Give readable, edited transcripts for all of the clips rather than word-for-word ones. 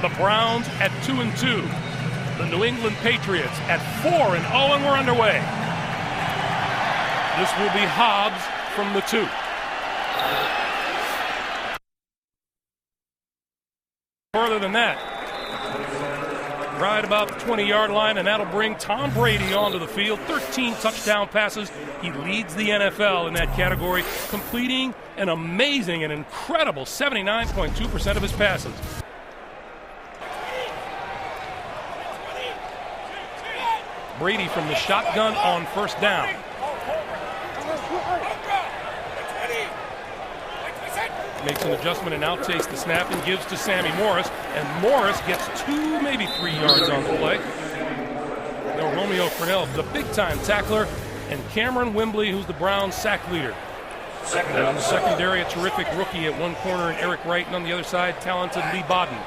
The Browns at 2-2. The New England Patriots at 4-0, and we're underway. This will be Hobbs from the 2. Further than that, right about the 20-yard line, and that'll bring Tom Brady onto the field. 13 touchdown passes. He leads the NFL in that category, completing an amazing and incredible 79.2% of his passes. Brady from the shotgun on first down. Makes an adjustment and now takes the snap and gives to Sammy Morris. And Morris gets 2, maybe 3 yards on the play. No, Romeo Crennel, the big-time tackler, and Cameron Wembley, who's the Browns' sack leader. And on the secondary, a terrific rookie at one corner, and Eric Wright, and on the other side, talented Lee Bodden.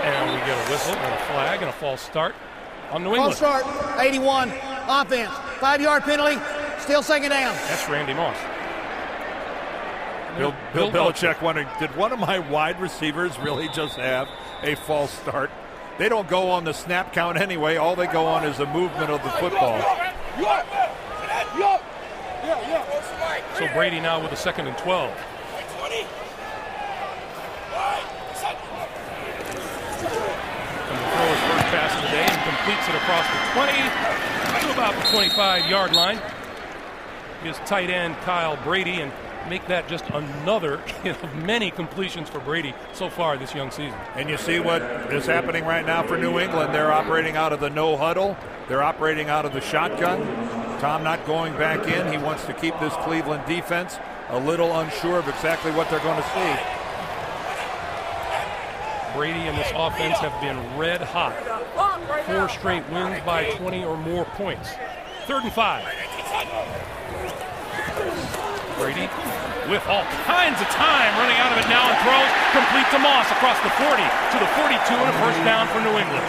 And we get a whistle and a flag and a false start on New England. False start, 81, offense, 5-yard penalty, still second down. That's Randy Moss. Bill Belichick wondering, did one of my wide receivers really just have a false start? They don't go on the snap count anyway. All they go on is the movement of the football. So Brady now with a 2nd and 12. And he throws his first pass of the day and completes it across the 20 to about the 25-yard line. His tight end Kyle Brady, and make that just another of many completions for Brady so far this young season. And you see what is happening right now for New England. They're operating out of the no huddle. They're operating out of the shotgun. Tom not going back in. He wants to keep this Cleveland defense a little unsure of exactly what they're going to see. Brady and this offense have been red hot. 4 straight wins by 20 or more points. 3rd and 5. Brady with all kinds of time running out of it now and throws complete to Moss across the 40 to the 42 and a first down for New England.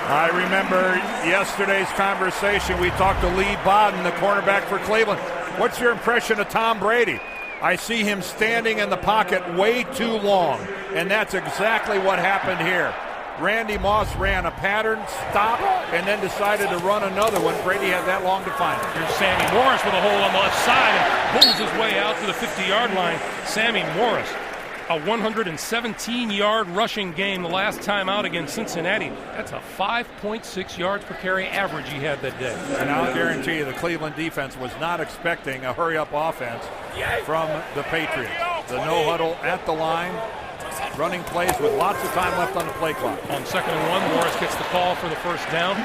I remember yesterday's conversation. We talked to Lee Bodden, the cornerback for Cleveland. What's your impression of Tom Brady? I see him standing in the pocket way too long, and that's exactly what happened here. Randy Moss ran a pattern, stopped, and then decided to run another one. Brady had that long to find it. Here's Sammy Morris with a hole on the left side and pulls his way out to the 50-yard line. Sammy Morris, a 117-yard rushing game the last time out against Cincinnati. That's a 5.6 yards per carry average he had that day. And I'll guarantee you the Cleveland defense was not expecting a hurry-up offense from the Patriots. The no huddle at the line. Running plays with lots of time left on the play clock. On 2nd and 1, Morris gets the call for the first down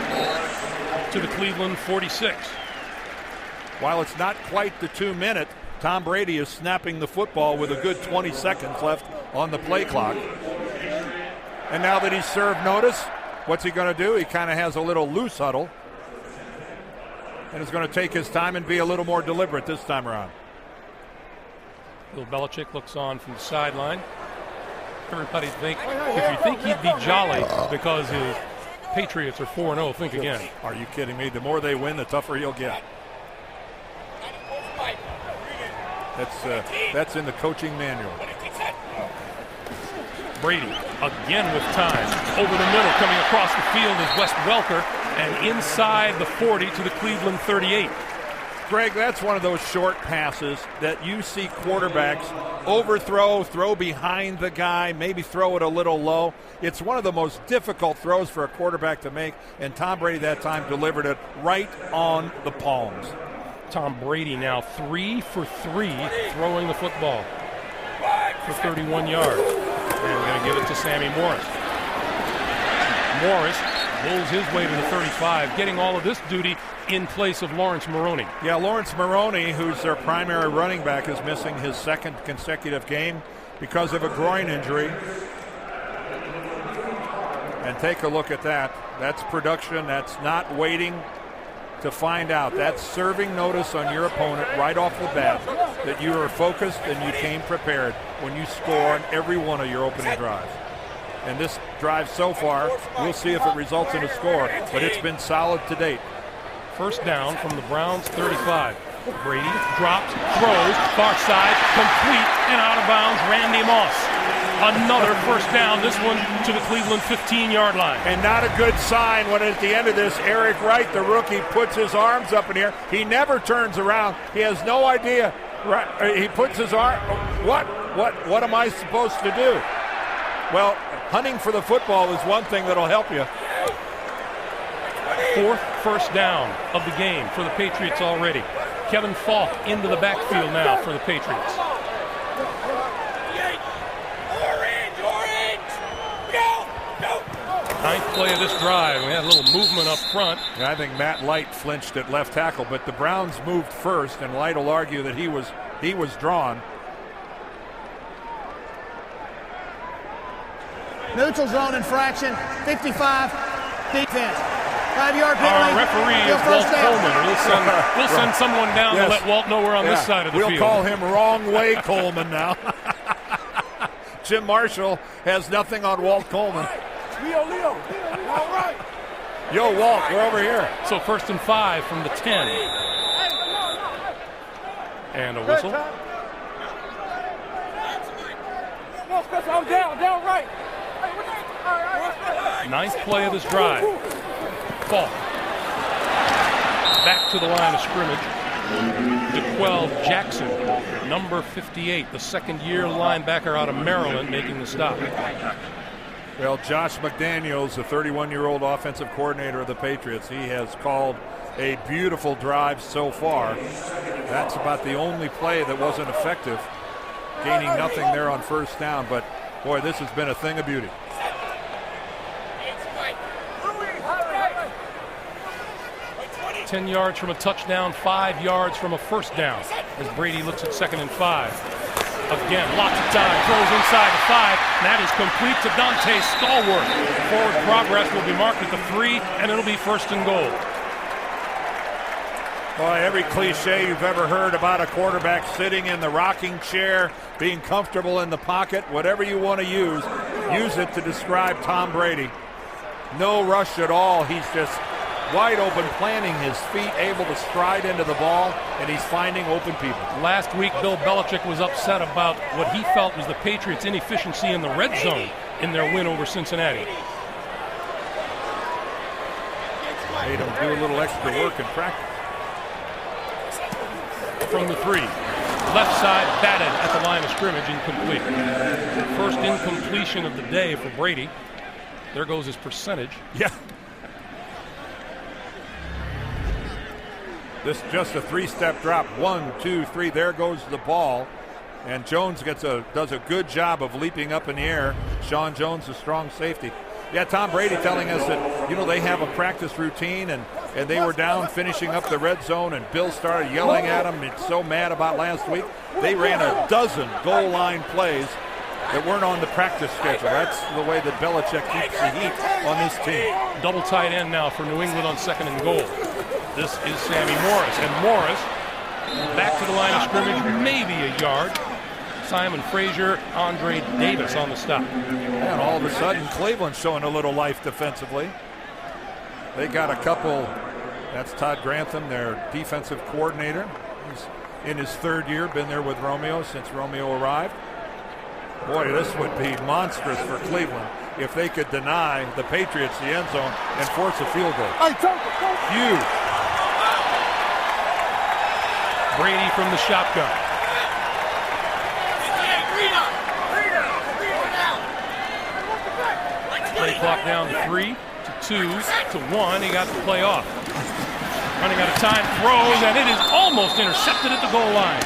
to the Cleveland 46. While it's not quite the 2-minute, Tom Brady is snapping the football with a good 20 seconds left on the play clock. And now that he's served notice, what's he going to do? He kind of has a little loose huddle and is going to take his time and be a little more deliberate this time around. Bill Belichick looks on from the sideline. Everybody think, if you think he'd be jolly because his Patriots are 4-0, think again. Are you kidding me? The more they win, the tougher he'll get. That's in the coaching manual. Brady again with time. Over the middle, coming across the field is Wes Welker, and inside the 40 to the Cleveland 38. Greg, that's one of those short passes that you see quarterbacks overthrow, throw behind the guy, maybe throw it a little low. It's one of the most difficult throws for a quarterback to make, and Tom Brady that time delivered it right on the palms. Tom Brady now 3 for 3 throwing the football for 31 yards. And we're going to give it to Sammy Morris. Morris pulls his way to the 35, getting all of this duty in place of Lawrence Maroney. Yeah, Lawrence Maroney, who's their primary running back, is missing his 2nd consecutive game because of a groin injury. And take a look at that. That's production. That's not waiting to find out. That's serving notice on your opponent right off the bat that you are focused and you came prepared when you score on every one of your opening drives. And this drive so far, we'll see if it results in a score, but it's been solid to date. First down from the Browns 35. Brady drops, throws, far side, complete, and out of bounds, Randy Moss. Another first down, this one to the Cleveland 15-yard line. And not a good sign when at the end of this, Eric Wright, the rookie, puts his arms up in the air. He never turns around. He has no idea. He puts his arm. What am I supposed to do? Well, hunting for the football is one thing that'll help you. Fourth first down of the game for the Patriots already. Kevin Falk into the backfield now for the Patriots. Ninth play of this drive. We had a little movement up front. Yeah, I think Matt Light flinched at left tackle, but the Browns moved first, and Light will argue that he was drawn. Neutral zone infraction, 55, defense. 5-yard penalty. Our referee is Walt Coleman. We'll send someone down to let Walt know we're on this side of the field. We'll call him Wrong Way Coleman now. Jim Marshall has nothing on Walt Coleman. Leo, all right. Yo, Walt, we're over here. So 1st and 5 from the 10. And a whistle. I'm down right. Ninth play of this drive. Falk. Back to the line of scrimmage. DeQuell Jackson, number 58, the second-year linebacker out of Maryland, making the stop. Well, Josh McDaniels, the 31-year-old offensive coordinator of the Patriots, he has called a beautiful drive so far. That's about the only play that wasn't effective, gaining nothing there on first down. But, boy, this has been a thing of beauty. $10 yards from a touchdown, 5 yards from a first down as Brady looks at 2nd and 5. Again, lots of time, throws inside the 5. That is complete to Dante Stallworth. Forward progress will be marked at the 3, and it'll be 1st and goal. Boy, every cliche you've ever heard about a quarterback sitting in the rocking chair, being comfortable in the pocket, whatever you want to use it to describe Tom Brady. No rush at all. He's just wide open, planting his feet, able to stride into the ball, and he's finding open people. Last week, Bill Belichick was upset about what he felt was the Patriots' inefficiency in the red zone in their win over Cincinnati. Made him do a little extra work in practice. From the 3. Left side batted at the line of scrimmage, incomplete. First incompletion of the day for Brady. There goes his percentage. Yeah. This just a 3-step drop. 1, 2, 3. There goes the ball. And Jones does a good job of leaping up in the air. Sean Jones, a strong safety. Yeah, Tom Brady telling us that, they have a practice routine, and they were down finishing up the red zone, and Bill started yelling at him. He's so mad about last week. They ran a dozen goal line plays that weren't on the practice schedule. That's the way that Belichick keeps the heat on this team. Double tight end now for New England on 2nd and goal. This is Sammy Morris, and Morris back to the line of scrimmage, maybe a yard. Simon Frazier, Andre Davis on the stop. And all of a sudden, Cleveland's showing a little life defensively. They got a couple. That's Todd Grantham, their defensive coordinator. He's in his 3rd year, been there with Romeo since Romeo arrived. Boy, this would be monstrous for Cleveland if they could deny the Patriots the end zone and force a field goal. Huge. Brady from the shotgun. Play clock down to 3, to 2, to 1. He got the play off. Running out of time, throws, and it is almost intercepted at the goal line.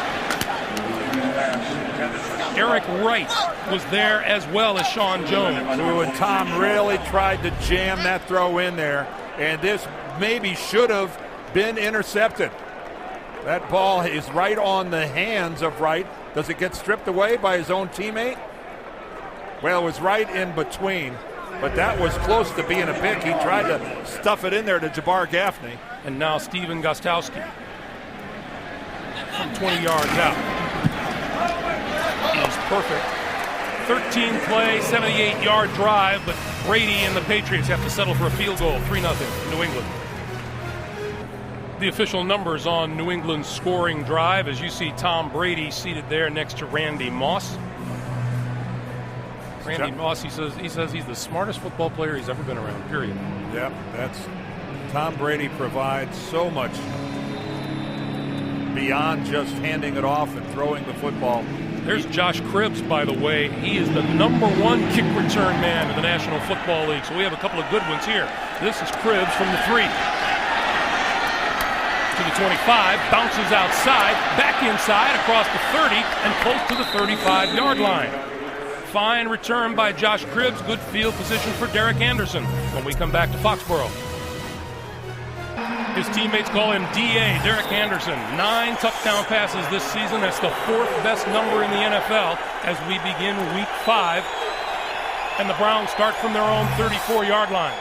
Eric Wright was there as well as Sean Jones. Ooh, and Tom really tried to jam that throw in there, and this maybe should have been intercepted. That ball is right on the hands of Wright. Does it get stripped away by his own teammate? Well, it was right in between, but that was close to being a pick. He tried to stuff it in there to Jabbar Gaffney. And now Steven Gostkowski from 20 yards out. Is perfect. 13-play, 78-yard drive, but Brady and the Patriots have to settle for a field goal, 3-0 New England. The official numbers on New England's scoring drive, as you see Tom Brady seated there next to Randy Moss. Randy Moss, he says he's the smartest football player he's ever been around, period. Yep, Tom Brady provides so much beyond just handing it off and throwing the football. There's Josh Cribbs, by the way. He is the #1 kick return man in the National Football League. So we have a couple of good ones here. This is Cribbs from the 3. To the 25, bounces outside, back inside, across the 30, and close to the 35-yard line. Fine return by Josh Cribbs. Good field position for Derek Anderson when we come back to Foxborough. His teammates call him DA, Derek Anderson. 9 touchdown passes this season. That's the 4th best number in the NFL as we begin week 5. And the Browns start from their own 34-yard line.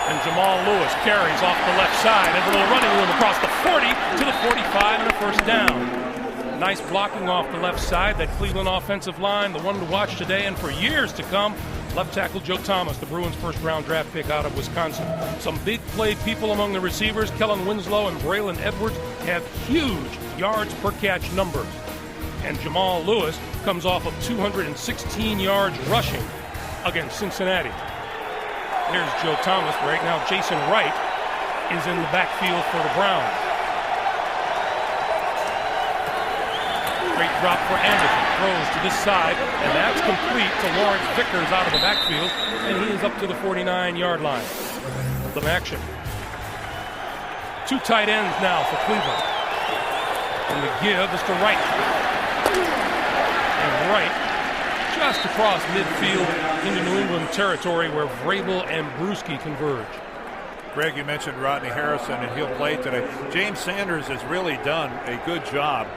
And Jamal Lewis carries off the left side. Has a little running room across the 40 to the 45 and a first down. Nice blocking off the left side. That Cleveland offensive line, the one to watch today and for years to come. Left tackle Joe Thomas, the Bruins' first-round draft pick out of Wisconsin. Some big play people among the receivers. Kellen Winslow and Braylon Edwards have huge yards per catch numbers. And Jamal Lewis comes off of 216 yards rushing against Cincinnati. Here's Joe Thomas. Right now, Jason Wright is in the backfield for the Browns. Great drop for Anderson. Throws to this side, and that's complete to Lawrence Vickers out of the backfield, and he is up to the 49-yard line. Some action. 2 tight ends now for Cleveland. And the give is to Wright. And Wright just across midfield into New England territory where Vrabel and Bruschi converge. Greg, you mentioned Rodney Harrison, and he'll play today. James Sanders has really done a good job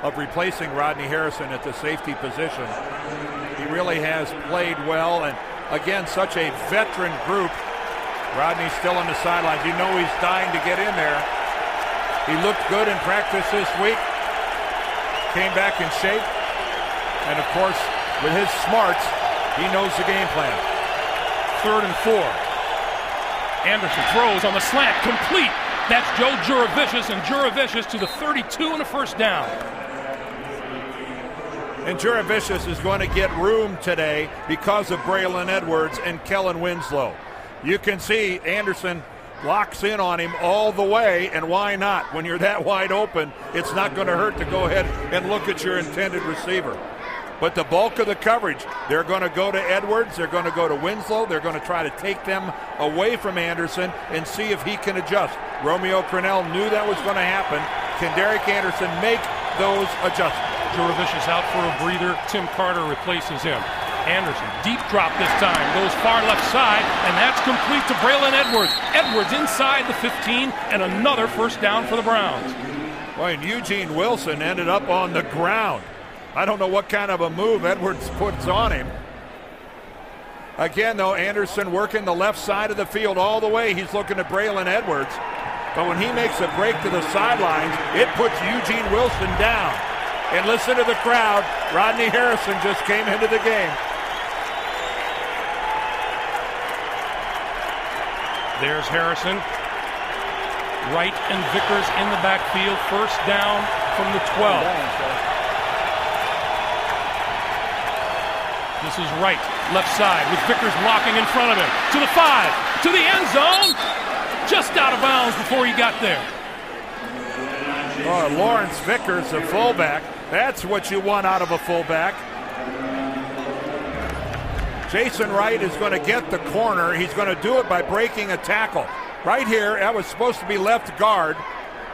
of replacing Rodney Harrison at the safety position. He really has played well, and again, such a veteran group. Rodney's still on the sidelines. You know he's dying to get in there. He looked good in practice this week. Came back in shape. And of course, with his smarts, he knows the game plan. 3rd and 4. Anderson throws on the slant, complete. That's Joe Juravicius, and Juravicius to the 32 and a first down. And Juravicius is going to get room today because of Braylon Edwards and Kellen Winslow. You can see Anderson locks in on him all the way, and why not? When you're that wide open, it's not going to hurt to go ahead and look at your intended receiver. But the bulk of the coverage, they're going to go to Edwards, they're going to go to Winslow, they're going to try to take them away from Anderson and see if he can adjust. Romeo Crennel knew that was going to happen. Can Derek Anderson make those adjustments? Juravicius out for a breather. Tim Carter replaces him. Anderson, deep drop this time, goes far left side, and that's complete to Braylon Edwards. Edwards inside the 15, and another first down for the Browns. Boy, and Eugene Wilson ended up on the ground. I don't know what kind of a move Edwards puts on him. Again, though, Anderson working the left side of the field all the way. He's looking at Braylon Edwards. But when he makes a break to the sidelines, it puts Eugene Wilson down. And listen to the crowd. Rodney Harrison just came into the game. There's Harrison. Wright and Vickers in the backfield. First down from the 12. This is Wright, left side, with Vickers blocking in front of him. To the 5, to the end zone. Just out of bounds before he got there. Oh, Lawrence Vickers, the fullback. That's what you want out of a fullback. Jason Wright is going to get the corner. He's going to do it by breaking a tackle. Right here, that was supposed to be left guard.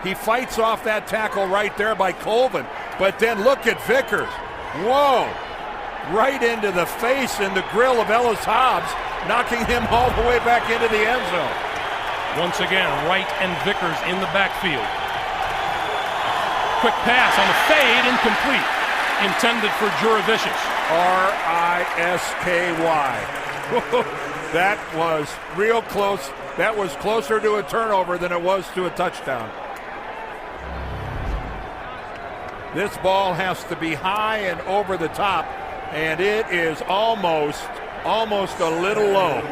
He fights off that tackle right there by Colvin. But then look at Vickers. Whoa! Right into the face and the grill of Ellis Hobbs, knocking him all the way back into the end zone. Once again, Wright and Vickers in the backfield. Quick pass on the fade, incomplete. Intended for Juravicius. R-I-S-K-Y. That was real close. That was closer to a turnover than it was to a touchdown. This ball has to be high and over the top, and it is almost a little low.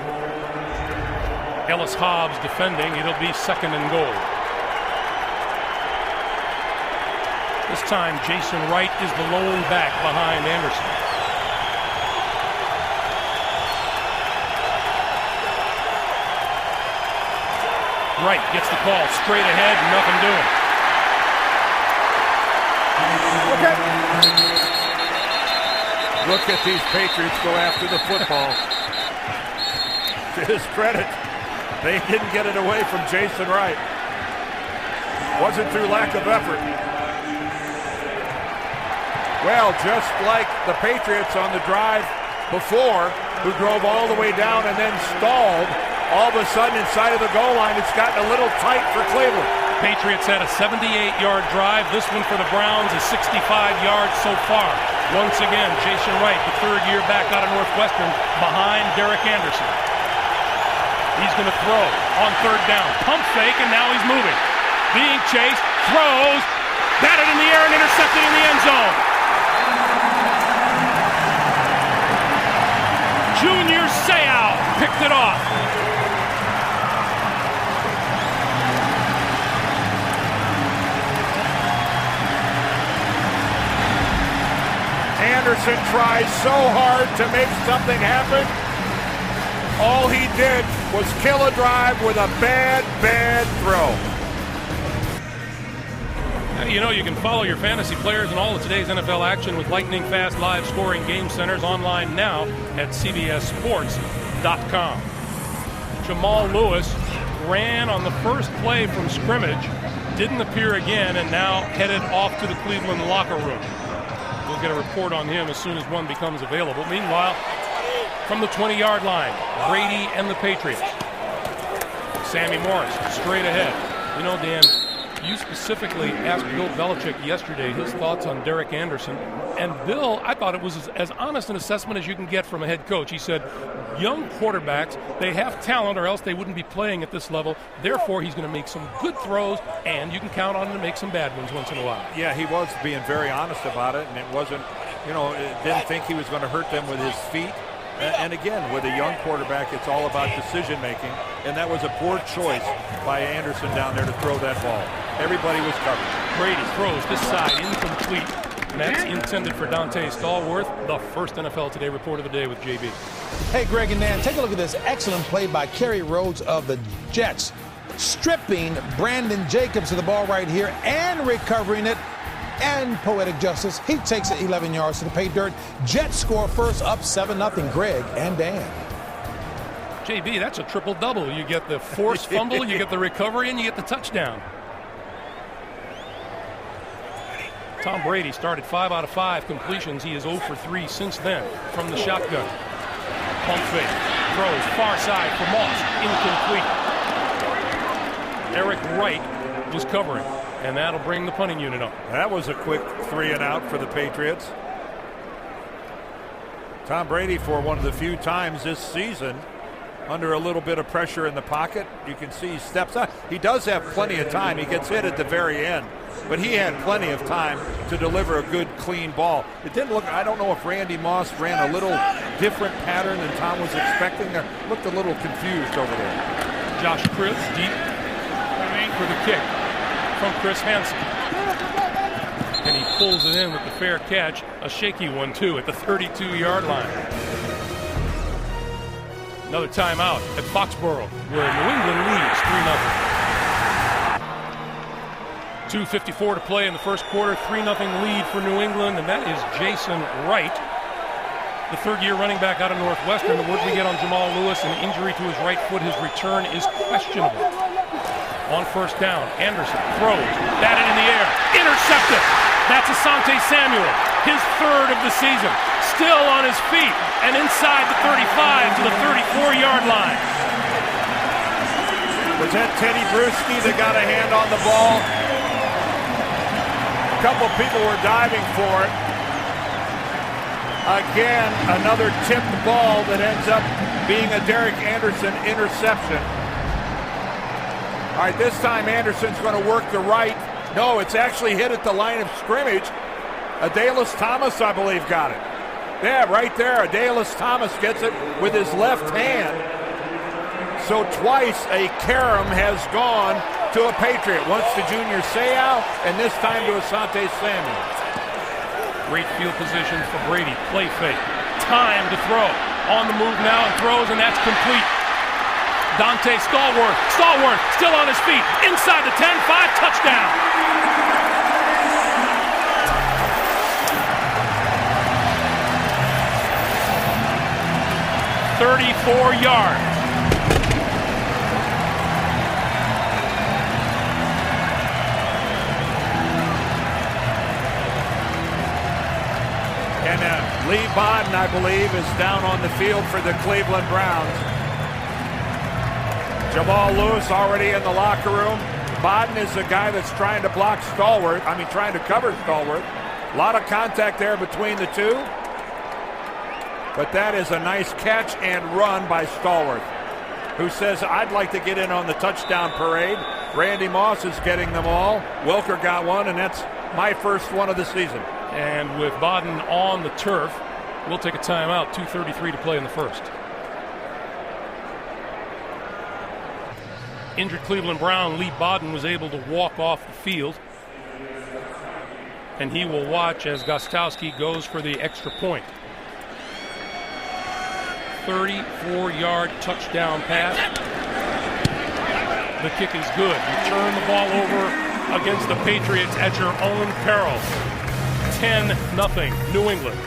Ellis Hobbs defending. It'll be 2nd and goal. This time, Jason Wright is the lone back behind Anderson. Wright gets the call straight ahead, nothing doing. Okay. Look at these Patriots go after the football. To his credit, they didn't get it away from Jason Wright. Wasn't through lack of effort. Well, just like the Patriots on the drive before, who drove all the way down and then stalled, all of a sudden inside of the goal line, it's gotten a little tight for Cleveland. Patriots had a 78-yard drive. This one for the Browns is 65 yards so far. Once again, Jason Wright, the third year back out of Northwestern, behind Derek Anderson. He's going to throw on third down. Pump fake, and now he's moving. Being chased, throws, batted in the air and intercepted in the end zone. Junior Seau picked it off. Anderson tries so hard to make something happen. All he did was kill a drive with a bad throw. You know, you can follow your fantasy players and all of today's NFL action with lightning-fast live scoring game centers online now at CBSSports.com. Jamal Lewis ran on the first play from scrimmage, didn't appear again, and now headed off to the Cleveland locker room. We'll get a report on him as soon as one becomes available. Meanwhile, from the 20-yard line, Brady and the Patriots. Sammy Morris straight ahead. You know, Dan, you specifically asked Bill Belichick yesterday his thoughts on Derek Anderson. And Bill, I thought it was as honest an assessment as you can get from a head coach. He said, young quarterbacks, they have talent or else they wouldn't be playing at this level. Therefore, he's going to make some good throws, and you can count on him to make some bad ones once in a while. Yeah, he was being very honest about it, and it wasn't, didn't think he was going to hurt them with his feet. And again, with a young quarterback, it's all about decision-making, and that was a poor choice by Anderson down there to throw that ball. Everybody was covered. Brady throws this side incomplete, and that's intended for Dante Stallworth, the first NFL Today report of the day with JB. Hey, Greg and Dan, take a look at this excellent play by Kerry Rhodes of the Jets, stripping Brandon Jacobs of the ball right here and recovering it. And poetic justice, he takes it 11 yards to the pay dirt. Jets score first, up 7-0. Greg and Dan. JB, that's a triple-double. You get the forced fumble, you get the recovery, and you get the touchdown. Tom Brady started 5 out of 5 completions. He is 0 for 3 since then from the shotgun. Pump fake, throws far side for Moss, incomplete. Eric Wright was covering, and that'll bring the punting unit up. That was a quick 3 and out for the Patriots. Tom Brady, for one of the few times this season, under a little bit of pressure in the pocket. You can see he steps up. He does have plenty of time. He gets hit at the very end, but he had plenty of time to deliver a good, clean ball. It didn't look, I don't know if Randy Moss ran a little different pattern than Tom was expecting. Or looked a little confused over there. Josh Cribbs deep for the kick from Chris Hansen. And he pulls it in with the fair catch. A shaky one, too, at the 32-yard line. Another timeout at Foxborough, where New England leads 3-0. 2:54 to play in the first quarter. 3-0 lead for New England, and that is Jason Wright, the third-year running back out of Northwestern. The word we get on Jamal Lewis, an injury to his right foot. His return is questionable. On first down, Anderson throws, batted in the air, intercepted. That's Asante Samuel, his third of the season. Still on his feet and inside the 35 to the 34-yard line. Was that Teddy Bruschi that got a hand on the ball? A couple people were diving for it. Again, another tipped ball that ends up being a Derek Anderson interception. All right, this time Anderson's going to work the right. No, it's actually hit at the line of scrimmage. Adalys Thomas, I believe, got it. Yeah, right there. Adalys Thomas gets it with his left hand. So twice a carom has gone to a Patriot. Once to Junior Seau, and this time to Asante Samuel. Great field position for Brady. Play fake. Time to throw. On the move now and throws, and that's complete. Dante Stallworth still on his feet. Inside the 10-5, touchdown. "34 yards. And Lee Bodden, I believe, is down on the field for the Cleveland Browns. Jamal Lewis already in the locker room. Bodden is the guy that's trying to block Stallworth. Trying to cover Stallworth. A lot of contact there between the two. But that is a nice catch and run by Stallworth, who says, I'd like to get in on the touchdown parade. Randy Moss is getting them all. Welker got one, and that's my first one of the season. And with Bodden on the turf, we'll take a timeout. 2:33 to play in the first. Injured Cleveland Brown Lee Bodden was able to walk off the field, and he will watch as Gostowski goes for the extra point. 34-yard touchdown pass. The kick is good. You turn the ball over against the Patriots at your own peril. 10-0 New England.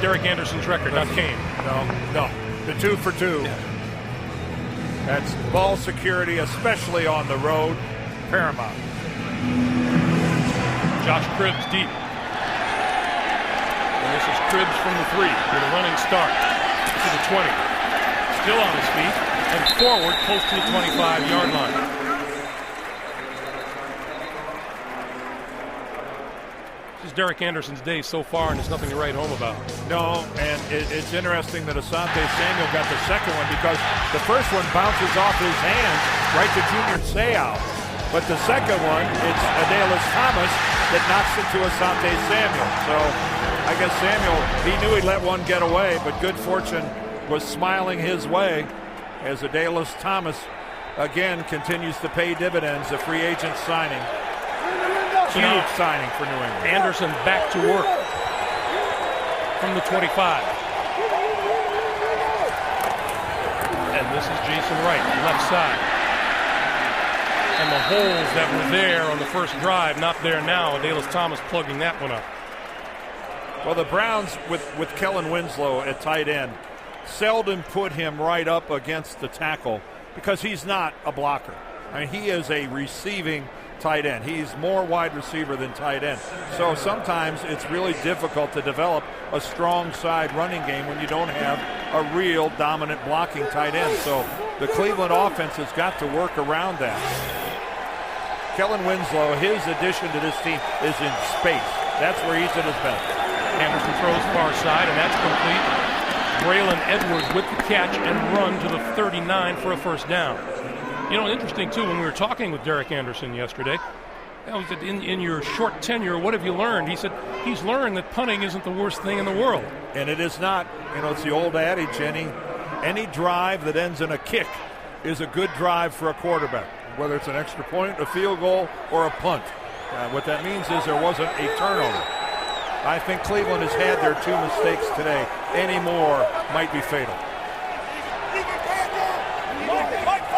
Derek Anderson's record, not Kane. No. The 2 for 2. Yeah. That's ball security, especially on the road, paramount. Josh Cribbs deep. And this is Cribbs from the 3 with a running start to the 20. Still on his feet and forward close to the 25-yard line. This is Derek Anderson's day so far, and there's nothing to write home about. No, and it's interesting that Asante Samuel got the second one because the first one bounces off his hands right to Junior Seau. But the second one, it's Adalys Thomas that knocks it to Asante Samuel. So I guess Samuel, he knew he'd let one get away, but good fortune was smiling his way as Adalys Thomas again continues to pay dividends, a free agent signing. Huge signing for New England. Anderson back to work from the 25. And this is Jason Wright, left side. And the holes that were there on the first drive, not there now. Adalys Thomas plugging that one up. Well, the Browns, with Kellen Winslow at tight end, seldom put him right up against the tackle because he's not a blocker. He is a receiving tight end. He's more wide receiver than tight end. So sometimes it's really difficult to develop a strong side running game when you don't have a real dominant blocking tight end. So the Cleveland offense has got to work around that. Kellen Winslow, his addition to this team is in space. That's where he's at his best. Anderson throws far side, and that's complete. Braylon Edwards with the catch and run to the 39 for a first down. You know, interesting, too, when we were talking with Derek Anderson yesterday, in your short tenure, what have you learned? He said he's learned that punting isn't the worst thing in the world. And it is not. It's the old adage, any drive that ends in a kick is a good drive for a quarterback, whether it's an extra point, a field goal, or a punt. What that means is there wasn't a turnover. I think Cleveland has had their 2 mistakes today. Any more might be fatal.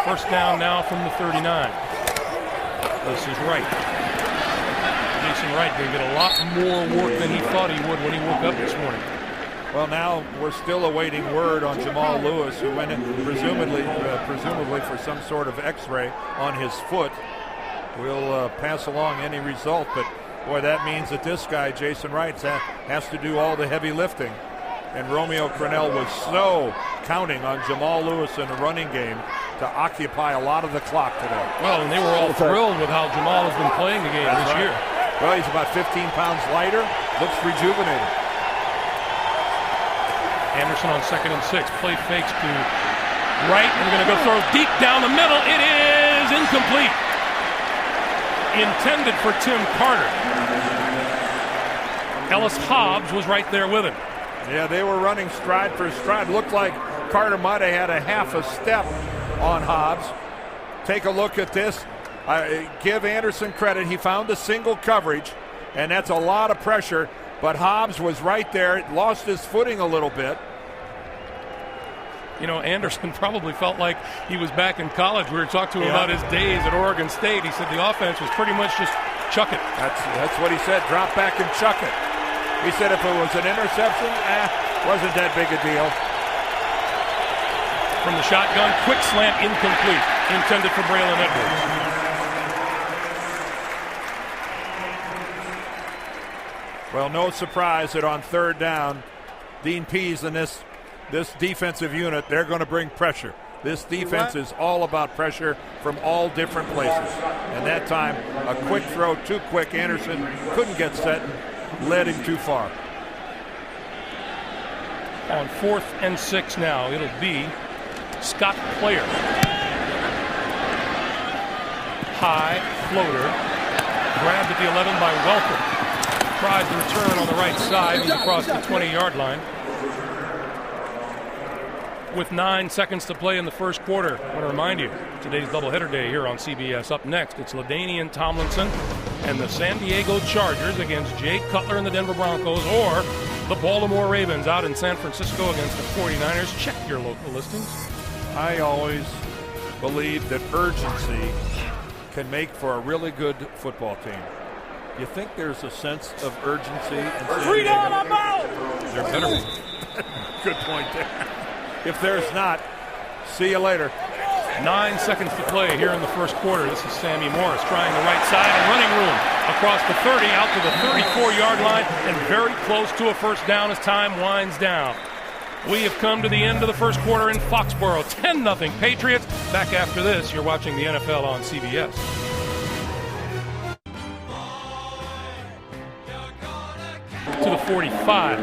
First down now from the 39. This is Wright. Jason Wright going to get a lot more work than he thought he would when he woke up this morning. Well, now we're still awaiting word on Jamal Lewis, who went in presumably for some sort of x-ray on his foot. We'll pass along any result, but boy, that means that this guy, Jason Wright, has to do all the heavy lifting. And Romeo Crennel was so counting on Jamal Lewis in the running game to occupy a lot of the clock today. Well, and they were all thrilled with how Jamal has been playing the game this year. Well, he's about 15 pounds lighter, looks rejuvenated. Anderson on 2nd and 6. Play fakes to Wright, and they're going to go throw deep down the middle. It is incomplete. Intended for Tim Carter. Ellis Hobbs was right there with him. Yeah, they were running stride for stride. Looked like Carter might have had a half a step on Hobbs. take a look at this. Give Anderson credit. He found a single coverage, and that's a lot of pressure. But Hobbs was right there, lost his footing a little bit. You know, Anderson probably felt like he was back in college. We were talking to him about his days at Oregon State. He said the offense was pretty much just chuck it. That's what he said, drop back and chuck it. He said if it was an interception, wasn't that big a deal. From the shotgun, quick slant, incomplete, intended for Braylon Edwards. Well, no surprise that on third down, Dean Pease and this defensive unit, they're going to bring pressure. This defense is all about pressure from all different places. And that time, a quick throw, too quick. Anderson couldn't get set and led him too far. On 4th and 6 now, it'll be Scott Player. High floater, grabbed at the 11 by Welker. Tries the return on the right side. He's across the 20-yard line. With 9 seconds to play in the first quarter, I want to remind you, today's doubleheader day here on CBS. Up next, it's LaDainian Tomlinson and the San Diego Chargers against Jay Cutler and the Denver Broncos, or the Baltimore Ravens out in San Francisco against the 49ers. Check your local listings. I always believe that urgency can make for a really good football team. You think there's a sense of urgency in San Diego? I'm out! There better be. Good point there. If there's not, see you later. 9 seconds to play here in the first quarter. This is Sammy Morris trying the right side and running room across the 30 out to the 34-yard line and very close to a first down as time winds down. We have come to the end of the first quarter in Foxborough. 10-0 Patriots. Back after this, you're watching the NFL on CBS. To the 45.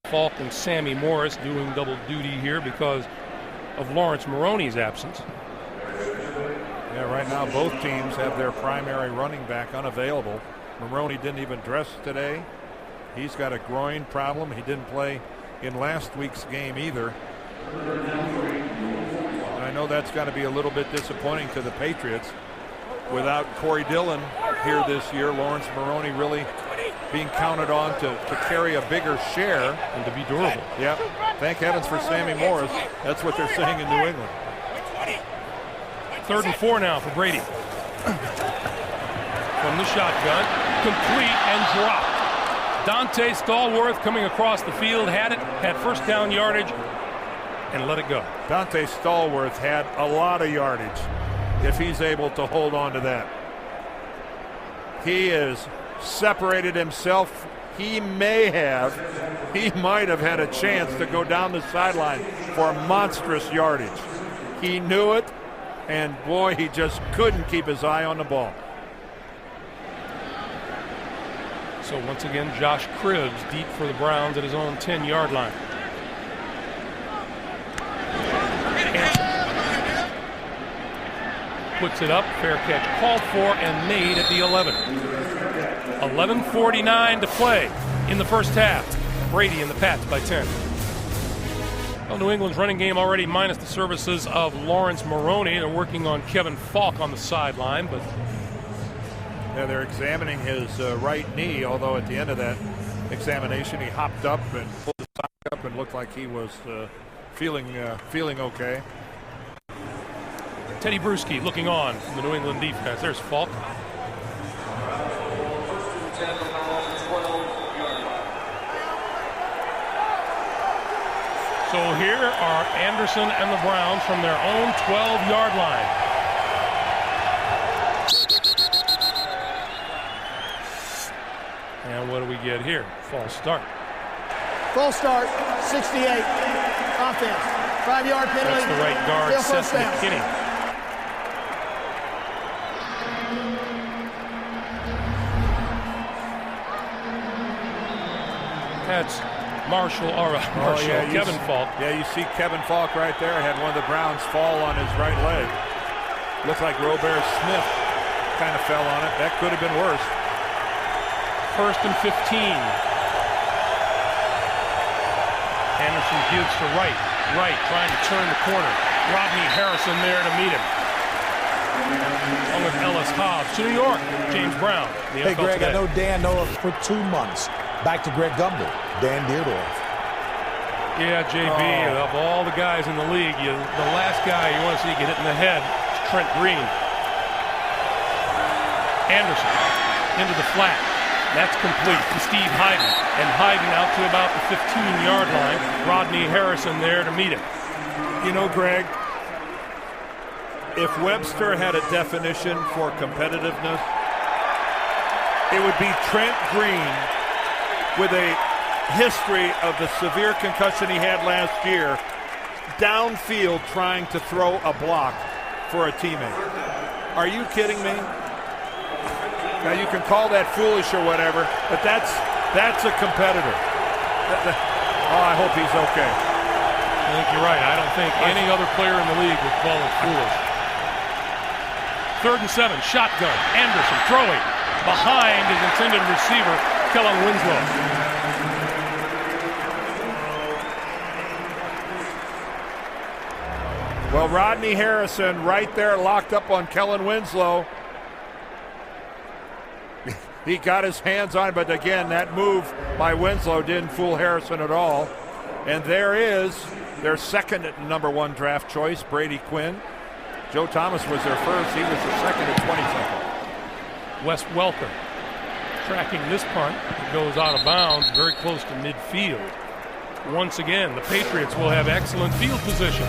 Falk and Sammy Morris doing double duty here because of Lawrence Maroney's absence. Yeah, right now both teams have their primary running back unavailable. Maroney didn't even dress today. He's got a groin problem. He didn't play in last week's game either. And I know that's got to be a little bit disappointing to the Patriots. Without Corey Dillon here this year, Lawrence Maroney really being counted on to carry a bigger share and to be durable. Yep. Thank heavens for Sammy Morris. That's what they're saying in New England. 3rd and 4 now for Brady. From the shotgun, complete and dropped. Dante Stallworth coming across the field, had first down yardage, and let it go. Dante Stallworth had a lot of yardage if he's able to hold on to that. He is separated himself. He might have had a chance to go down the sideline for monstrous yardage. He knew it, and boy, he just couldn't keep his eye on the ball. So once again, Josh Cribbs deep for the Browns at his own 10-yard line. Puts it up, fair catch called for and made at the 11. 11:49 to play in the first half. Brady and the Pats by 10. Well, New England's running game already minus the services of Lawrence Maroney. They're working on Kevin Falk on the sideline, but yeah, they're examining his right knee, although at the end of that examination he hopped up and pulled his back up and looked like he was feeling okay. Teddy Bruschi looking on from the New England defense. There's Falk. So here are Anderson and the Browns from their own 12-yard line. And what do we get here? False start. False start, 68. Offense. 5-yard penalty. That's the right guard, Seth McKinney. That's Kevin Falk. Yeah, you see Kevin Falk right there. Had one of the Browns fall on his right leg. Looks like Robert Smith kind of fell on it. That could have been worse. 1st and 15. Anderson gives to Wright, trying to turn the corner. Rodney Harrison there to meet him. Along with Ellis Hobbs to New York, James Brown. Hey, Greg, I know Dan Noah for 2 months. Back to Greg Gumbel, Dan Dierdorf. Yeah, JB, of all the guys in the league, the last guy you want to see get hit in the head is Trent Green. Anderson into the flat. That's complete to Steve Hayden. And Hayden out to about the 15-yard line. Rodney Harrison there to meet him. You know, Greg, if Webster had a definition for competitiveness, it would be Trent Green with a history of the severe concussion he had last year, downfield trying to throw a block for a teammate. Are you kidding me? Now you can call that foolish or whatever, but that's a competitor. Oh, I hope he's okay. I think you're right. I don't think any other player in the league would call it foolish. 3rd and 7, shotgun. Anderson throwing behind his intended receiver, Kellen Winslow. Well, Rodney Harrison right there locked up on Kellen Winslow. He got his hands on it, but again, that move by Winslow didn't fool Harrison at all. And there is their second #1 draft choice, Brady Quinn. Joe Thomas was their first. He was the second at 22nd. Wes Welker tracking this punt. It goes out of bounds, very close to midfield. Once again, the Patriots will have excellent field position.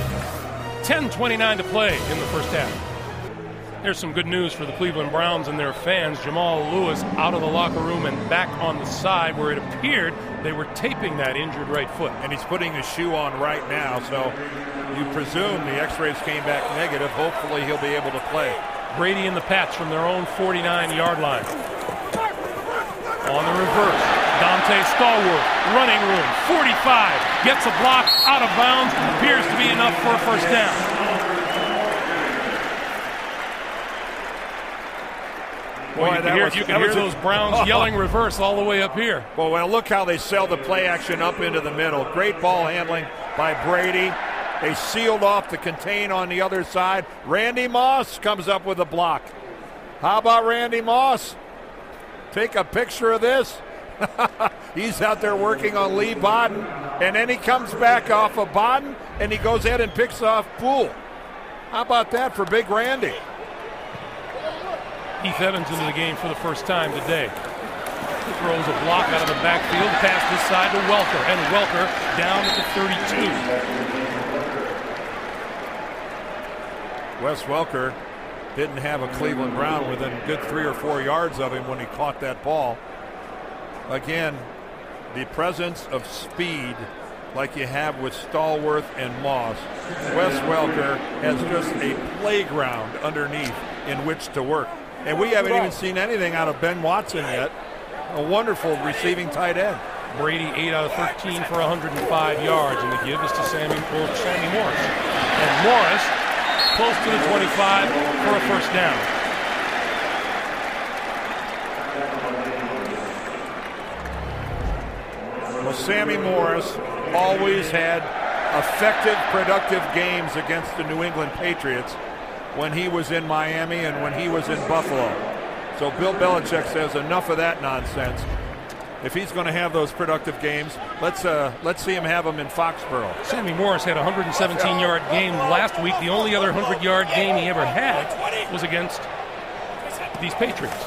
10:29 to play in the first half. There's some good news for the Cleveland Browns and their fans. Jamal Lewis out of the locker room and back on the side where it appeared they were taping that injured right foot. And he's putting his shoe on right now, so you presume the x-rays came back negative. Hopefully he'll be able to play. Brady and the Pats from their own 49-yard line. On the reverse, Dante Stallworth, running room, 45, gets a block, out of bounds, appears to be enough for a first down. Boy, you can hear those Browns yelling reverse all the way up here. Well, look how they sell the play action up into the middle. Great ball handling by Brady. They sealed off to contain on the other side. Randy Moss comes up with a block. How about Randy Moss? Take a picture of this. He's out there working on Lee Bodden, and then he comes back off of Bodden, and he goes ahead and picks off Poole. How about that for Big Randy? Heath Evans into the game for the first time today. He throws a block out of the backfield, pass this side to Welker, and Welker down at the 32. Wes Welker didn't have a Cleveland Brown within a good 3 or 4 yards of him when he caught that ball. Again, the presence of speed like you have with Stallworth and Moss. Wes Welker has just a playground underneath in which to work. And we haven't even seen anything out of Ben Watson yet. A wonderful receiving tight end. Brady 8 out of 13 for 105 yards, and the give is to Sammy Morris. And Morris close to the 25 for a first down. Well, Sammy Morris always had effective, productive games against the New England Patriots when he was in Miami and when he was in Buffalo. So Bill Belichick says enough of that nonsense. If he's going to have those productive games, let's see him have them in Foxborough. Sammy Morris had a 117-yard game last week. The only other 100-yard game he ever had was against these Patriots.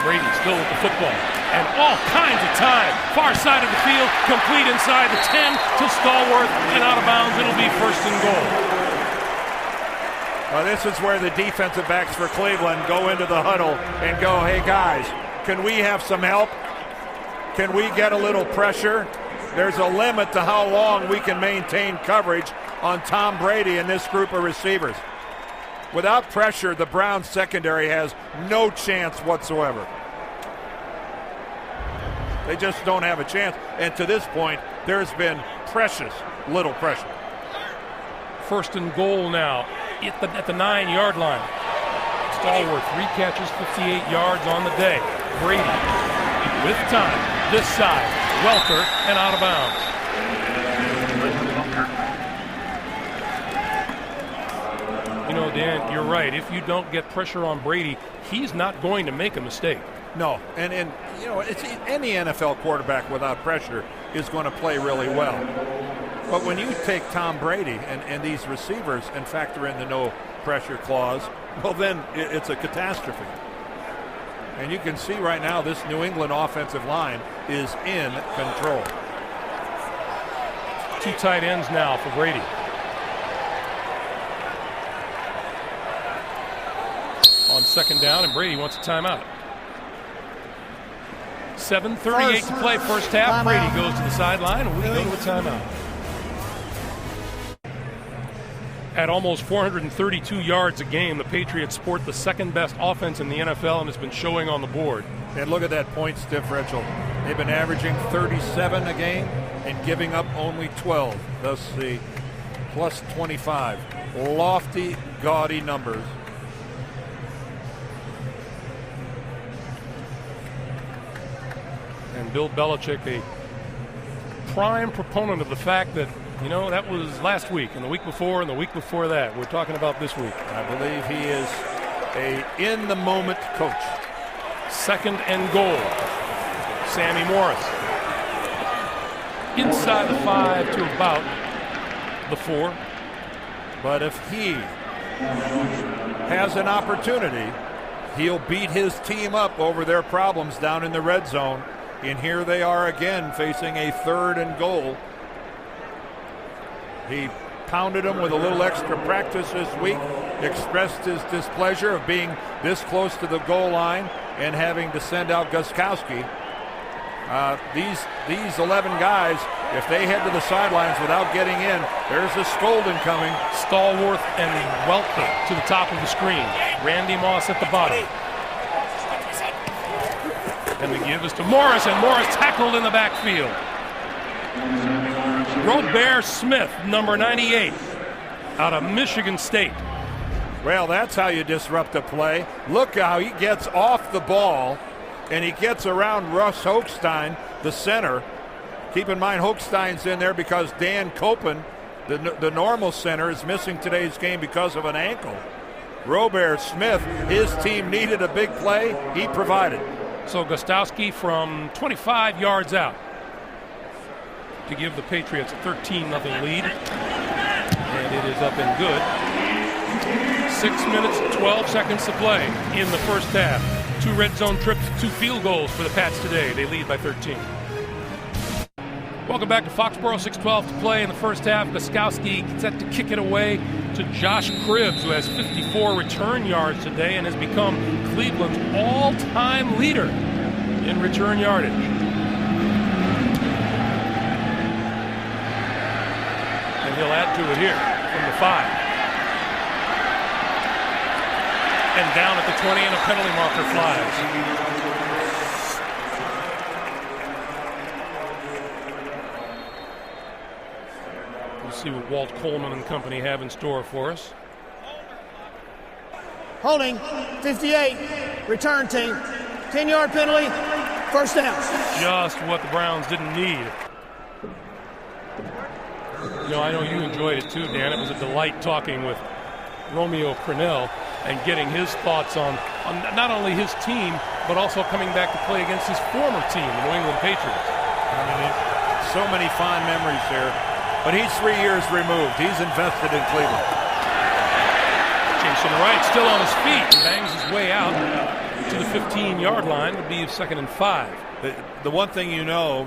Brady still with the football. And all kinds of time. Far side of the field, complete inside the 10 to Stallworth, and out of bounds. It'll be first and goal. Well, this is where the defensive backs for Cleveland go into the huddle and go, hey guys, can we have some help? Can we get a little pressure? There's a limit to how long we can maintain coverage on Tom Brady and this group of receivers. Without pressure, the Browns secondary has no chance whatsoever. They just don't have a chance. And to this point, there's been precious little pressure. First and goal now at the 9-yard line. Stallworth, 3 catches, 58 yards on the day. Brady with time. This side, Welker, and out of bounds. Dan, you're right. If you don't get pressure on Brady, he's not going to make a mistake. No, and it's any NFL quarterback without pressure is going to play really well. But when you take Tom Brady and these receivers and factor in the no pressure clause, well, then it's a catastrophe. And you can see right now this New England offensive line is in control. 2 tight ends now for Brady. On second down, and Brady wants a timeout. 7:38 to play first half. Brady goes to the sideline, and we go to a timeout. At almost 432 yards a game, the Patriots sport the second best offense in the NFL and has been showing on the board. And look at that points differential. They've been averaging 37 a game and giving up only 12. Thus the plus 25. Lofty, gaudy numbers. And Bill Belichick, a prime proponent of the fact that, that was last week and the week before and the week before that. We're talking about this week. I believe he is a in-the-moment coach. Second and goal. Sammy Morris. Inside the 5 to about the 4. But if he has an opportunity, he'll beat his team up over their problems down in the red zone. And here they are again facing a 3rd and goal. He pounded them with a little extra practice this week, expressed his displeasure of being this close to the goal line and having to send out Gostkowski. These 11 guys, if they head to the sidelines without getting in, there's a scolding coming. Stallworth and Welker to the top of the screen. Randy Moss at the bottom. And the give is to Morris, and Morris tackled in the backfield. Robert Smith, number 98, out of Michigan State. Well, that's how you disrupt a play. Look how he gets off the ball, and he gets around Russ Hochstein, the center. Keep in mind, Hochstein's in there because Dan Copen, the normal center, is missing today's game because of an ankle. Robert Smith, his team needed a big play. He provided. So Gostkowski from 25 yards out to give the Patriots a 13-0 lead. And it is up and good. 6 minutes, 12 seconds to play in the first half. 2 red zone trips, 2 field goals for the Pats today. They lead by 13. Welcome back to Foxborough. 6:12 to play in the first half. Gostkowski set to kick it away to Josh Cribbs, who has 54 return yards today and has become Cleveland's all-time leader in return yardage. And he'll add to it here from the 5. And down at the 20, and a penalty marker flies. See what Walt Coleman and company have in store for us. Holding, 58, return team, 10-yard penalty, first down. Just what the Browns didn't need. I know you enjoyed it too, Dan. It was a delight talking with Romeo Crennel and getting his thoughts on not only his team, but also coming back to play against his former team, the New England Patriots. I mean, so many fond memories here. But he's 3 years removed. He's invested in Cleveland. Jason Wright still on his feet. Bangs his way out to the 15-yard line. Would be 2nd and 5. The one thing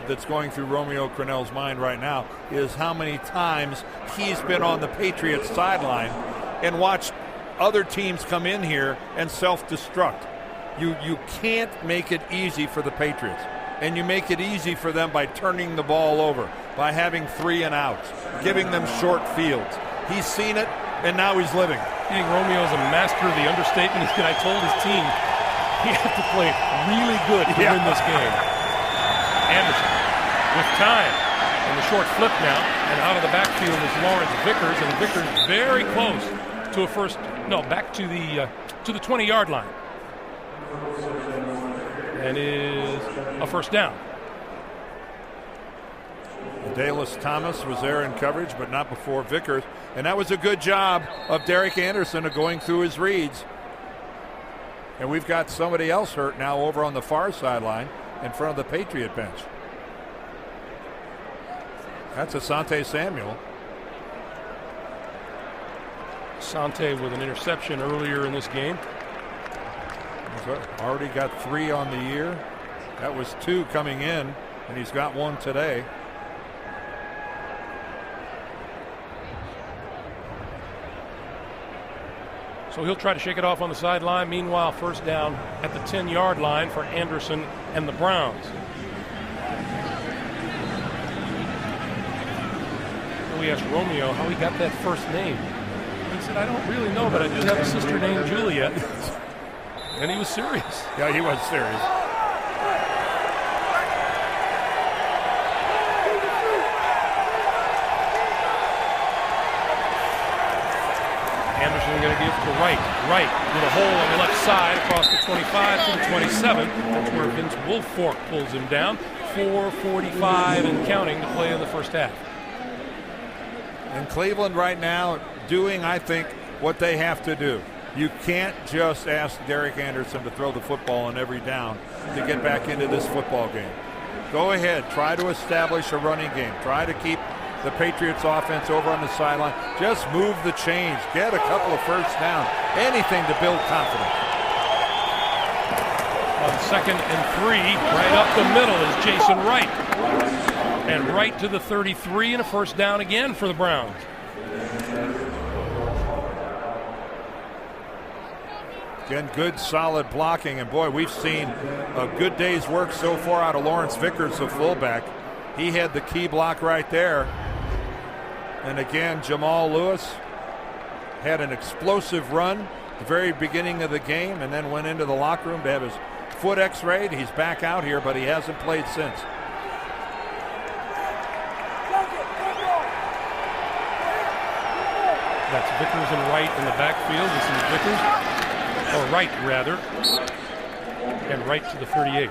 that's going through Romeo Crennel's mind right now is how many times he's been on the Patriots sideline and watched other teams come in here and self-destruct. You can't make it easy for the Patriots. And you make it easy for them by turning the ball over, by having 3 and outs, giving them short fields. He's seen it, and now he's living. I think Romeo's a master of the understatement. I told his team he had to play really good to win this game. Anderson with time, and the short flip now, and out of the backfield is Lawrence Vickers, and Vickers very close to back to the 20-yard line. And is a first down. Dallas Thomas was there in coverage, but not before Vickers. And that was a good job of Derek Anderson of going through his reads. And we've got somebody else hurt now over on the far sideline in front of the Patriot bench. That's Asante Samuel. Asante with an interception earlier in this game. He's already got 3 on the year. That was 2 coming in, and he's got 1 today. So he'll try to shake it off on the sideline. Meanwhile, first down at the 10-yard line for Anderson and the Browns. We asked Romeo how he got that first name. He said, I don't really know, but I do have a sister named Julia. And he was serious. Yeah, he was serious. Anderson going to give to Wright. Wright with a hole on the left side across the 25 to the 27. That's where Vince Wilfork pulls him down. 4:45 and counting to play in the first half. And Cleveland right now doing, I think, what they have to do. You can't just ask Derek Anderson to throw the football on every down to get back into this football game. Go ahead, try to establish a running game. Try to keep the Patriots offense over on the sideline. Just move the chains. Get a couple of first downs. Anything to build confidence. On 2nd and 3, right up the middle is Jason Wright. And right to the 33 and a first down again for the Browns. Again, good solid blocking. And boy, we've seen a good day's work so far out of Lawrence Vickers, the fullback. He had the key block right there. And again, Jamal Lewis had an explosive run at the very beginning of the game and then went into the locker room to have his foot x-rayed. He's back out here, but he hasn't played since. That's Vickers and Wright in the backfield. This is Vickers, or Wright rather, and Wright to the 38.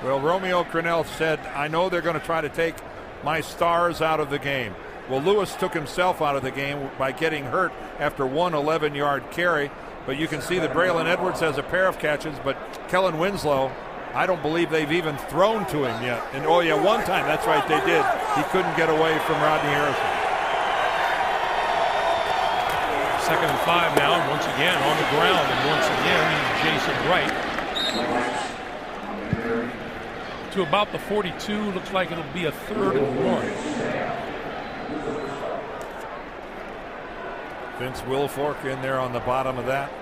Well, Romeo Crennel said, I know they're going to try to take my stars out of the game. Well, Lewis took himself out of the game by getting hurt after one 11-yard carry. But you can see that Braylon Edwards has a pair of catches, but Kellen Winslow, I don't believe they've even thrown to him yet. And oh yeah, one time, that's right, they did. He couldn't get away from Rodney Harrison. 2nd and 5 now, and once again on the ground, and once again Jason Wright. To about the 42, looks like it'll be a 3rd and 1. Vince Wilfork in there on the bottom of that.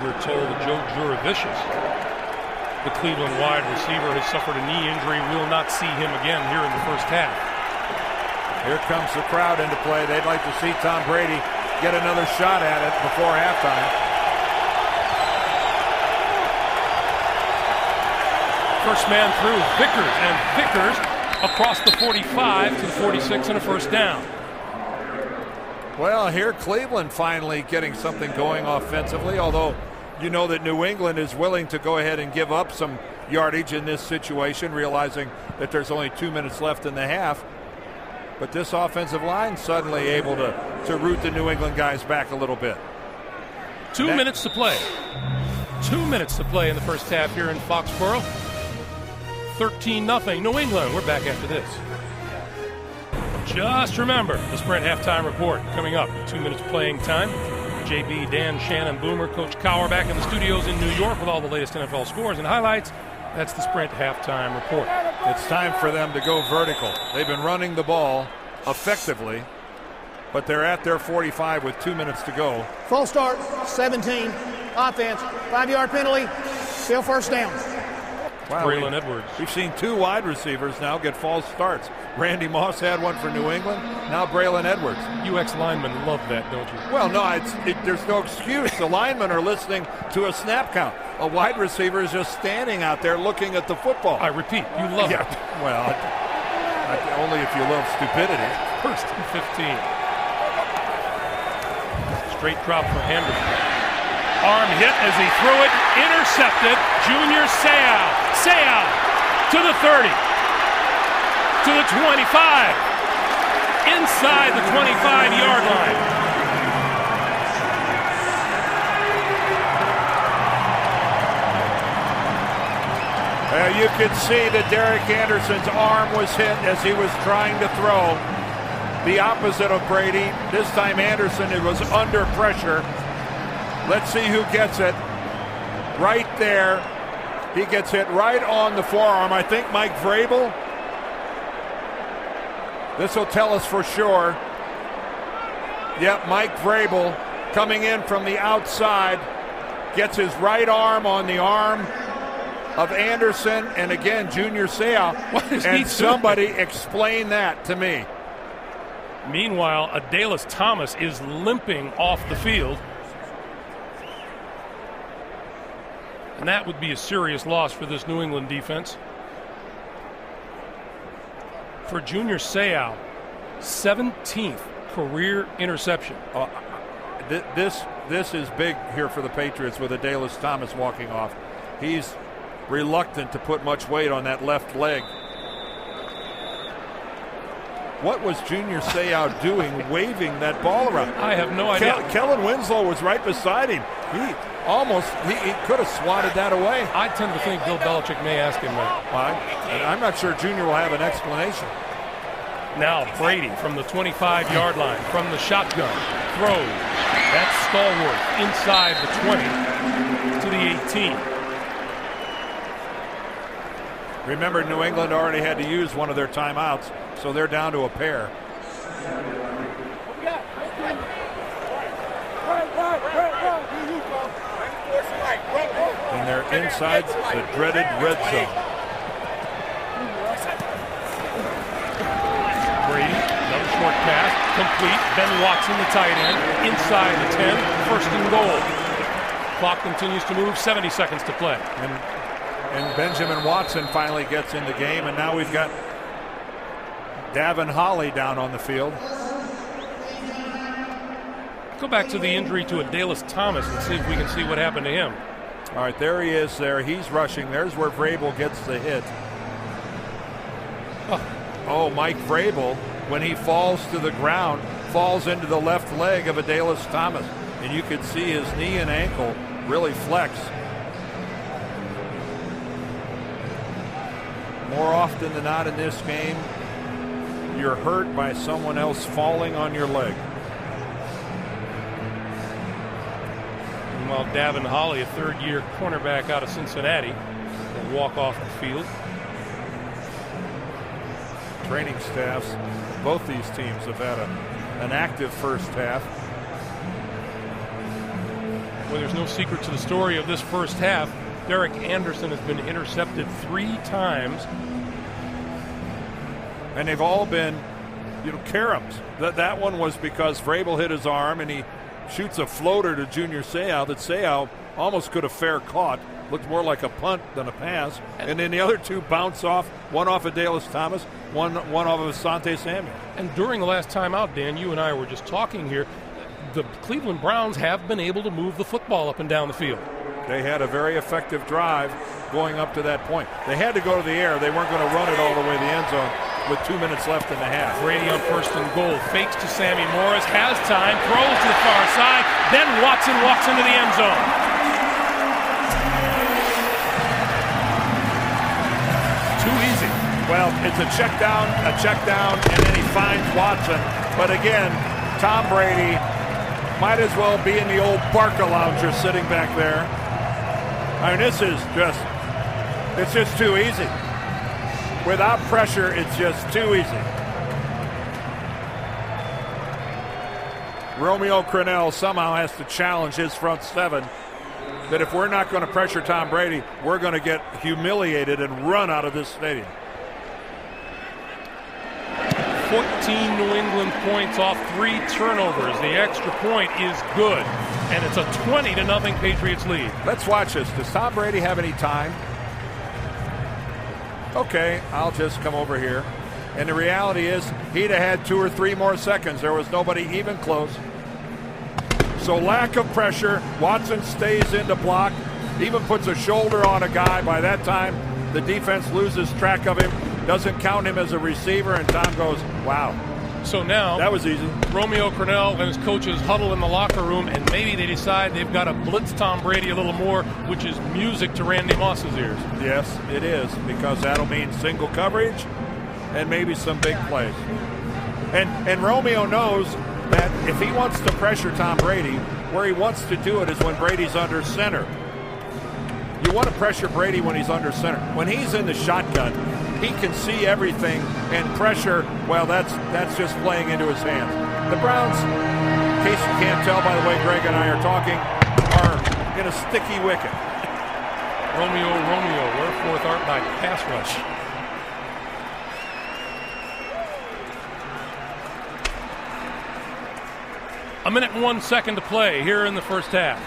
We're told that Joe Juravicius, the Cleveland wide receiver, has suffered a knee injury. Will not see him again here in the first half. Here comes the crowd into play. They'd like to see Tom Brady get another shot at it before halftime. First man through, Vickers, and Vickers across the 45 to the 46 and a first down. Well, here Cleveland finally getting something going offensively, although you know that New England is willing to go ahead and give up some yardage in this situation, realizing that there's only 2 minutes left in the half. But this offensive line suddenly able to root the New England guys back a little bit. 2 minutes to play. 2 minutes to play in the first half here in Foxborough. 13-0 New England. We're back after this. Just remember the Sprint halftime report coming up. 2 minutes playing time. JB, Dan, Shannon, Boomer, Coach Cowher back in the studios in New York with all the latest NFL scores and highlights. That's the Sprint halftime report. It's time for them to go vertical. They've been running the ball effectively, but they're at their 45 with 2 minutes to go. Full start, 17. Offense, 5-yard penalty, still first down. Wow, Braylon Edwards. We've seen 2 wide receivers now get false starts. Randy Moss had one for New England. Now Braylon Edwards. You ex-linemen love that, don't you? Well, no, there's no excuse. The linemen are listening to a snap count. A wide receiver is just standing out there looking at the football. I repeat, you love it. Well, only if you love stupidity. First and 15. Straight drop for Henderson. Arm hit as he threw it, intercepted. Junior Seau. Seau to the 30, to the 25, inside the 25-yard line. You could see that Derek Anderson's arm was hit as he was trying to throw. The opposite of Brady. This time Anderson, it was under pressure. Let's see who gets it. Right there. He gets hit right on the forearm. I think Mike Vrabel. This will tell us for sure. Yep, Mike Vrabel coming in from the outside. Gets his right arm on the arm of Anderson. And again, Junior Seau. And somebody explain that to me. Meanwhile, Adalys Thomas is limping off the field. And that would be a serious loss for this New England defense. For Junior Seau, 17th career interception. This is big here for the Patriots with Adalys Thomas walking off. He's reluctant to put much weight on that left leg. What was Junior Seau doing waving that ball around? I have no idea. Kellen Winslow was right beside him. He could have swatted that away. I tend to think Bill Belichick may ask him that. I'm not sure Junior will have an explanation. Now Brady from the 25-yard line, from the shotgun, throws. That's Stallworth inside the 20 to the 18. Remember, New England already had to use one of their timeouts, so they're down to a pair. And they're inside the dreaded red zone. Brady, another short pass, complete. Ben Watson, the tight end, inside the 10, first and goal. Clock continues to move, 70 seconds to play. And Benjamin Watson finally gets in the game, and now we've got Davin Holly down on the field. Go back to the injury to Adalys Thomas and see if we can see what happened to him. All right, there he is there. He's rushing. There's where Vrabel gets the hit. Oh, Mike Vrabel, when he falls to the ground, falls into the left leg of Adalys Thomas. And you could see his knee and ankle really flex. More often than not in this game, you're hurt by someone else falling on your leg. Meanwhile, Davin Holly, a third-year cornerback out of Cincinnati, will walk off the field. Training staffs, both these teams have had an active first half. Well, there's no secret to the story of this first half. Derek Anderson has been intercepted 3 times. And they've all been, caroms. That one was because Vrabel hit his arm and he shoots a floater to Junior Seau that Seau almost could have fair caught. Looked more like a punt than a pass. And then the other 2 bounce off, one off of Adalys Thomas, one off of Asante Samuel. And during the last timeout, Dan, you and I were just talking here, the Cleveland Browns have been able to move the football up and down the field. They had a very effective drive going up to that point. They had to go to the air. They weren't going to run it all the way to the end zone with 2 minutes left in the half. Brady on first and goal, fakes to Sammy Morris, has time, throws to the far side, then Watson walks into the end zone. Too easy. Well, it's a check down, and then he finds Watson. But again, Tom Brady might as well be in the old Barca-lounger sitting back there. I mean, this is it's just too easy. Without pressure, it's just too easy. Romeo Crennel somehow has to challenge his front 7 that if we're not going to pressure Tom Brady, we're going to get humiliated and run out of this stadium. 14 New England points off 3 turnovers. The extra point is good, and it's a 20-0 Patriots lead. Let's watch this. Does Tom Brady have any time? Okay, I'll just come over here. And the reality is, he'd have had 2 or 3 more seconds. There was nobody even close. So lack of pressure. Watson stays in to block, even puts a shoulder on a guy. By that time, the defense loses track of him, doesn't count him as a receiver, and Tom goes, wow. So now that was easy. Romeo Crennel and his coaches huddle in the locker room, and maybe they decide they've got to blitz Tom Brady a little more, which is music to Randy Moss's ears. Yes, it is, because that'll mean single coverage and maybe some big plays. And Romeo knows that if he wants to pressure Tom Brady, where he wants to do it is when Brady's under center. You want to pressure Brady when he's under center. When he's in the shotgun, he can see everything, and pressure, well, that's just playing into his hands. The Browns, in case you can't tell by the way Greg and I are talking, are in a sticky wicket. Romeo, wherefore art by pass rush. A minute and 1 second to play here in the first half.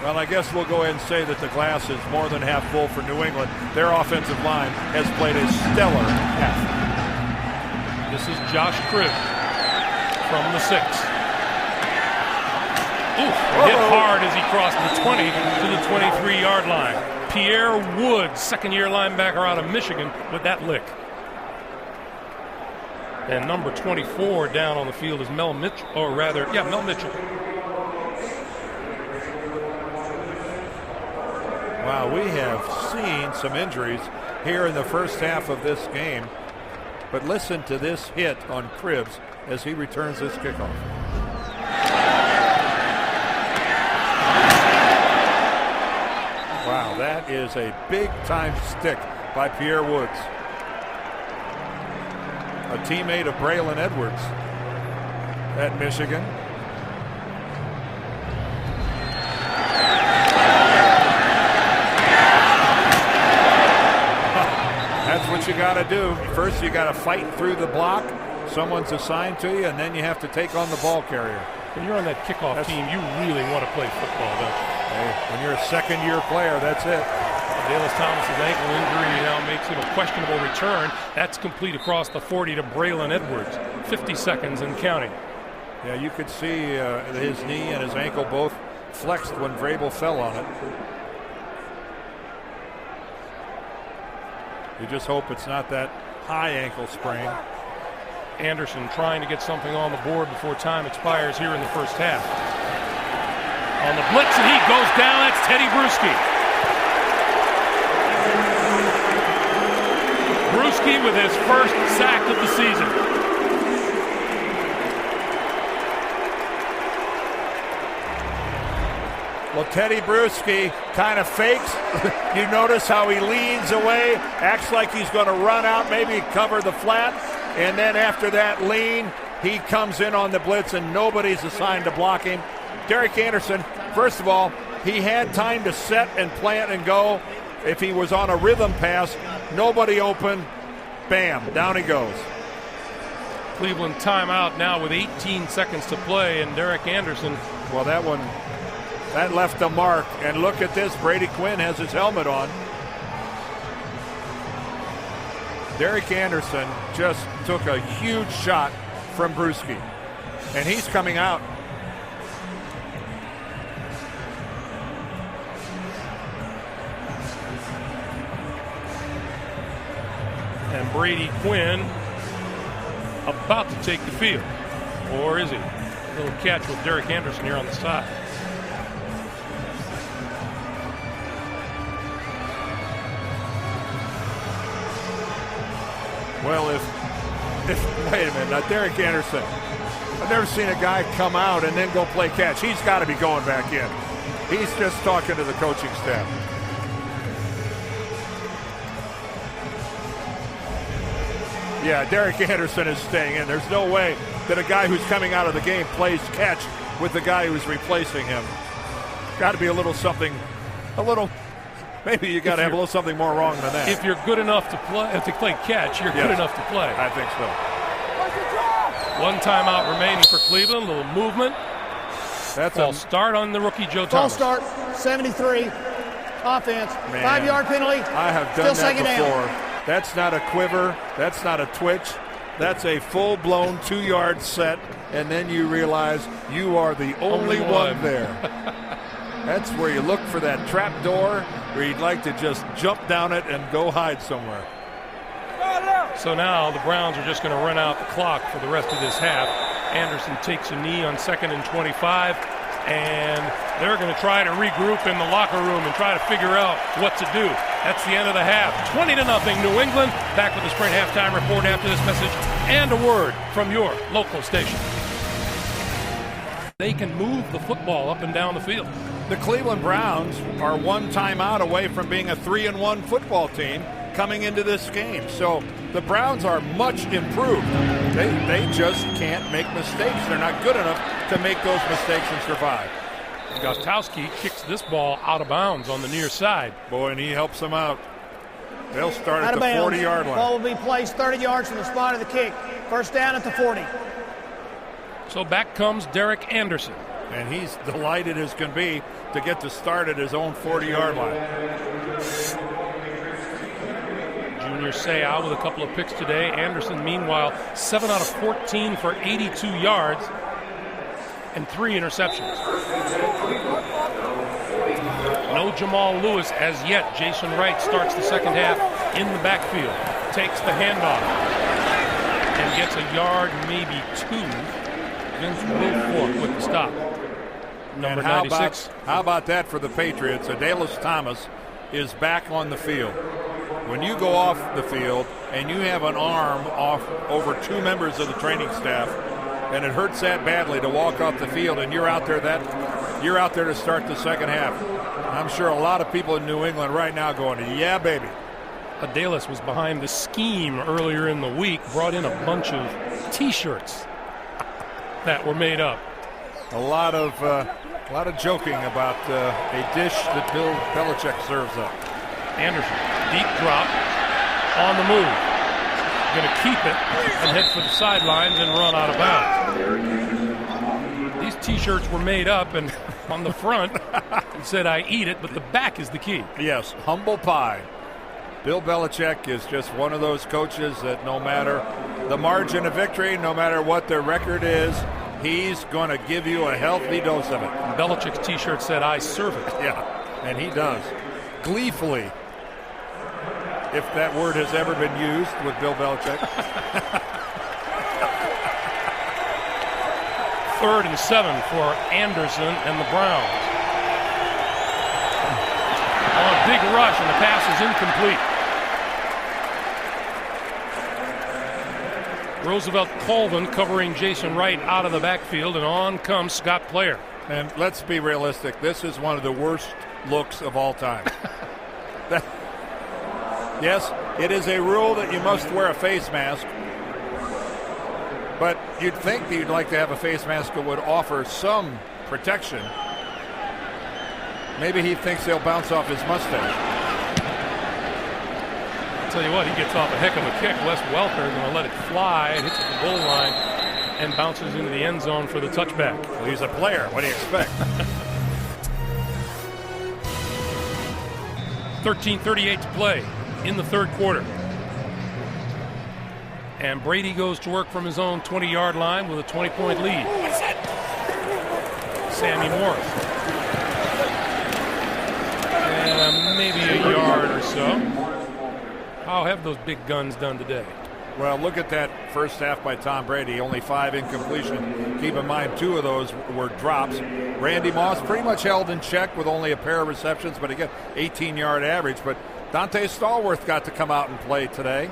Well, I guess we'll go ahead and say that the glass is more than half full for New England. Their offensive line has played a stellar half. This is Josh Cribb from the 6. Oof, hit hard as he crossed the 20 to the 23-yard line. Pierre Woods, second-year linebacker out of Michigan, with that lick. And number 24 down on the field is Mel Mitchell, Mel Mitchell. Wow, we have seen some injuries here in the first half of this game. But listen to this hit on Cribbs as he returns this kickoff. Wow, that is a big-time stick by Pierre Woods, a teammate of Braylon Edwards at Michigan. That's what you got to do. First, you got to fight through the block. Someone's assigned to you, and then you have to take on the ball carrier. When you're on that kickoff team, you really want to play football, don't you? Hey, when you're a second-year player, that's it. Dallas Thomas's ankle injury now makes him a questionable return. That's complete across the 40 to Braylon Edwards. 50 seconds and counting. Yeah, you could see his knee and his ankle both flexed when Vrabel fell on it. You just hope it's not that high ankle sprain. Anderson trying to get something on the board before time expires here in the first half. On the blitz, and he goes down. That's Teddy Bruschi. Bruschi with his first sack of the season. Well, Teddy Bruschi kind of fakes. You notice how he leans away, acts like he's going to run out, maybe cover the flat, and then after that lean, he comes in on the blitz and nobody's assigned to block him. Derek Anderson, first of all, he had time to set and plant and go. If he was on a rhythm pass, nobody open, bam, down he goes. Cleveland timeout now with 18 seconds to play, and Derek Anderson. Well, that left a mark, and look at this. Brady Quinn has his helmet on. Derek Anderson just took a huge shot from Bruschi, and he's coming out. And Brady Quinn about to take the field, or is he? A little catch with Derek Anderson here on the side. Well, if wait a minute, now Derek Anderson, I've never seen a guy come out and then go play catch. He's got to be going back in. He's just talking to the coaching staff. Yeah, Derek Anderson is staying in. There's no way that a guy who's coming out of the game plays catch with the guy who's replacing him. Got to be a little something, maybe you got to have a little something more wrong than that. If you're good enough to play catch, you're good enough to play. I think so. One timeout remaining for Cleveland. A little movement. That's a start on the rookie Joe False Thomas. start, 73. Offense. Man, 5-yard penalty. I have done Still that before. down. That's not a quiver. That's not a twitch. That's a full-blown 2-yard set, and then you realize you are the only one there. That's where you look for that trap door where you'd like to just jump down it and go hide somewhere. So now the Browns are just going to run out the clock for the rest of this half. Anderson takes a knee on 2nd and 25, and they're going to try to regroup in the locker room and try to figure out what to do. That's the end of the half. 20-0 New England. Back with the Sprint halftime report after this message and a word from your local station. They can move the football up and down the field. The Cleveland Browns are one timeout away from being a 3-1 football team coming into this game. So the Browns are much improved. They just can't make mistakes. They're not good enough to make those mistakes and survive. Gostowski kicks this ball out of bounds on the near side. Boy, and he helps them out. They'll start Out at of the bounds. 40-yard line. Ball will be placed 30 yards from the spot of the kick. First down at the 40. So back comes Derek Anderson. And he's delighted as can be to get to start at his own 40-yard line. Junior Seau with a couple of picks today. Anderson, meanwhile, 7 out of 14 for 82 yards and 3 interceptions. No Jamal Lewis as yet. Jason Wright starts the second half in the backfield. Takes the handoff and gets a yard, maybe 2. Vince Wilfork with the stop. Number 96. How about that for the Patriots? Adalys Thomas is back on the field. When you go off the field and you have an arm off over 2 members of the training staff, and it hurts that badly to walk off the field, and you're out there to start the second half. I'm sure a lot of people in New England right now going, yeah, baby. Adalys was behind the scheme earlier in the week, brought in a bunch of T-shirts that were made up. A lot of joking about a dish that Bill Belichick serves up. Anderson, deep drop, on the move. Going to keep it and head for the sidelines and run out of bounds. These T-shirts were made up, and on the front it said, "I eat it," but the back is the key. Yes, humble pie. Bill Belichick is just one of those coaches that no matter the margin of victory, no matter what their record is, he's going to give you a healthy dose of it. Belichick's T-shirt said, "I serve it." Yeah, and he does. Gleefully, if that word has ever been used with Bill Belichick. 3rd and 7 for Anderson and the Browns. On a big rush, and the pass is incomplete. Roosevelt Colvin covering Jason Wright out of the backfield, and on comes Scott Player. And let's be realistic. This is one of the worst looks of all time. Yes, it is a rule that you must wear a face mask. But you'd think that you'd like to have a face mask that would offer some protection. Maybe he thinks they'll bounce off his mustache. I'll tell you what, he gets off a heck of a kick. Les Welker is going to let it fly, hits at the goal line, and bounces into the end zone for the touchback. Well, he's a player. What do you expect? 13:38 to play in the third quarter. And Brady goes to work from his own 20-yard line with a 20-point lead. Sammy Morris. And maybe a yard or so. How have those big guns done today? Well, look at that first half by Tom Brady. Only 5 incompletion. Keep in mind 2 of those were drops. Randy Moss pretty much held in check with only a pair of receptions, but again, 18-yard average. But Dante Stallworth got to come out and play today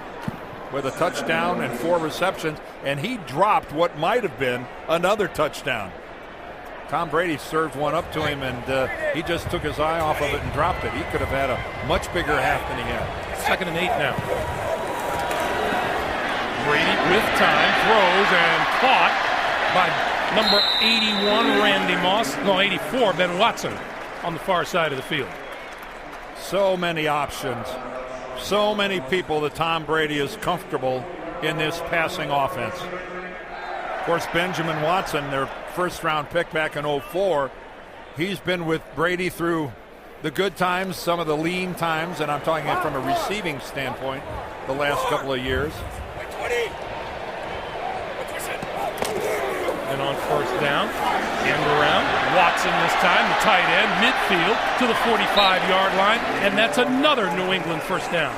with a touchdown and 4 receptions, and he dropped what might have been another touchdown. Tom Brady served one up to him, and he just took his eye off of it and dropped it. He could have had a much bigger half than he had. 2nd and 8 now. Brady with time throws and caught by number 81 Randy Moss. No, 84 Ben Watson on the far side of the field. So many options. So many people that Tom Brady is comfortable in this passing offense. Of course, Benjamin Watson, their first-round pick back in 2004, he's been with Brady through the good times, some of the lean times, and I'm talking from a receiving standpoint the last couple of years. And on first down, end around, Watson this time, the tight end, midfield to the 45-yard line, and that's another New England first down.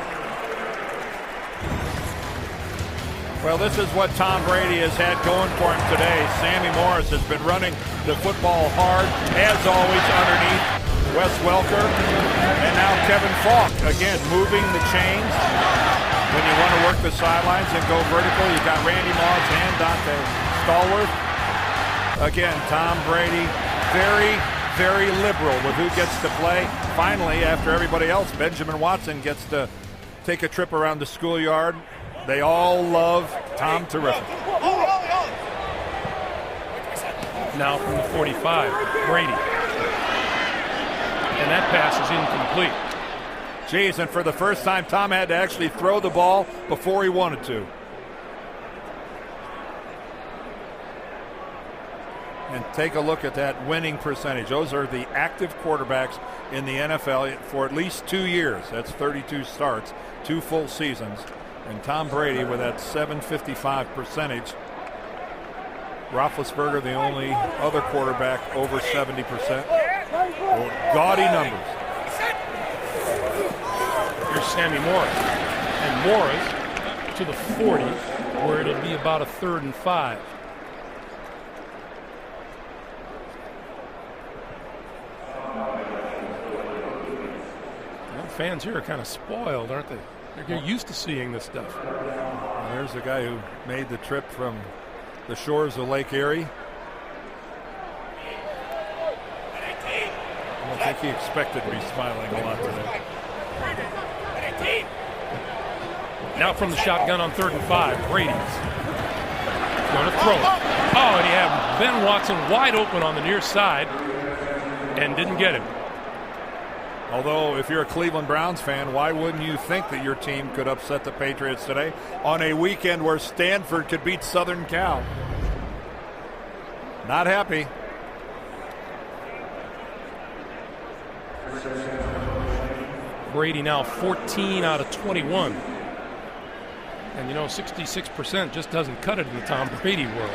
Well, this is what Tom Brady has had going for him today. Sammy Morris has been running the football hard, as always, underneath Wes Welker. And now Kevin Falk, again, moving the chains. When you want to work the sidelines and go vertical, you got Randy Moss and Dante Stallworth. Again, Tom Brady, very, very liberal with who gets to play. Finally, after everybody else, Benjamin Watson gets to take a trip around the schoolyard. They all love Tom Terrific. Now from the 45, Brady. And that pass is incomplete. Jeez, and for the first time, Tom had to actually throw the ball before he wanted to. And take a look at that winning percentage. Those are the active quarterbacks in the NFL for at least 2 years. That's 32 starts, 2 full seasons. And Tom Brady with that .755 percentage. Roethlisberger, the only other quarterback over 70%. Well, gaudy numbers. Here's Sammy Morris. And Morris to the 40, where it'll be about a 3rd and 5. Well, fans here are kind of spoiled, aren't they? They're used to seeing this stuff. Well, there's the guy who made the trip from the shores of Lake Erie. I don't think he expected to be smiling a lot today. Now from the shotgun on 3rd and 5, Brady's going to throw it. Oh, and he had Ben Watson wide open on the near side and didn't get him. Although, if you're a Cleveland Browns fan, why wouldn't you think that your team could upset the Patriots today on a weekend where Stanford could beat Southern Cal? Not happy. Brady now 14 out of 21. And you know, 66% just doesn't cut it in the Tom Brady world.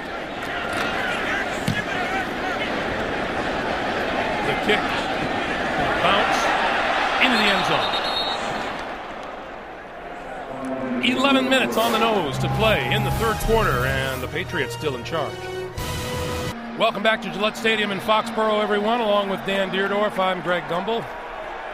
The kick, the bounce, into the end zone. 11 minutes on the nose to play in the 3rd quarter, and the Patriots still in charge. Welcome back to Gillette Stadium in Foxborough, everyone. Along with Dan Deerdorf, I'm Greg Gumbel.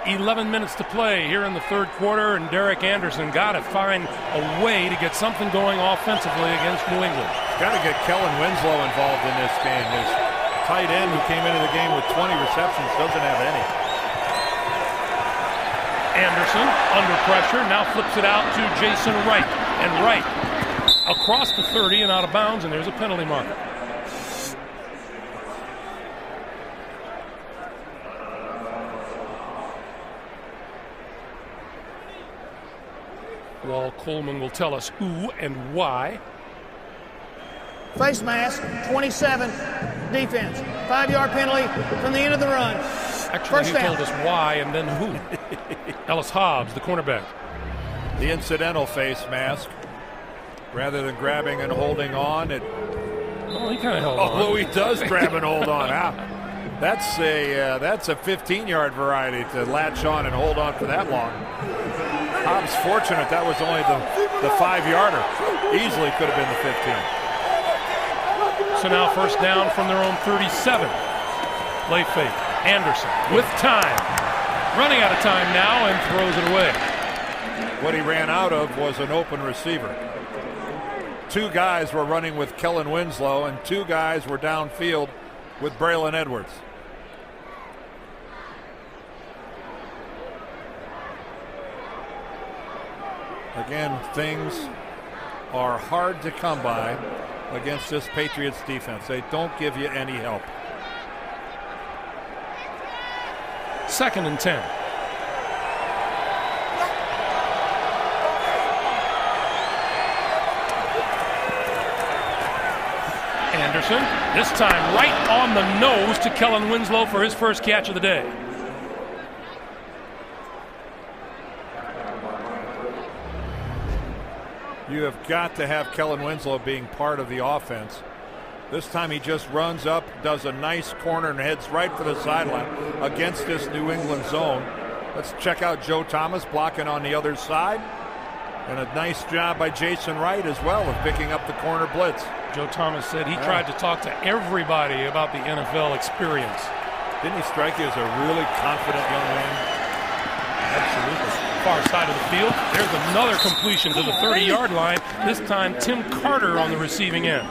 11 minutes to play here in the 3rd quarter, and Derek Anderson got to find a way to get something going offensively against New England. Got to get Kellen Winslow involved in this game. His tight end, who came into the game with 20 receptions, doesn't have any. Anderson under pressure, now flips it out to Jason Wright, and Wright across the 30 and out of bounds, and there's a penalty marker. Wall Coleman will tell us who and why. Face mask, 27, defense. 5-yard penalty from the end of the run. Actually, First he down. told us why and then who. Ellis Hobbs, the cornerback. The incidental face mask. Rather than grabbing and holding on, it. Oh, he kind of held on. Although he does grab and hold on. That's a 15-yard variety to latch on and hold on for that long. Hobbs fortunate that was only the 5-yarder. Easily could have been the 15. So now first down from their own 37. Play fake. Anderson with time. Running out of time now and throws it away. What he ran out of was an open receiver. 2 guys were running with Kellen Winslow, and 2 guys were downfield with Braylon Edwards. Again, things are hard to come by against this Patriots defense. They don't give you any help. 2nd and 10. Anderson, this time right on the nose to Kellen Winslow for his first catch of the day. You have got to have Kellen Winslow being part of the offense This time he just runs up, does a nice corner, and heads right for the sideline against this New England zone. Let's check out Joe Thomas blocking on the other side. And a nice job by Jason Wright as well of picking up the corner blitz. Joe Thomas said he tried to talk to everybody about the NFL experience. Didn't he strike you as a really confident young man? Absolutely. Far side of the field. There's another completion to the 30-yard line. This time Tim Carter on the receiving end.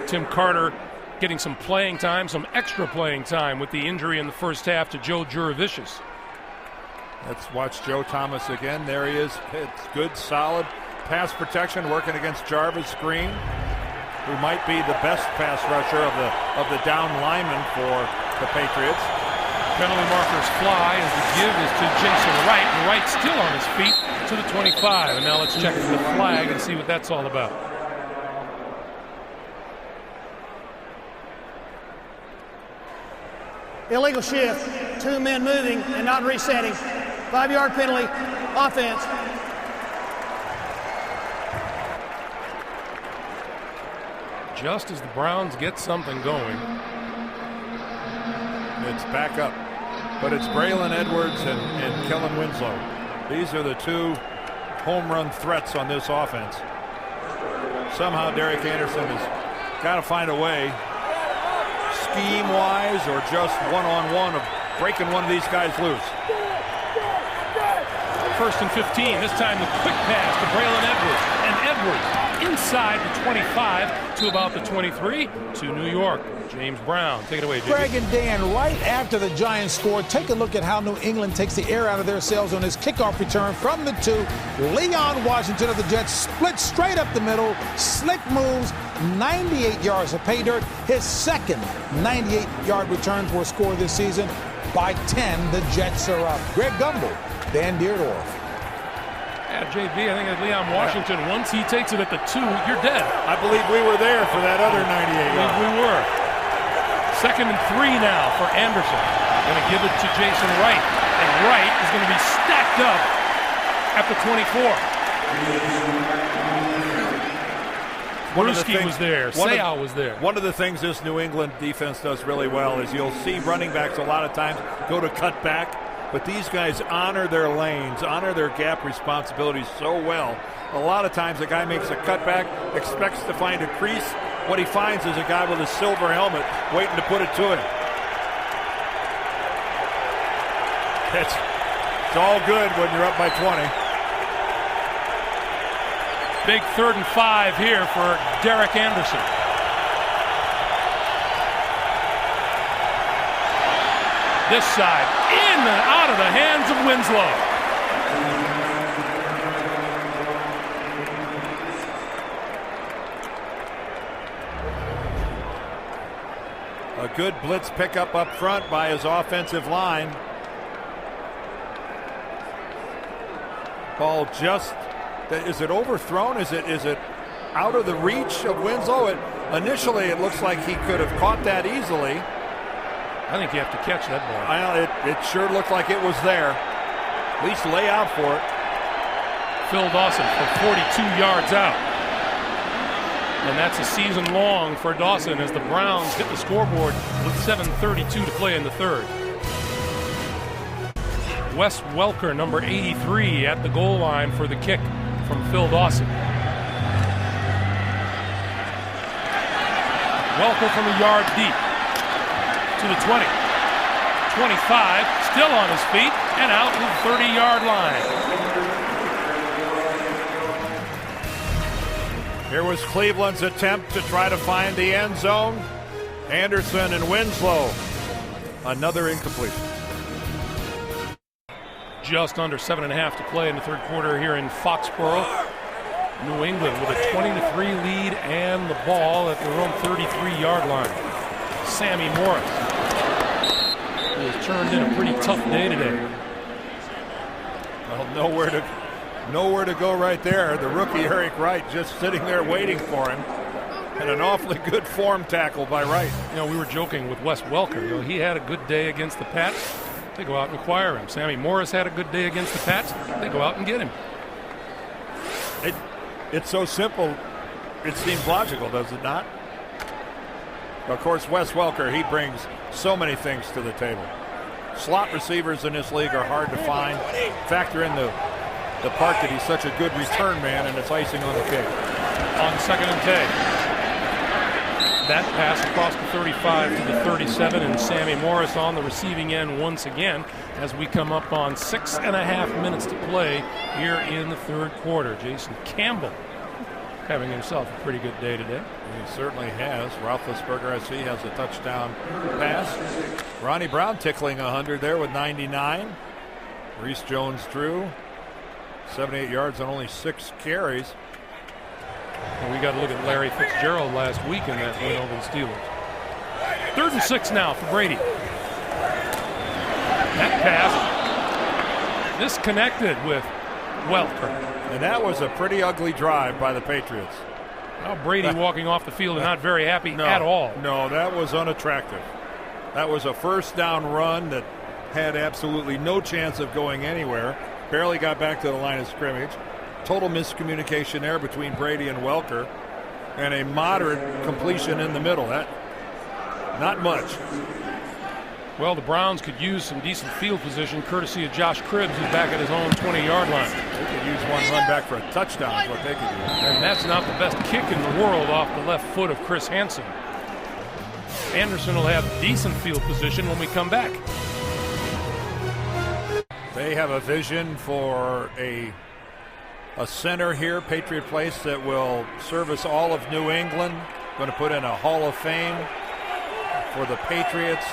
Tim Carter getting some playing time, some extra playing time with the injury in the first half to Joe Juravicius. Let's watch Joe Thomas again. There he is. It's good, solid pass protection, working against Jarvis Green, who might be the best pass rusher of the down lineman for the Patriots. Penalty markers fly as the give is to Jason Wright, and Wright still on his feet to the 25. And now let's check the flag and see what that's all about. Illegal shift, 2 men moving and not resetting. 5-yard penalty, offense. Just as the Browns get something going. It's back up, but it's Braylon Edwards and Kellen Winslow. These are the 2 home run threats on this offense. Somehow Derek Anderson has got to find a way, scheme-wise or just one-on-one, of breaking one of these guys loose. 1st and 15. This time the quick pass to Braylon Edwards. And Edwards inside the 25 to about the 23 to New York. James Brown, take it away, JB. Greg and Dan, right after the Giants scored, take a look at how New England takes the air out of their sails on his kickoff return from the 2. Leon Washington of the Jets split straight up the middle, slick moves, 98 yards of pay dirt, his second 98-yard return for a score this season. By 10, the Jets are up. Greg Gumbel, Dan Deerdorf. Yeah, JB, I think that Leon Washington, once he takes it at the 2, you're dead. I believe we were there for that other 98 yards. We were. 2nd and 3 now for Anderson. Going to give it to Jason Wright. And Wright is going to be stacked up at the 24. Bruschi was there. Seau was there. One of the things this New England defense does really well is you'll see running backs a lot of times go to cut back, but these guys honor their lanes, honor their gap responsibilities so well. A lot of times a guy makes a cutback, expects to find a crease. What he finds is a guy with a silver helmet waiting to put it to him. It's all good when you're up by 20. Big 3rd and 5 here for Derek Anderson. This side, in and out of the hands of Winslow. A good blitz pickup up front by his offensive line. Ball just, is it overthrown? Is it out of the reach of Winslow? Initially it looks like he could have caught that easily. I think you have to catch that ball. It sure looked like it was there. At least lay out for it. Phil Dawson for 42 yards out. And that's a season long for Dawson as the Browns hit the scoreboard with 7:32 to play in the 3rd. Wes Welker, number 83, at the goal line for the kick from Phil Dawson. Welker from a yard deep to the 20. 25, still on his feet and out to the 30-yard line. Here was Cleveland's attempt to try to find the end zone. Anderson and Winslow. Another incompletion. Just under 7.5 to play in the 3rd quarter here in Foxborough. New England with a 20-3 lead and the ball at their own 33-yard line. Sammy Morris, who has turned in a pretty tough day today. Well, nowhere to go right there. The rookie Eric Wright just sitting there waiting for him. And an awfully good form tackle by Wright. You know, we were joking with Wes Welker. You know, he had a good day against the Pats. They go out and acquire him. Sammy Morris had a good day against the Pats. They go out and get him. It's so simple. It seems logical, does it not? Of course, Wes Welker, he brings so many things to the table. Slot receivers in this league are hard to find. Factor in the part that he's such a good return man, and it's icing on the cake. On 2nd and 10. That pass across the 35 to the 37, and Sammy Morris on the receiving end once again as we come up on 6.5 minutes to play here in the third quarter. Jason Campbell having himself a pretty good day today. He certainly has. Roethlisberger, I see, has a touchdown pass. Ronnie Brown tickling 100 there with 99. Reese Jones-Drew, 78 yards on only 6 carries. And we got to look at Larry Fitzgerald last week in that win over the Steelers. 3rd and 6 now for Brady. That pass disconnected with Welker. And that was a pretty ugly drive by the Patriots. Now Brady walking off the field and not very happy at all. No, that was unattractive. That was a first down run that had absolutely no chance of going anywhere. Barely got back to the line of scrimmage. Total miscommunication there between Brady and Welker, and a moderate completion in the middle. That not much. Well, the Browns could use some decent field position courtesy of Josh Cribbs, who's back at his own 20-yard line. They could use one run back for a touchdown is what they could do. And that's not the best kick in the world off the left foot of Chris Hansen. Anderson will have decent field position when we come back. They have a vision for a center here, Patriot Place, that will service all of New England. Going to put in a Hall of Fame for the Patriots.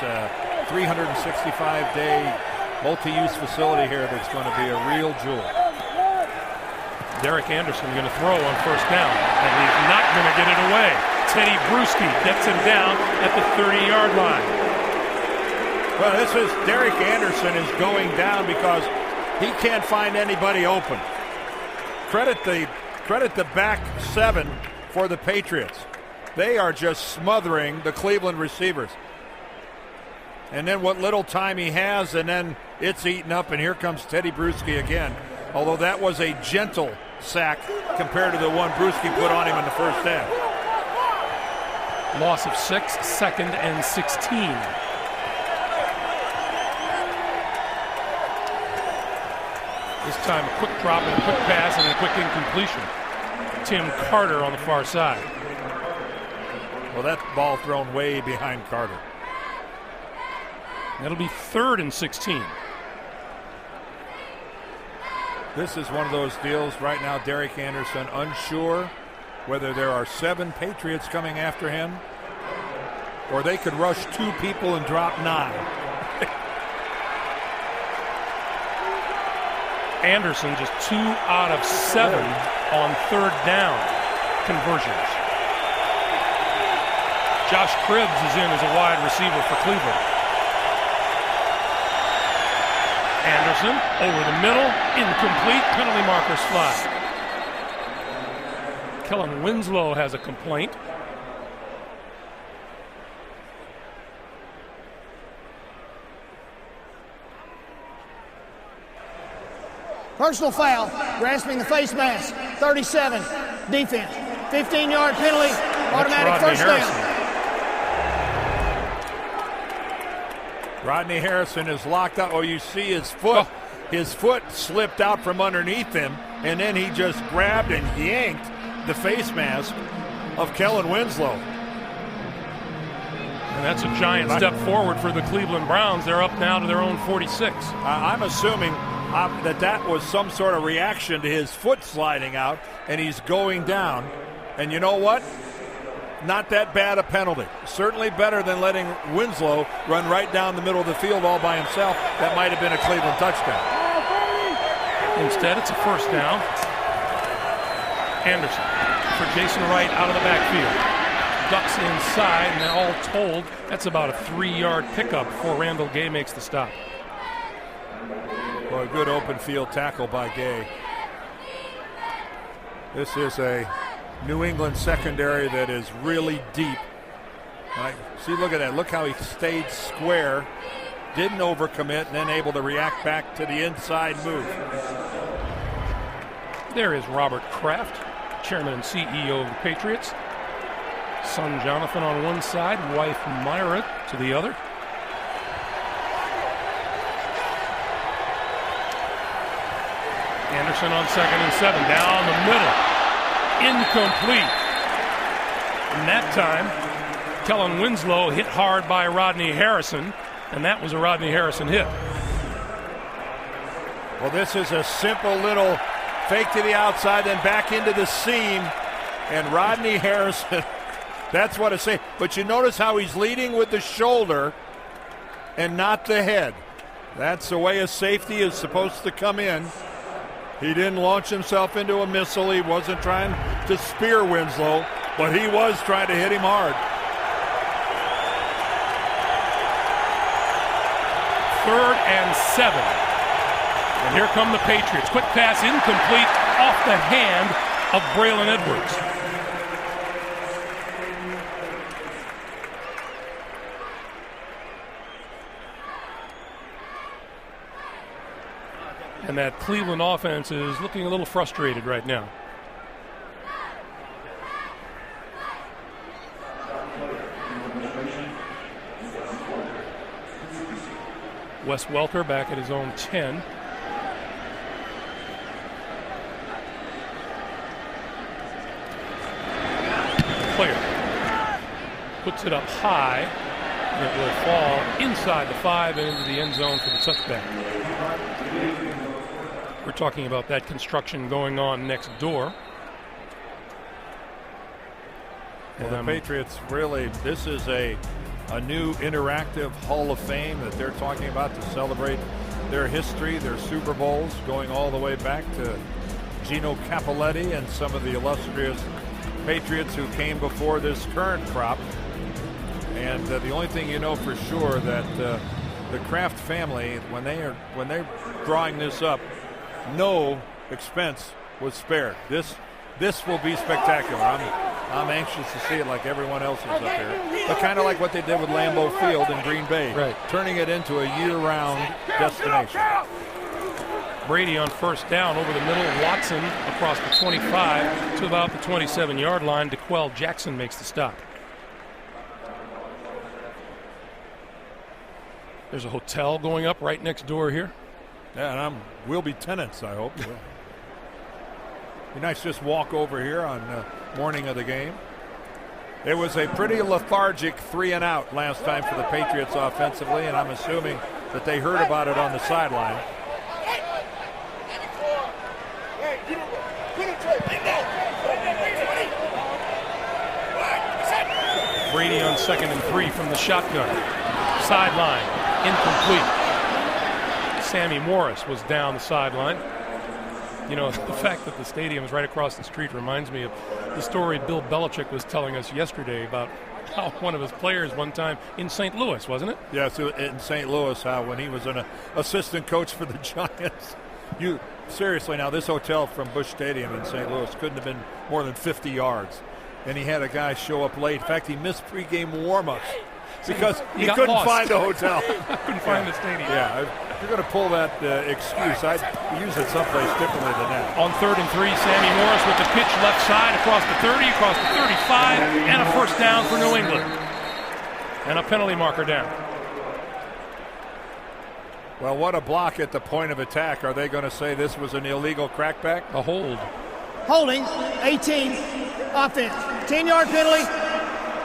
365-day multi-use facility here that's going to be a real jewel. Derek Anderson going to throw on 1st down, and he's not going to get it away. Teddy Bruschi gets him down at the 30-yard line. Well, this is Derek Anderson is going down because he can't find anybody open. Credit the back 7 for the Patriots. They are just smothering the Cleveland receivers. And then what little time he has, and then it's eaten up, and here comes Teddy Bruschi again. Although that was a gentle sack compared to the one Bruschi put on him in the first half. Loss of 6, 2nd and 16. This time a quick drop and a quick pass and a quick incompletion. Tim Carter on the far side. Well, that ball thrown way behind Carter. That'll be 3rd and 16. This is one of those deals right now. Derek Anderson unsure whether there are 7 Patriots coming after him, or they could rush 2 people and drop 9. Anderson just 2 out of 7 on 3rd down conversions. Josh Cribbs is in as a wide receiver for Cleveland. Anderson over the middle, incomplete, penalty markers fly. Kellen Winslow has a complaint. Personal foul, grasping the face mask. 37, defense. 15-yard penalty, automatic first down. Rodney Harrison is locked up. Oh, you see his foot. His foot slipped out from underneath him, and then he just grabbed and yanked the face mask of Kellen Winslow. And that's a giant step forward for the Cleveland Browns. They're up now to their own 46. I'm assuming that was some sort of reaction to his foot sliding out, and he's going down. And you know what? Not that bad a penalty. Certainly better than letting Winslow run right down the middle of the field all by himself. That might have been a Cleveland touchdown. Instead, it's a first down. Anderson for Jason Wright out of the backfield. Ducks inside, and all told, that's about a 3-yard pickup before Randall Gay makes the stop. Well, a good open field tackle by Gay. This is a New England secondary that is really deep. See, look at that. Look how he stayed square didn't overcommit, and then able to react back to the inside move. There is Robert Kraft, chairman and CEO of the Patriots. Son Jonathan on one side, wife Myra to the other. Anderson on 2nd and 7, down the middle. Incomplete. And that time, Kellen Winslow hit hard by Rodney Harrison, and that was a Rodney Harrison hit. Well, this is a simple little fake to the outside, then back into the seam, and Rodney Harrison, that's what I say. But you notice how he's leading with the shoulder and not the head. That's the way a safety is supposed to come in. He didn't launch himself into a missile. He wasn't trying to spear Winslow, but he was trying to hit him hard. 3rd and 7. And here come the Patriots. Quick pass incomplete off the hand of Braylon Edwards. And that Cleveland offense is looking a little frustrated right now. Wes Welker back at his own 10. Player puts it up high. It will fall inside the 5 and into the end zone for the touchback. We're talking about that construction going on next door. Well, the Patriots really, this is a new interactive Hall of Fame that they're talking about to celebrate their history, their Super Bowls, going all the way back to Gino Cappelletti and some of the illustrious Patriots who came before this current crop. And the only thing you know for sure that the Kraft family, when they're drawing this up, no expense was spared. This will be spectacular. I'm anxious to see it like everyone else is up there. But kind of like what they did with Lambeau Field in Green Bay, right, turning it into a year-round destination. Brady on 1st down over the middle. Watson across the 25 to about the 27-yard line. DeQuell Jackson makes the stop. There's a hotel going up right next door here. Yeah, and we'll be tenants, I hope. Be nice to just walk over here on the morning of the game. It was a pretty lethargic 3-and-out last time for the Patriots offensively, and I'm assuming that they heard about it on the sideline. Brady on 2nd and 3 from the shotgun. Sideline, incomplete. Sammy Morris was down the sideline. You know, the fact that the stadium is right across the street reminds me of the story Bill Belichick was telling us yesterday about how one of his players one time in St. Louis, wasn't it? Yeah, so in St. Louis, how when he was an assistant coach for the Giants. Seriously, now this hotel from Busch Stadium in St. Louis couldn't have been more than 50 yards. And he had a guy show up late. In fact, he missed pregame warm-ups because he couldn't find the hotel. Couldn't find the stadium. Yeah, if you're going to pull that excuse, I'd use it someplace differently than that. On 3rd and 3, Sammy Morris with the pitch left side across the 30, across the 35, and a 1st down for New England. And a penalty marker down. Well, what a block at the point of attack. Are they going to say this was an illegal crackback? A hold. Holding, 18, offense. 10-yard penalty,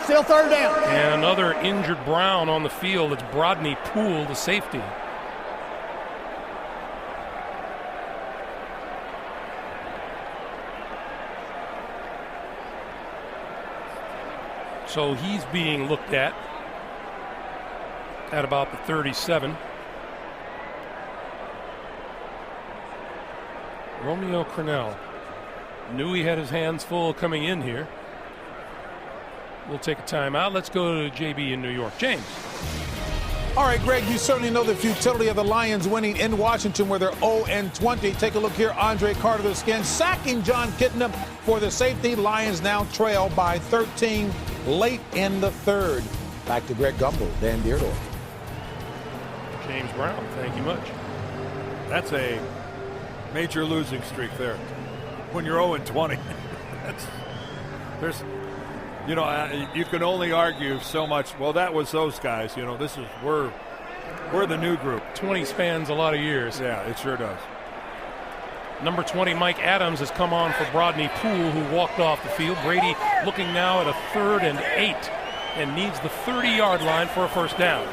still 3rd down. And another injured Brown on the field. It's Brodney Poole, the safety. So he's being looked at about the 37. Romeo Crennel knew he had his hands full coming in here. We'll take a timeout. Let's go to JB in New York. James. All right, Greg, you certainly know the futility of the Lions winning in Washington where they're 0-20. Take a look here. Andre Carter, the skin, sacking John Kitna for the safety. Lions now trail by 13 late in the 3rd. Back to Greg Gumbel, Dan Dierdorf. James Brown, thank you much. That's a major losing streak there. When you're 0-20, you can only argue so much. Well, that was those guys. We're the new group. 20 spans a lot of years. Yeah, it sure does. Number 20, Mike Adams, has come on for Brodney Poole, who walked off the field. Brady looking now at a 3rd and 8 and needs the 30-yard line for a first down.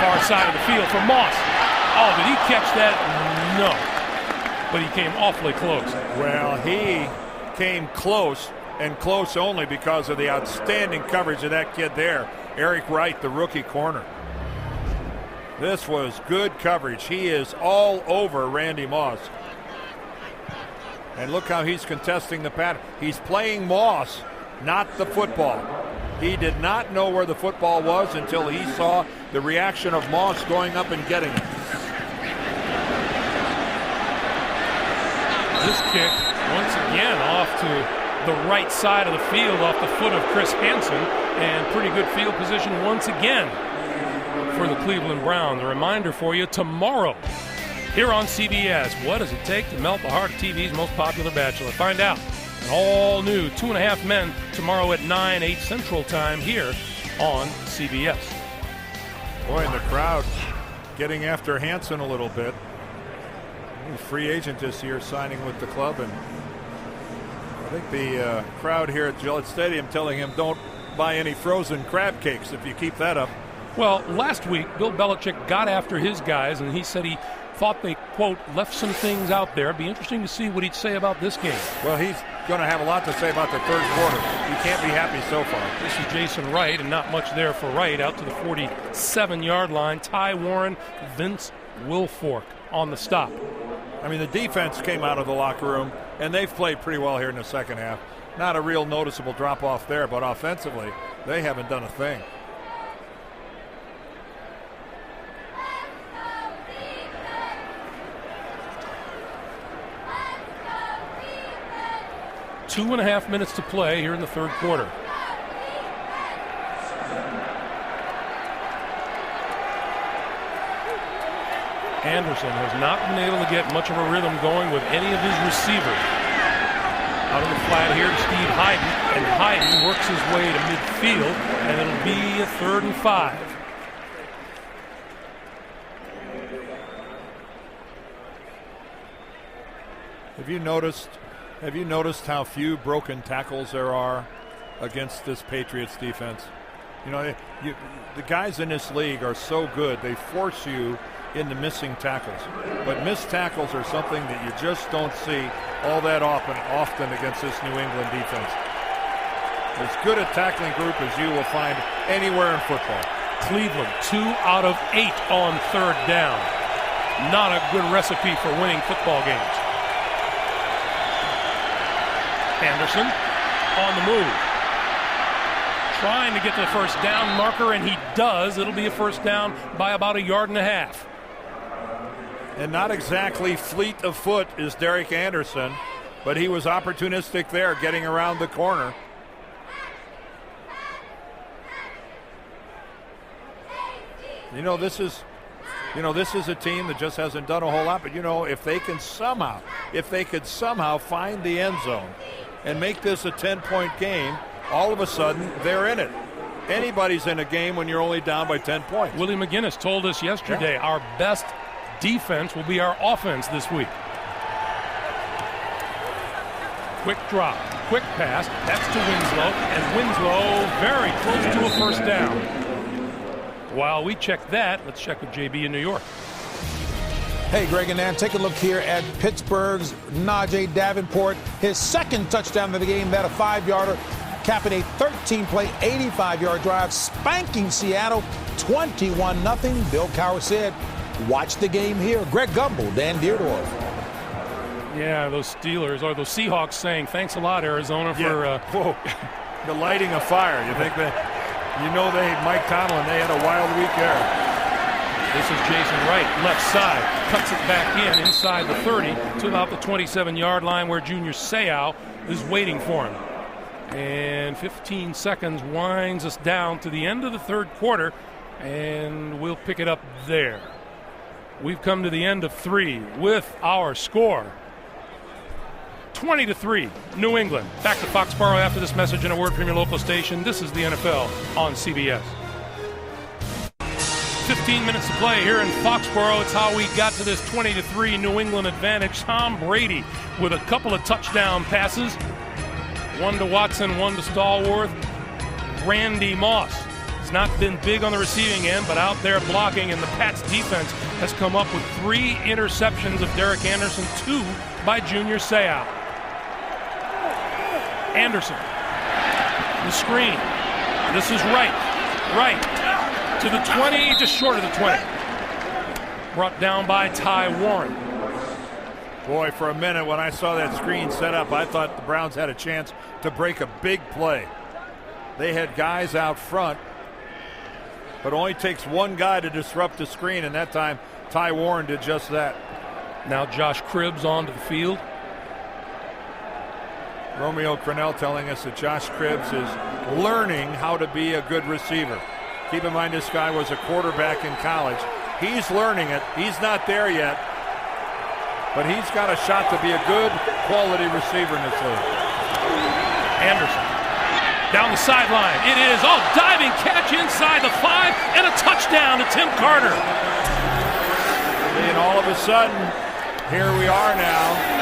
Far side of the field for Moss. Oh, did he catch that? No. But he came awfully close. Well, he came close, and close only because of the outstanding coverage of that kid there, Eric Wright, the rookie corner. This was good coverage. He is all over Randy Moss. And look how he's contesting the pattern. He's playing Moss, not the football. He did not know where the football was until he saw the reaction of Moss going up and getting it. This kick, once again, off to the right side of the field, off the foot of Chris Hansen, and pretty good field position once again for the Cleveland Browns. A reminder for you, tomorrow here on CBS, what does it take to melt the heart of TV's most popular bachelor? Find out. An all-new 2.5 Men tomorrow at 9, 8 Central Time here on CBS. Boy, and the crowd getting after Hansen a little bit. Free agent this year, signing with the club, and I think the crowd here at Gillette Stadium telling him don't buy any frozen crab cakes if you keep that up. Well, last week, Bill Belichick got after his guys, and he said he thought they, quote, left some things out there. It'd be interesting to see what he'd say about this game. Well, he's going to have a lot to say about the third quarter. He can't be happy so far. This is Jason Wright, and not much there for Wright. Out to the 47-yard line. Ty Warren, Vince Wilfork on the stop. I mean, the defense came out of the locker room, and they've played pretty well here in the second half. Not a real noticeable drop-off there, but offensively, they haven't done a thing. Two 2.5 minutes to play here in the third quarter. Anderson has not been able to get much of a rhythm going with any of his receivers. Out of the flat here to Steve Hayden, and Hayden works his way to midfield, and it'll be a 3rd and 5. Have you noticed how few broken tackles there are against this Patriots defense? You know, the guys in this league are so good, they force you into missing tackles. But missed tackles are something that you just don't see all that often against this New England defense. As good a tackling group as you will find anywhere in football. Cleveland, 2 out of 8 on 3rd down. Not a good recipe for winning football games. Anderson on the move. Trying to get to the first down marker, and he does. It'll be a first down by about 1.5 yards. And not exactly fleet of foot is Derek Anderson, but he was opportunistic there, getting around the corner. This is a team that just hasn't done a whole lot, but if they could somehow find the end zone and make this a 10-point game, all of a sudden they're in it. Anybody's in a game when you're only down by 10 points. Willie McGinnis told us yesterday our best defense will be our offense this week. Quick drop, quick pass, that's to Winslow, and Winslow very close to a first down. While we check that, let's check with JB in New York. Hey, Greg and Nan, take a look here at Pittsburgh's Najee Davenport. His second touchdown of the game, that a 5-yarder, capping a 13-play, 85-yard drive, spanking Seattle 21-0. Bill Cowher said, watch the game here. Greg Gumbel, Dan Dierdorf. Yeah, those Steelers, or those Seahawks saying, thanks a lot, Arizona, for... the lighting a fire. You think that... Mike Tomlin, they had a wild week there. This is Jason Wright, left side, cuts it back inside the 30 to about the 27-yard line where Junior Seau is waiting for him. And 15 seconds winds us down to the end of the third quarter. And we'll pick it up there. We've come to the end of 3 with our score 20-3, New England. Back to Foxborough after this message and a word from your local station. This is the NFL on CBS. 15 minutes to play here in Foxborough. It's how we got to this 20-3 New England advantage. Tom Brady with a couple of touchdown passes. One to Watson, one to Stallworth. Randy Moss has not been big on the receiving end, but out there blocking, and the Pats defense has come up with 3 interceptions of Derek Anderson, 2 by Junior Seau. Anderson, the screen. This is right to the 20, just short of the 20. Brought down by Ty Warren. Boy, for a minute when I saw that screen set up, I thought the Browns had a chance to break a big play. They had guys out front, but only takes one guy to disrupt the screen, and that time Ty Warren did just that. Now Josh Cribbs onto the field. Romeo Crennel telling us that Josh Cribbs is learning how to be a good receiver. Keep in mind, this guy was a quarterback in college. He's learning it. He's not there yet, but he's got a shot to be a good quality receiver in this league. Anderson down the sideline. It is diving catch inside the 5 and a touchdown to Tim Carter. And all of a sudden, here we are now.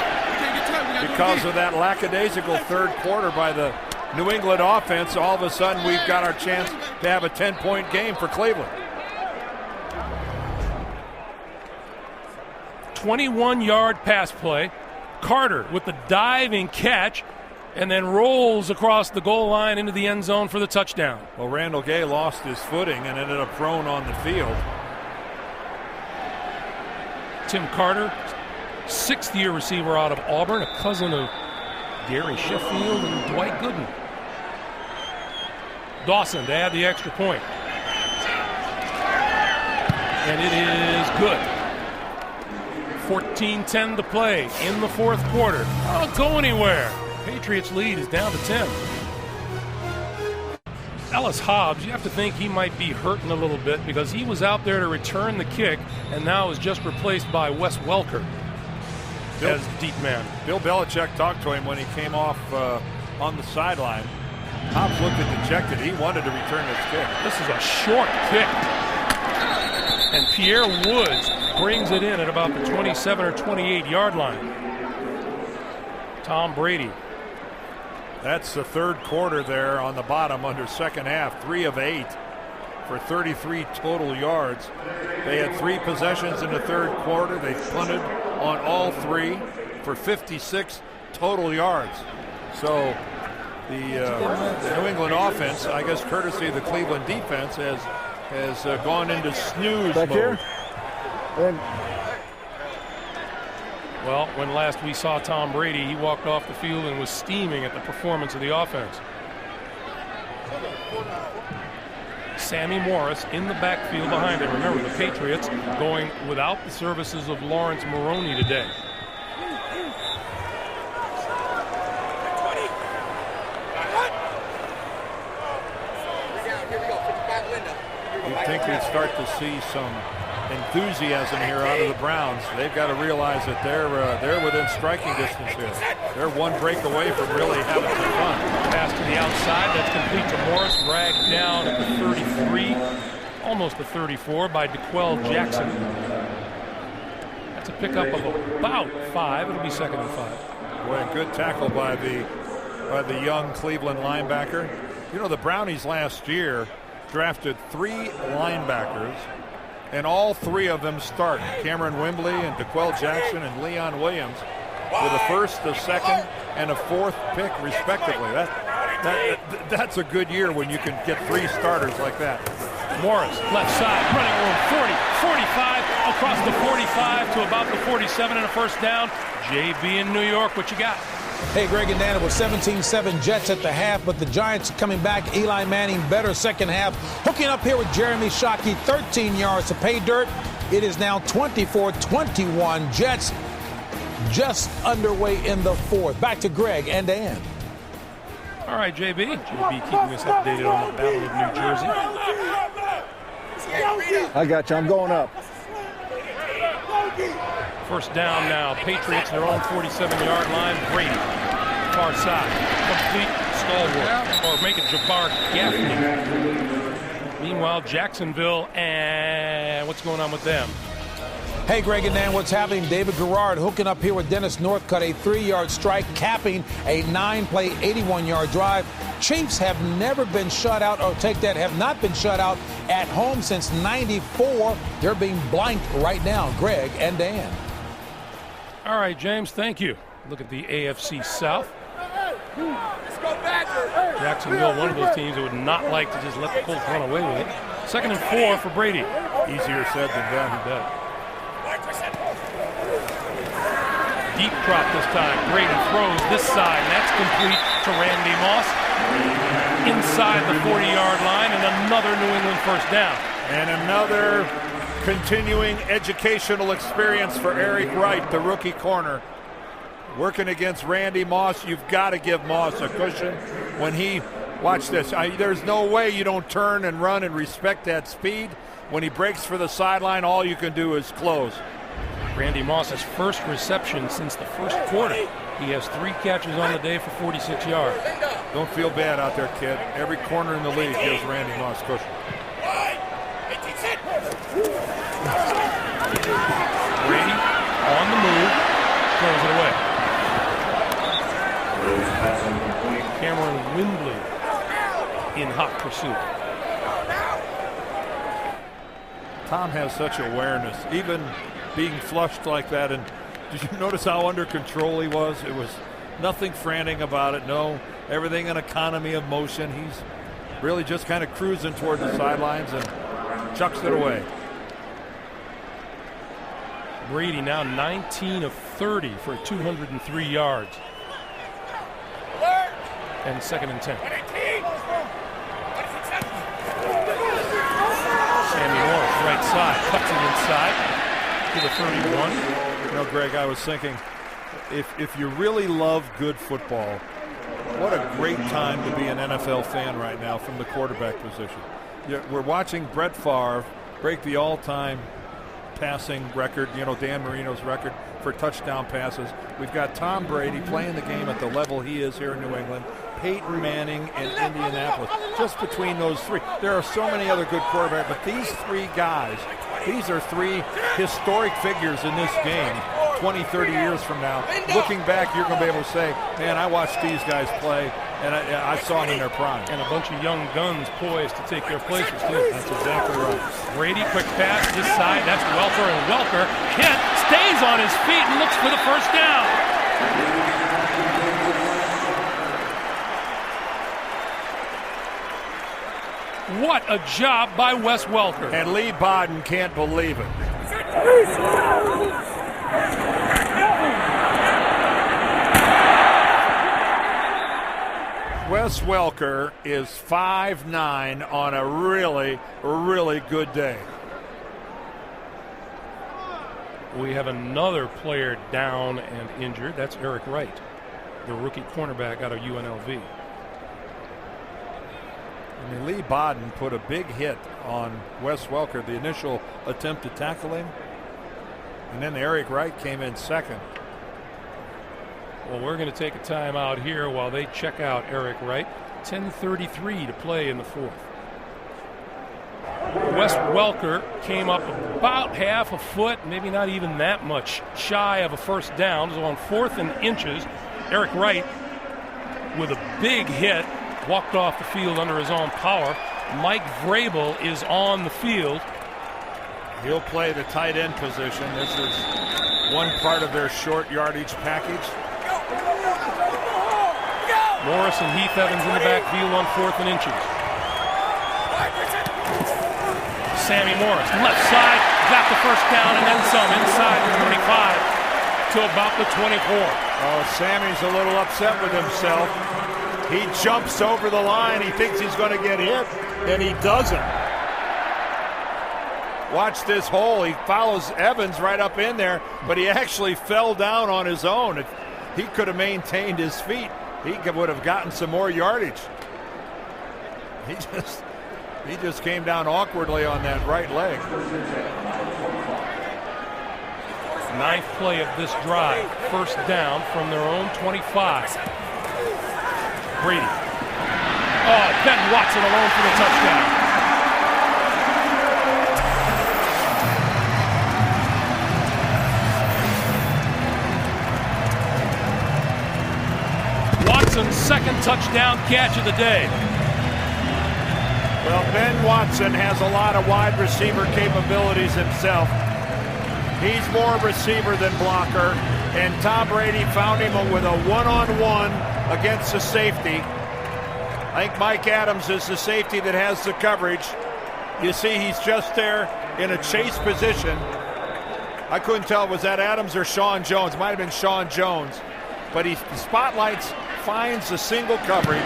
Because of that lackadaisical third quarter by the New England offense, all of a sudden we've got our chance to have a 10-point game for Cleveland. 21-yard pass play. Carter with the diving catch and then rolls across the goal line into the end zone for the touchdown. Well, Randall Gay lost his footing and ended up prone on the field. Tim Carter, 6th-year receiver out of Auburn, a cousin of Gary Sheffield and Dwight Gooden. Dawson to add the extra point. And it is good. 14-10 to play in the 4th quarter. Don't go anywhere. Patriots lead is down to 10. Ellis Hobbs, you have to think he might be hurting a little bit because he was out there to return the kick and now is just replaced by Wes Welker as deep man. Bill Belichick talked to him when he came off on the sideline. Hobbs looked dejected. He wanted to return this kick. This is a short kick. And Pierre Woods brings it in at about the 27 or 28-yard line. Tom Brady. That's the 3rd quarter there on the bottom under second half. 3 of 8 for 33 total yards. They had 3 possessions in the 3rd quarter. They punted on all 3 for 56 total yards. So the New England offense, I guess courtesy of the Cleveland defense, has gone into snooze back mode. Here. And Well, when last we saw Tom Brady, he walked off the field and was steaming at the performance of the offense. Sammy Morris in the backfield behind him. Remember, the Patriots going without the services of Lawrence Maroney today. You'd think we'd start to see some enthusiasm here out of the Browns. They've got to realize that they're within striking distance here. They're one break away from really having some fun. Pass to the outside, that's complete to Morris, dragged down at the 33, almost the 34 by DeQuell Jackson. That's a pickup of about 5. It'll be 2nd and 5. Boy, a good tackle by the young Cleveland linebacker. You know, the Brownies last year drafted 3 linebackers, and all 3 of them start. Cameron Wembley and DeQuell Jackson and Leon Williams with a 1st, a 2nd, and a 4th pick, respectively. That's a good year when you can get 3 starters like that. Morris, left side, running room, 40, 45, across the 45 to about the 47 and a first down. JB in New York, what you got? Hey, Greg and Dan, it was 17-7 Jets at the half, but the Giants coming back. Eli Manning better second half. Hooking up here with Jeremy Shockey, 13 yards to pay dirt. It is now 24-21 Jets, just underway in the 4th. Back to Greg and Dan. All right, JB keeping us updated on the Battle of New Jersey. I got you. I'm going up. First down now. Patriots, their own 47-yard line. Brady, far side. Complete stalwart. Or make it Jabbar Gaffney. Meanwhile, Jacksonville, and what's going on with them? Hey, Greg and Dan, what's happening? David Garrard hooking up here with Dennis Northcutt, a 3-yard strike, capping a 9-play, 81-yard drive. Chiefs have never been shut out, or take that, have not been shut out at home since '94. They're being blanked right now, Greg and Dan. All right, James, thank you. Look at the AFC South. Jacksonville, one of those teams that would not like to just let the Colts run away with it. 2nd and 4 for Brady. Easier said than done. You bet. Deep crop this time. Brady throws this side, and that's complete to Randy Moss. Inside the 40-yard line, and another New England first down. And another continuing educational experience for Eric Wright, the rookie corner. Working against Randy Moss, you've got to give Moss a cushion when he, watch this, there's no way you don't turn and run and respect that speed. When he breaks for the sideline, all you can do is close. Randy Moss's first reception since the first quarter. He has 3 catches on the day for 46 yards. Don't feel bad out there, kid. Every corner in the league gives Randy Moss cushion. Brady on the move, throws it away. Cameron Windley in hot pursuit. Tom has such awareness, even being flushed like that. And did you notice how under control he was? It was nothing frantic about it. No, everything an economy of motion. He's really just kind of cruising toward the sidelines and chucks it away. Brady now 19 of 30 for 203 yards. And 2nd and 10. Sammy Morris, right side, cuts it inside to the 31. You know, Greg, I was thinking, if you really love good football, what a great time to be an NFL fan right now from the quarterback position. We're watching Brett Favre break the all-time passing record, you know, Dan Marino's record for touchdown passes. We've got Tom Brady playing the game at the level he is here in New England. Peyton Manning in Indianapolis. Just between those 3. There are so many other good quarterbacks, but these 3 guys, these are 3 historic figures in this game 20, 30 years from now. Looking back, you're going to be able to say, man, I watched these guys play, and I saw them in their prime. And a bunch of young guns poised to take their places, too. That's exactly right. Brady, quick pass, this side, that's Welker, and Welker stays on his feet and looks for the first down. What a job by Wes Welker. And Lee Bodden can't believe it. Wes Welker is 5'9" on a really, really good day. We have another player down and injured. That's Eric Wright, the rookie cornerback out of UNLV. I mean, Lee Bodden put a big hit on Wes Welker, the initial attempt to tackle him. And then Eric Wright came in second. Well, we're going to take a timeout here while they check out Eric Wright. 10:33 to play in the 4th. Wes Welker came up about half a foot, maybe not even that much, shy of a first down. So on 4th and inches, Eric Wright with a big hit walked off the field under his own power. Mike Vrabel is on the field. He'll play the tight end position. This is one part of their short yardage package. Morris and Heath Evans in the backfield on 4th and inches. Sammy Morris, left side, got the first down and then some inside the 25 to about the 24. Oh, Sammy's a little upset with himself. He jumps over the line. He thinks he's going to get hit, and he doesn't. Watch this hole. He follows Evans right up in there, but he actually fell down on his own. If he could have maintained his feet, he would have gotten some more yardage. He just came down awkwardly on that right leg. Ninth play of this drive. First down from their own 25. Brady. Oh, Ben Watson alone for the touchdown. Watson's second touchdown catch of the day. Well, Ben Watson has a lot of wide receiver capabilities himself. He's more receiver than blocker, and Tom Brady found him with a one-on-one against the safety. I think Mike Adams is the safety that has the coverage. You see he's just there in a chase position. I couldn't tell, was that Adams or Sean Jones? Might have been Sean Jones. But he spotlights, finds the single coverage,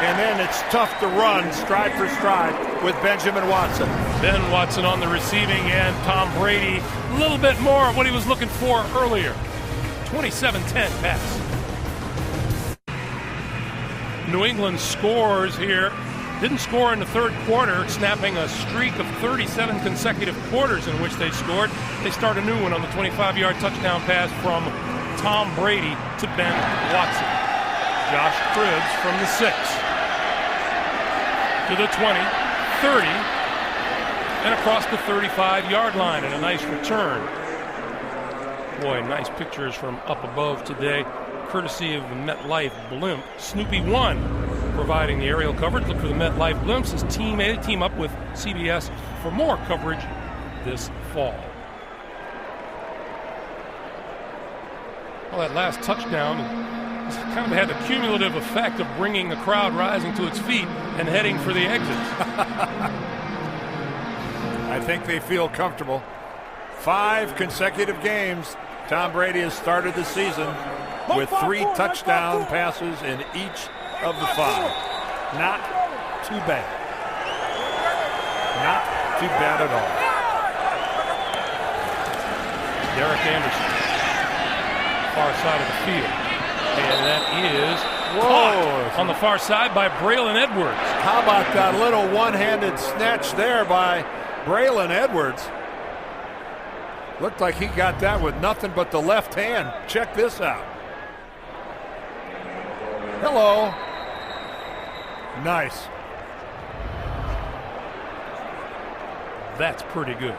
and then it's tough to run stride for stride with Benjamin Watson. Ben Watson on the receiving end. Tom Brady, a little bit more of what he was looking for earlier. 27-10 pass. New England scores here. Didn't score in the third quarter, snapping a streak of 37 consecutive quarters in which they scored. They start a new one on the 25-yard touchdown pass from Tom Brady to Ben Watson. Josh Cribbs from the 6 to the 20, 30, and across the 35-yard line, and a nice return. Boy, nice pictures from up above today, courtesy of the MetLife blimp. Snoopy 1 providing the aerial coverage. Look for the MetLife blimps. His team up with CBS for more coverage this fall. Well, that last touchdown kind of had the cumulative effect of bringing the crowd rising to its feet and heading for the exits. I think they feel comfortable. 5 consecutive games Tom Brady has started the season with 3 touchdown passes in each of the 5. Not too bad. Not too bad at all. Derek Anderson, far side of the field. And that is caught on the far side by Braylon Edwards. How about that little one-handed snatch there by Braylon Edwards? Looked like he got that with nothing but the left hand. Check this out. Hello. Nice. That's pretty good.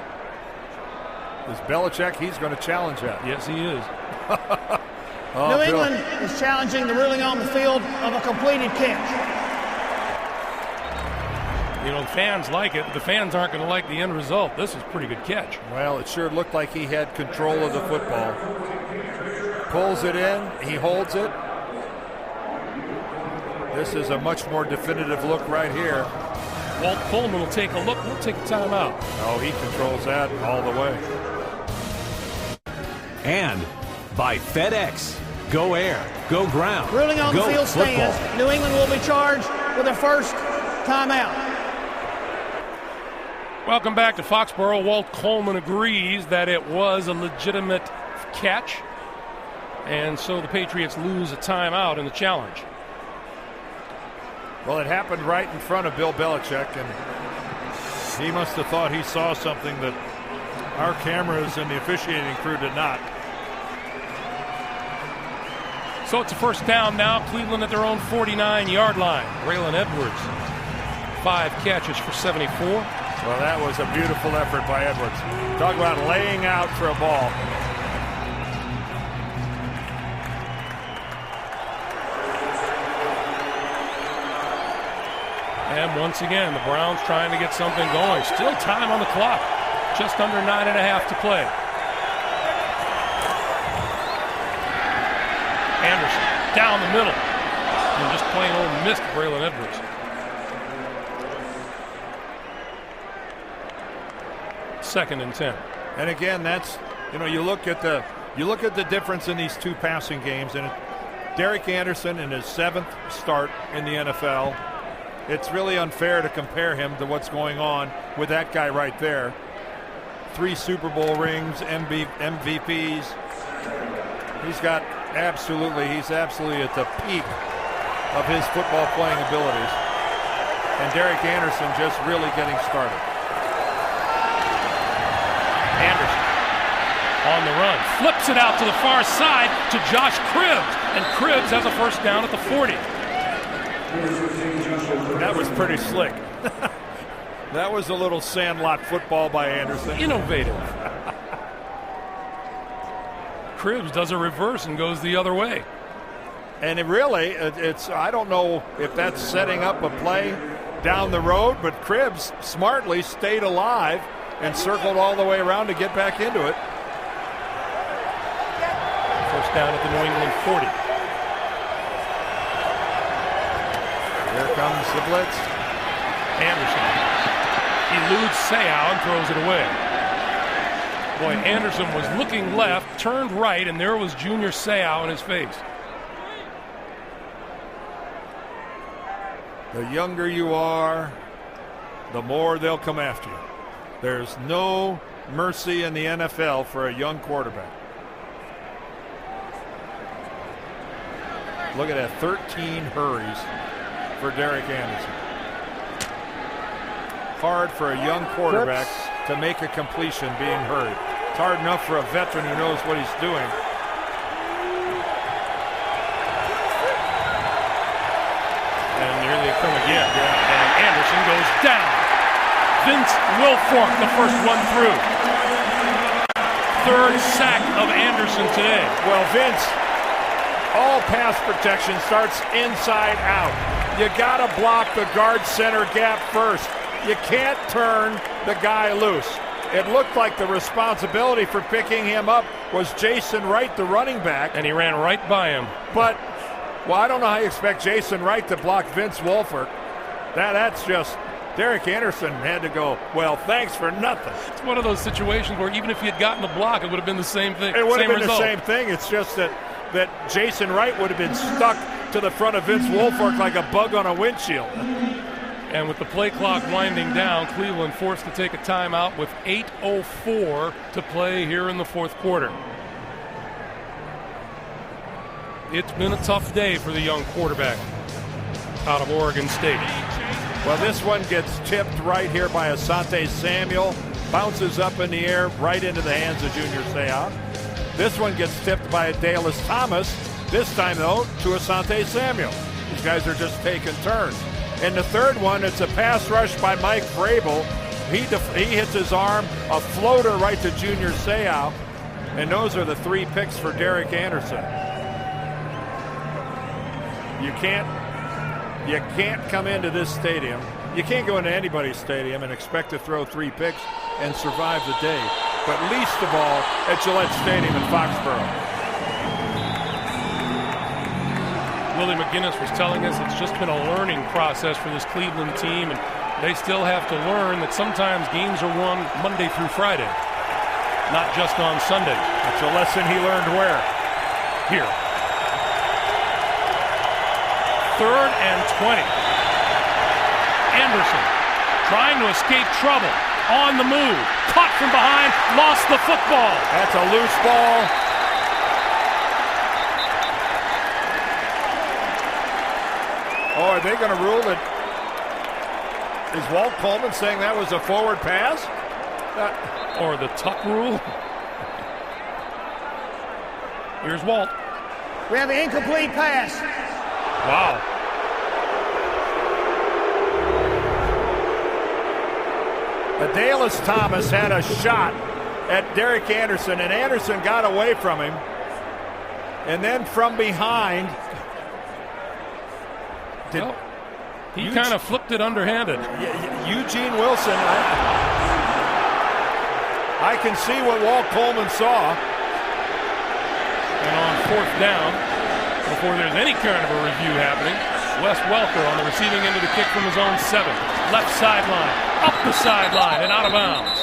Is Belichick, he's going to challenge that. Yes, he is. New England is challenging the ruling on the field of a completed catch. You know, the fans like it, but the fans aren't going to like the end result. This is a pretty good catch. Well, it sure looked like he had control of the football. Pulls it in, he holds it. This is a much more definitive look right here. Walt Coleman will take a look. We'll take a timeout. Oh, he controls that all the way. And by FedEx. Go air, go ground. Ruling on the go field stands. football. New England will be charged with their first timeout. Welcome back to Foxborough. Walt Coleman agrees that it was a legitimate catch. And so the Patriots lose a timeout in the challenge. Well, it happened right in front of Bill Belichick, and he must have thought he saw something that our cameras and the officiating crew did not. So it's a first down now. Cleveland at their own 49-yard line. Braylon Edwards, 5 catches for 74. Well, that was a beautiful effort by Edwards. Talk about laying out for a ball. And once again, the Browns trying to get something going. Still time on the clock. Just under 9.5 to play. Anderson down the middle. And just plain old missed Braylon Edwards. Second and 10. And again, that's, you know, you look at the difference in these 2 passing games, and Derek Anderson in his 7th start in the NFL. It's really unfair to compare him to what's going on with that guy right there. 3 Super Bowl rings, MVPs. He's absolutely at the peak of his football playing abilities. And Derek Anderson just really getting started. Anderson on the run, flips it out to the far side to Josh Cribbs, and Cribbs has a first down at the 40. That was pretty slick. That was a little sandlot football by Anderson. Innovative. Cribbs does a reverse and goes the other way. And it's I don't know if that's setting up a play down the road, but Cribbs smartly stayed alive and circled all the way around to get back into it. First down at the New England 40. Here comes the blitz. Anderson eludes Seau and throws it away. Boy, Anderson was looking left, turned right, and there was Junior Seau in his face. The younger you are, the more they'll come after you. There's no mercy in the NFL for a young quarterback. Look at that, 13 hurries for Derek Anderson. Hard for a young quarterback to make a completion being hurried. It's hard enough for a veteran who knows what he's doing. And here they come again. Yeah. And Anderson goes down. Vince Wilfork, the first one through. Third sack of Anderson today. Well, Vince, all pass protection starts inside out. You got to block the guard center gap first. You can't turn the guy loose. It looked like the responsibility for picking him up was Jason Wright, the running back. And he ran right by him. But, well, I don't know how you expect Jason Wright to block Vince Wilfork. That's just, Derek Anderson had to go, well, thanks for nothing. It's one of those situations where even if he had gotten the block, it would have been the same thing. It would have been result. the same thing. It's just that Jason Wright would have been stuck to the front of Vince Wilfork like a bug on a windshield. And with the play clock winding down, Cleveland forced to take a timeout with 8:04 to play here in the fourth quarter. It's been a tough day for the young quarterback out of Oregon State. Well, this one gets tipped right here by Asante Samuel. Bounces up in the air right into the hands of Junior Seau. This one gets tipped by Dallas Thomas. This time, though, to Asante Samuel. These guys are just taking turns. And the third one, it's a pass rush by Mike Vrabel. He hits his arm, a floater right to Junior Seau. And those are the 3 picks for Derek Anderson. You can't come into this stadium. You can't go into anybody's stadium and expect to throw 3 picks and survive the day. But least of all at Gillette Stadium in Foxborough. Willie McGinnis was telling us it's just been a learning process for this Cleveland team, and they still have to learn that sometimes games are won Monday through Friday, not just on Sunday. That's a lesson he learned where? Here. 3rd and 20. Anderson trying to escape trouble. On the move. Caught from behind. Lost the football. That's a loose ball. Oh, are they going to rule it? Is Walt Coleman saying that was a forward pass? Or the tuck rule? Here's Walt. We have an incomplete pass. Wow. Dallas Thomas had a shot at Derek Anderson, and Anderson got away from him. And then from behind, he kind of flipped it underhanded. Eugene Wilson, I can see what Walt Coleman saw. And on 4th down, before there's any kind of a review happening, Wes Welker on the receiving end of the kick from his own 7. Left sideline, up the sideline, and out of bounds.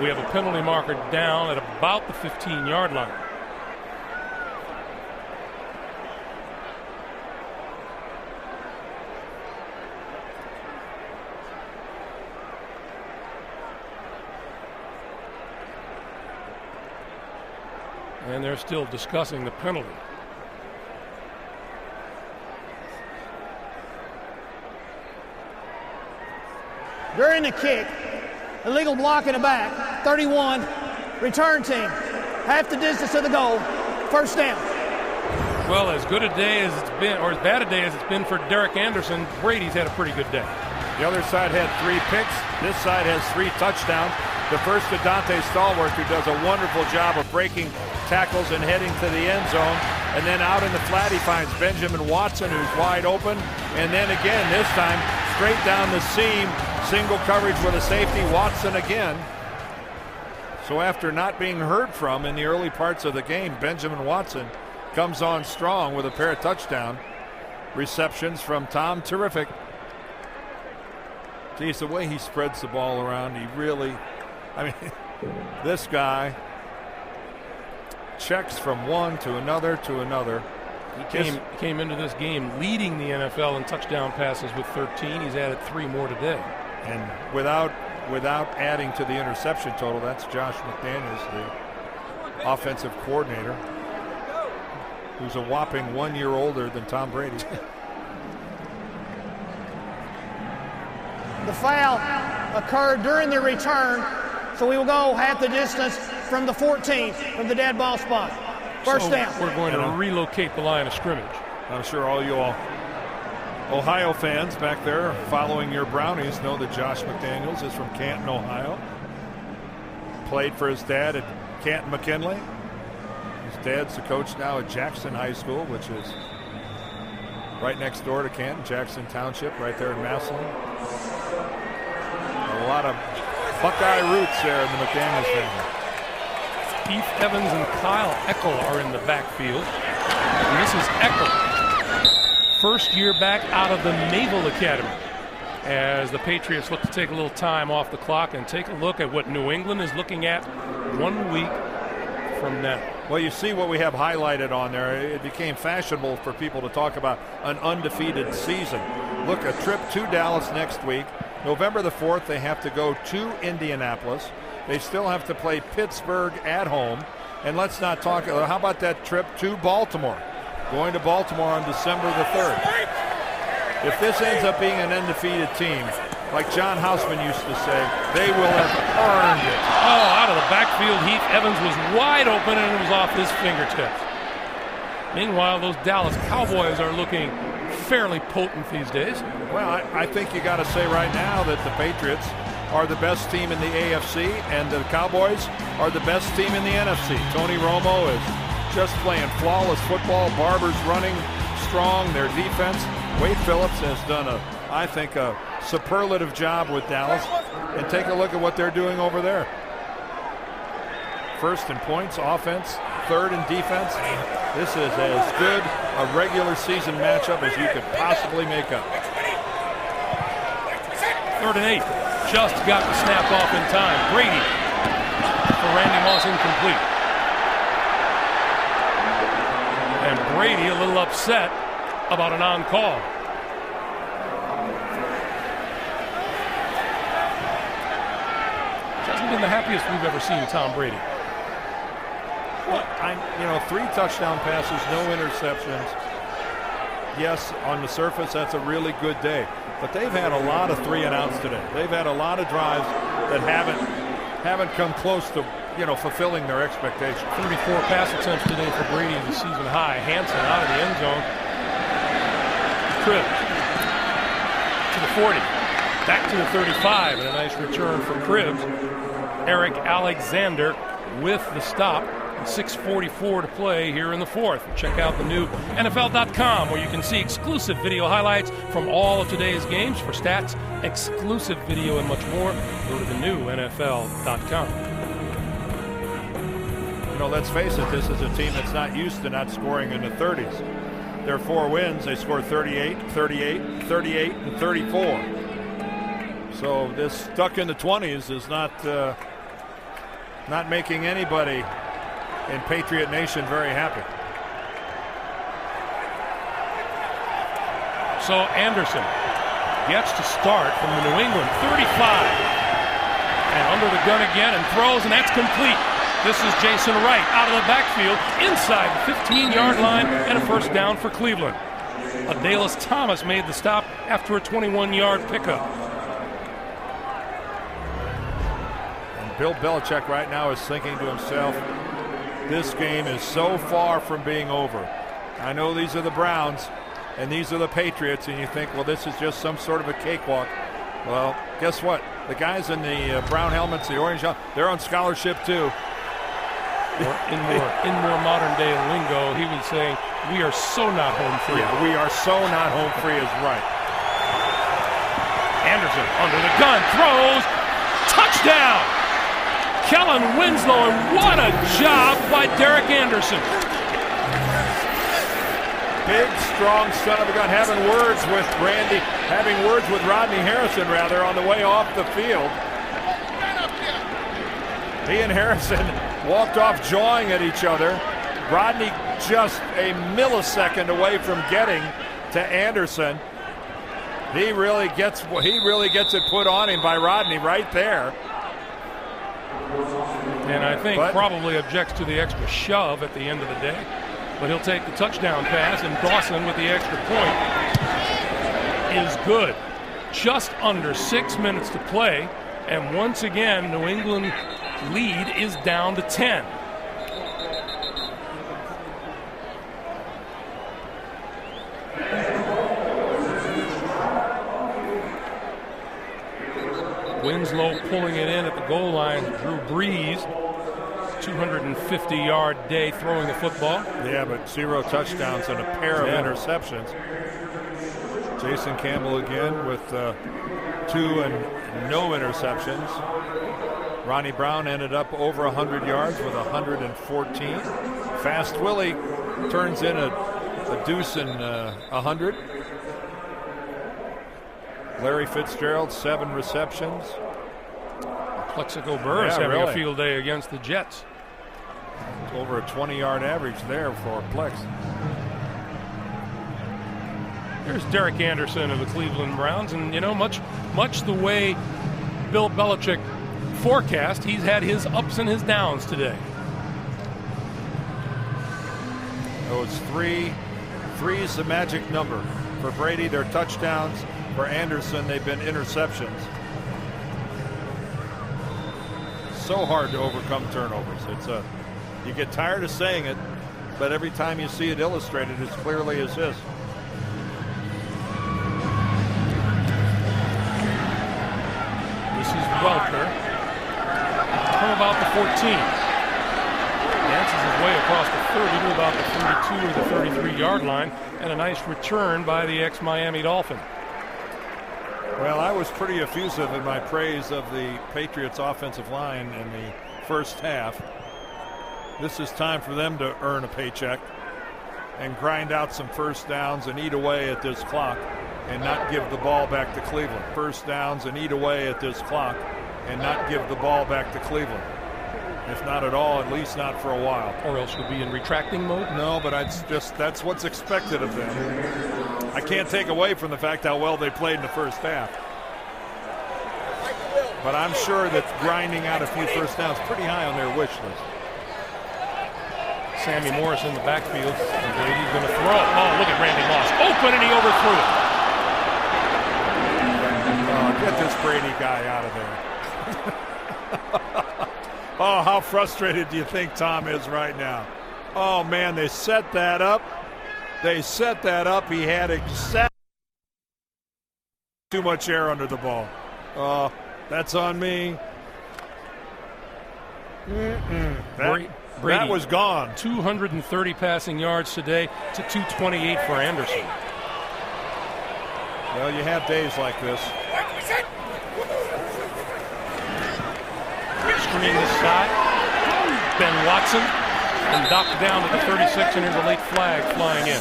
We have a penalty marker down at about the 15-yard line. And they're still discussing the penalty. during the kick. Illegal block in the back. 31. Return team. Half the distance to the goal. First down. Well, as good a day as it's been, or as bad a day as it's been for Derek Anderson, Brady's had a pretty good day. The other side had 3 picks. This side has 3 touchdowns. The first to Dante Stallworth, who does a wonderful job of breaking tackles and heading to the end zone. And then out in the flat, he finds Benjamin Watson, who's wide open. And then again, this time, straight down the seam, single coverage with a safety, Watson again. So after not being heard from in the early parts of the game, Benjamin Watson comes on strong with a pair of touchdown receptions from Tom. Terrific. Geez, the way he spreads the ball around, he really, I mean, this guy checks from one to another to another. He came into this game leading the NFL in touchdown passes with 13. He's added 3 more today. And without adding to the interception total, that's Josh McDaniels, the offensive coordinator, who's a whopping 1 year older than Tom Brady. The foul occurred during the return, so we will go half the distance from the 14, from the dead ball spot. First down. We're going to relocate the line of scrimmage. I'm sure all you Ohio fans back there following your Brownies know that Josh McDaniels is from Canton, Ohio. Played for his dad at Canton McKinley. His dad's the coach now at Jackson High School, which is right next door to Canton, Jackson Township, right there in Massillon. A lot of Buckeye roots there in the McDaniels family. Heath Evans and Kyle Eckel are in the backfield. And this is Eckel, first year back out of the Naval Academy, as the Patriots look to take a little time off the clock and take a look at what New England is looking at 1 week from now. Well, you see what we have highlighted on there. It became fashionable for people to talk about an undefeated season. Look, a trip to Dallas next week. November the 4th, they have to go to Indianapolis. They still have to play Pittsburgh at home. And let's not talk, how about that trip to Baltimore? Going to Baltimore on December the 3rd. If this ends up being an undefeated team, like John Houseman used to say, they will have earned it. Oh, out of the backfield, Heath Evans was wide open and it was off his fingertips. Meanwhile, those Dallas Cowboys are looking fairly potent these days. Well, I think you got to say right now that the Patriots are the best team in the AFC and the Cowboys are the best team in the NFC. Tony Romo is just playing flawless football. Barber's running strong. Their defense, Wade Phillips has done I think a superlative job with Dallas. And take a look at what they're doing over there. First in points, offense, third in defense. This is as good a regular season matchup as you could possibly make up. 3rd and 8. Just got the snap off in time. Brady for Randy Moss, incomplete. And Brady a little upset about an on-call. Hasn't been the happiest we've ever seen Tom Brady. Well, 3 touchdown passes, no interceptions. Yes, on the surface, that's a really good day. But they've had a lot of 3 and outs today. They've had a lot of drives that haven't come close to, fulfilling their expectations. 34 pass attempts today for Brady, the season high. Hansen out of the end zone. Cribbs to the 40. Back to the 35, and a nice return for Cribbs. Eric Alexander with the stop. 6:44 to play here in the 4th. Check out the new NFL.com, where you can see exclusive video highlights from all of today's games. For stats, exclusive video, and much more, go to the new NFL.com. Let's face it, this is a team that's not used to not scoring in the 30s. Their 4 wins, they scored 38, 38, 38, and 34. So this stuck in the 20s is not making anybody in Patriot Nation very happy. So Anderson gets to start from the New England 35. And under the gun again and throws, and that's complete. This is Jason Wright out of the backfield inside the 15-yard line, and a first down for Cleveland. Adalys Thomas made the stop after a 21-yard pickup. Bill Belichick right now is thinking to himself, this game is so far from being over. I know these are the Browns and these are the Patriots, and you think, well, this is just some sort of a cakewalk. Well, guess what? The guys in the brown helmets, the orange helmets, they're on scholarship too. In more modern day lingo, he was saying, we are so not home free. Yeah, we are so not home free is right. Anderson under the gun, throws, touchdown! Kellen Winslow, and what a job by Derek Anderson. Big, strong son of a gun, having words with Rodney Harrison, rather, on the way off the field. He and Harrison walked off jawing at each other. Rodney just a millisecond away from getting to Anderson. He really gets it put on him by Rodney right there. And I think probably objects to the extra shove at the end of the day. But he'll take the touchdown pass, and Dawson with the extra point is good. Just under 6 minutes to play, and once again, New England lead is down to 10. Winslow pulling it in at the goal line. Drew Brees, 250-yard day throwing the football. Yeah, but 0 touchdowns and a pair of interceptions. Jason Campbell again with 2 and no interceptions. Ronnie Brown ended up over 100 yards with 114. Fast Willie turns in a deuce and 100. Larry Fitzgerald, 7 receptions. Plexico Burris having a field day against the Jets. Over a 20-yard average there for Plex. Here's Derek Anderson of the Cleveland Browns, and you know, much the way Bill Belichick forecast, he's had his ups and his downs today. Oh, it's 3. 3 is the magic number. For Brady, they're touchdowns. For Anderson, they've been interceptions. So hard to overcome turnovers. You get tired of saying it, but every time you see it illustrated as clearly as this. This is Welker from about the 14. Dances his way across the 30 to about the 32 or the 33-yard line, and a nice return by the ex-Miami Dolphin. Well, I was pretty effusive in my praise of the Patriots offensive line in the first half. This is time for them to earn a paycheck and grind out some first downs and eat away at this clock and not give the ball back to Cleveland. First downs and eat away at this clock and not give the ball back to Cleveland. If not at all, at least not for a while. Or else you'll be in retracting mode? No, but that's what's expected of them. I can't take away from the fact how well they played in the first half. But I'm sure that grinding out a few first downs is pretty high on their wish list. Sammy Morris in the backfield, and Brady's going to throw. Oh, look at Randy Moss. Open, and he overthrew it. Oh, get this Brady guy out of there. Oh, how frustrated do you think Tom is right now? Oh, man, they set that up. They set that up. He had exactly too much air under the ball. Oh, that's on me. That was gone. 230 passing yards today to 228 for Anderson. Well, you have days like this. Screen this side. Ben Watson and knocked down to the 36, and here's a late flag flying in.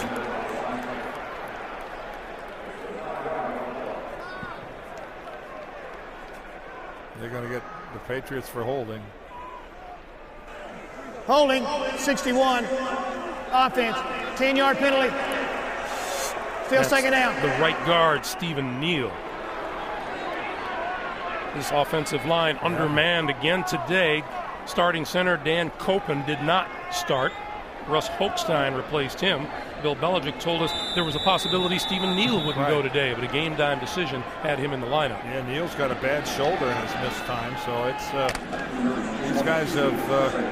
They're going to get the Patriots for holding. Holding, 61. Offense, 10-yard penalty. Still second down. The right guard, Stephen Neal. This offensive line undermanned again today. Starting center Dan Copen did not start. Russ Hochstein replaced him. Bill Belichick told us there was a possibility Stephen Neal wouldn't go today, but a game-time decision had him in the lineup. Yeah, Neal's got a bad shoulder in his missed time, so it's these guys have.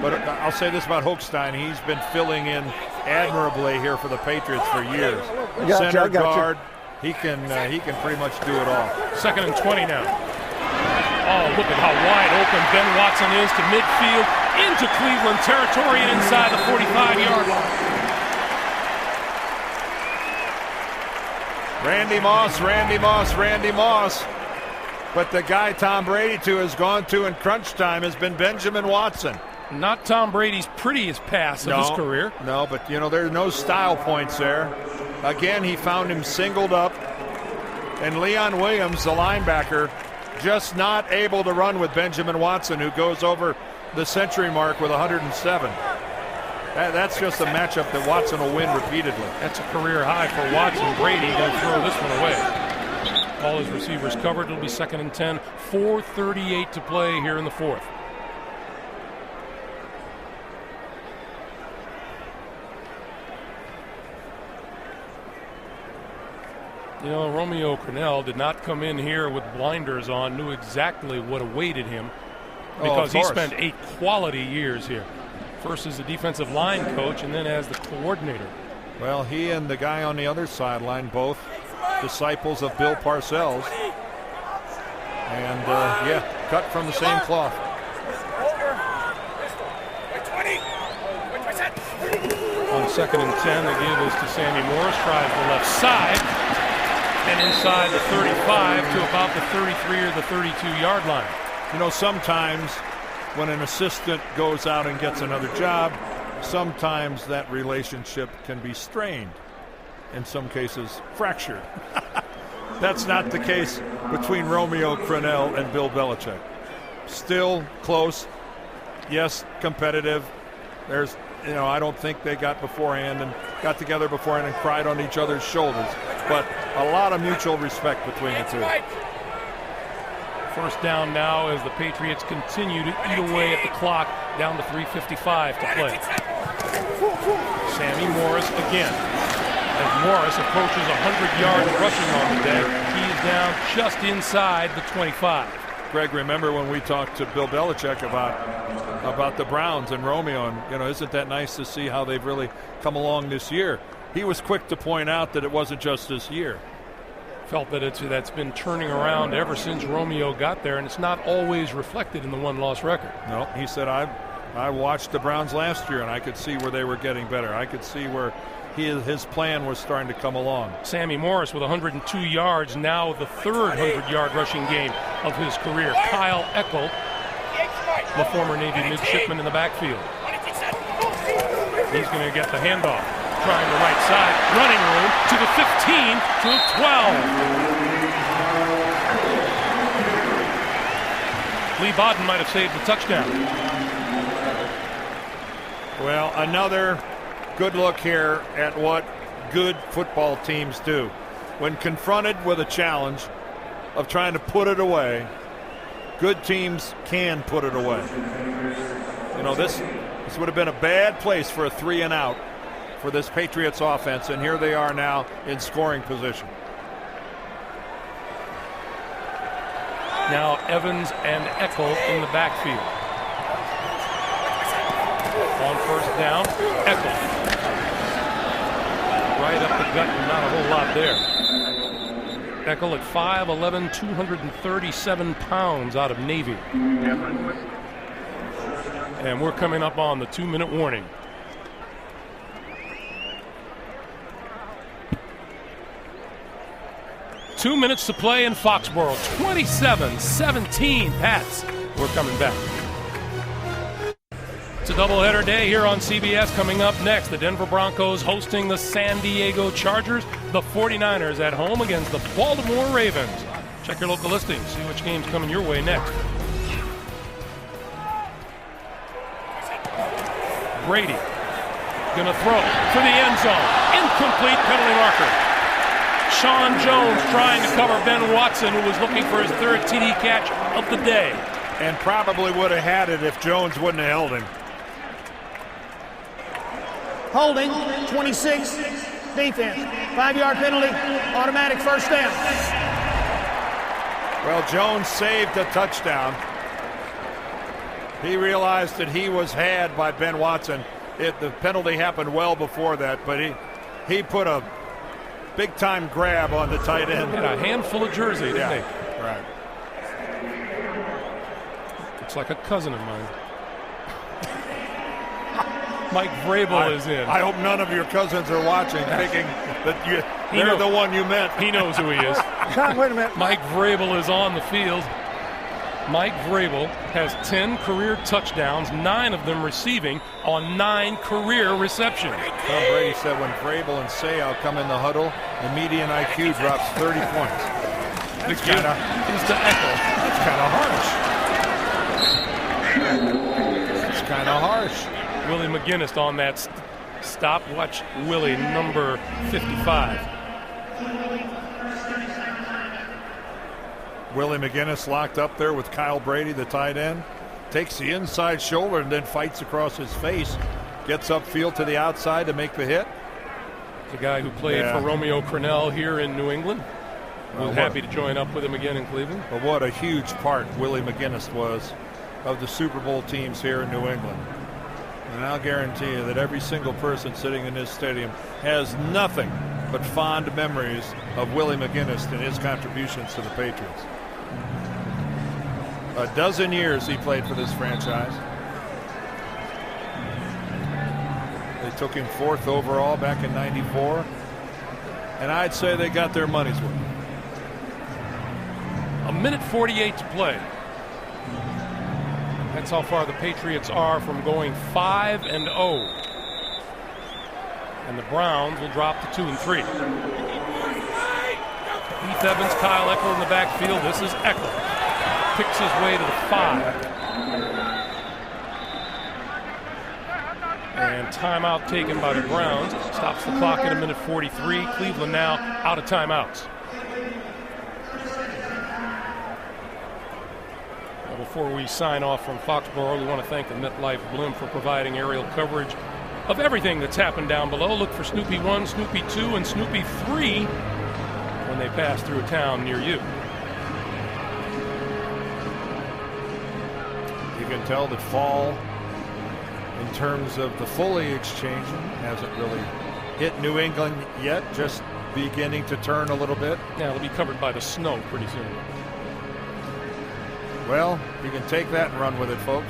But I'll say this about Hochstein: he's been filling in admirably here for the Patriots for years. Center guard, he can pretty much do it all. 2nd and 20 now. Oh, look at how wide open Ben Watson is to midfield, into Cleveland territory and inside the 45-yard line. Randy Moss. But the guy Tom Brady has gone to in crunch time has been Benjamin Watson. Not Tom Brady's prettiest pass of his career. No, but there's no style points there. Again, he found him singled up. And Leon Williams, the linebacker, just not able to run with Benjamin Watson, who goes over the century mark with 107. That's just a matchup that Watson will win repeatedly. That's a career high for Watson. Brady going to throw this one away. All his receivers covered. It'll be 2nd and 10. 4:38 to play here in the 4th. Romeo Crennel did not come in here with blinders on, knew exactly what awaited him because he spent 8 quality years here. First as the defensive line coach and then as the coordinator. Well, he and the guy on the other sideline, both disciples of Bill Parcells. And, cut from the same cloth. On 2nd and 10, they give this to Sammy Morris, tries the left side, and inside the 35 to about the 33 or the 32-yard line. Sometimes when an assistant goes out and gets another job, sometimes that relationship can be strained, in some cases fractured. That's not the case between Romeo Crennel and Bill Belichick. Still close, yes, competitive. There's, I don't think they got together beforehand and cried on each other's shoulders, but a lot of mutual respect between the two. First down now as the Patriots continue to eat away at the clock, down to 3:55 to play. Sammy Morris again. As Morris approaches 100 yards rushing on the day, he is down just inside the 25. Greg, remember when we talked to Bill Belichick about the Browns and Romeo, and isn't that nice to see how they've really come along this year? He was quick to point out that it wasn't just this year. Felt that that's been turning around ever since Romeo got there, and it's not always reflected in the one-loss record. No, he said, I watched the Browns last year, and I could see where they were getting better. I could see where his plan was starting to come along. Sammy Morris with 102 yards, now the 3rd 100-yard rushing game of his career. Kyle Eckel, the former Navy midshipman in the backfield. He's going to get the handoff. Trying the right side, running room to the 15, to the 12. Lee Bodden might have saved the touchdown. Well, another good look here at what good football teams do. When confronted with a challenge of trying to put it away, good teams can put it away. This would have been a bad place for a 3-and-out for this Patriots offense, and here they are now in scoring position. Now Evans and Eckel in the backfield. On first down, Eckel. Right up the gut, and not a whole lot there. Eckel at 5'11", 237 pounds out of Navy. And we're coming up on the 2-minute warning. Two minutes to play in Foxborough. 27-17 Pats. We're coming back. It's a doubleheader day here on CBS. Coming up next, the Denver Broncos hosting the San Diego Chargers. The 49ers at home against the Baltimore Ravens. Check your local listings. See which game's coming your way next. Brady gonna throw for the end zone. Incomplete, penalty marker. Sean Jones trying to cover Ben Watson, who was looking for his 3rd TD catch of the day. And probably would have had it if Jones wouldn't have held him. Holding, 26, defense. 5-yard penalty, automatic first down. Well, Jones saved a touchdown. He realized that he was had by Ben Watson. The penalty happened well before that, but he put a big-time grab on the tight end. Had a handful of jersey, didn't he? Right. Looks like a cousin of mine. Mike Vrabel is in. I hope none of your cousins are watching, thinking that they're the one you meant. He knows who he is. Wait a minute. Mike Vrabel is on the field. Mike Vrabel has 10 career touchdowns, 9 of them receiving on 9 career receptions. Tom Brady said when Vrabel and Seau come in the huddle, the median IQ drops 30 points. That's kind of is to echo. That's kind of harsh. That's kind of harsh. Willie McGinnis on that stopwatch. Willie, number 55. Willie McGinnis locked up there with Kyle Brady, the tight end. Takes the inside shoulder and then fights across his face. Gets upfield to the outside to make the hit. The guy who played for Romeo Crennel here in New England. We're happy to join up with him again in Cleveland. But what a huge part Willie McGinnis was of the Super Bowl teams here in New England. And I'll guarantee you that every single person sitting in this stadium has nothing but fond memories of Willie McGinnis and his contributions to the Patriots. A dozen years he played for this franchise. They took him 4th overall back in '94. And I'd say they got their money's worth. A minute 48 to play. That's how far the Patriots are from going 5-0. And the Browns will drop to 2-3. Heath Evans, Kyle Eckel in the backfield. This is Eckel. Picks his way to the 5. And timeout taken by the Browns. Stops the clock at a minute 43. Cleveland now out of timeouts. Before we sign off from Foxborough, we want to thank the MetLife Blimp for providing aerial coverage of everything that's happened down below. Look for Snoopy 1, Snoopy 2, and Snoopy 3 when they pass through a town near you. You can tell that fall, in terms of the foliage changing, hasn't really hit New England yet, just beginning to turn a little bit. Yeah, it'll be covered by the snow pretty soon. Well, you can take that and run with it, folks.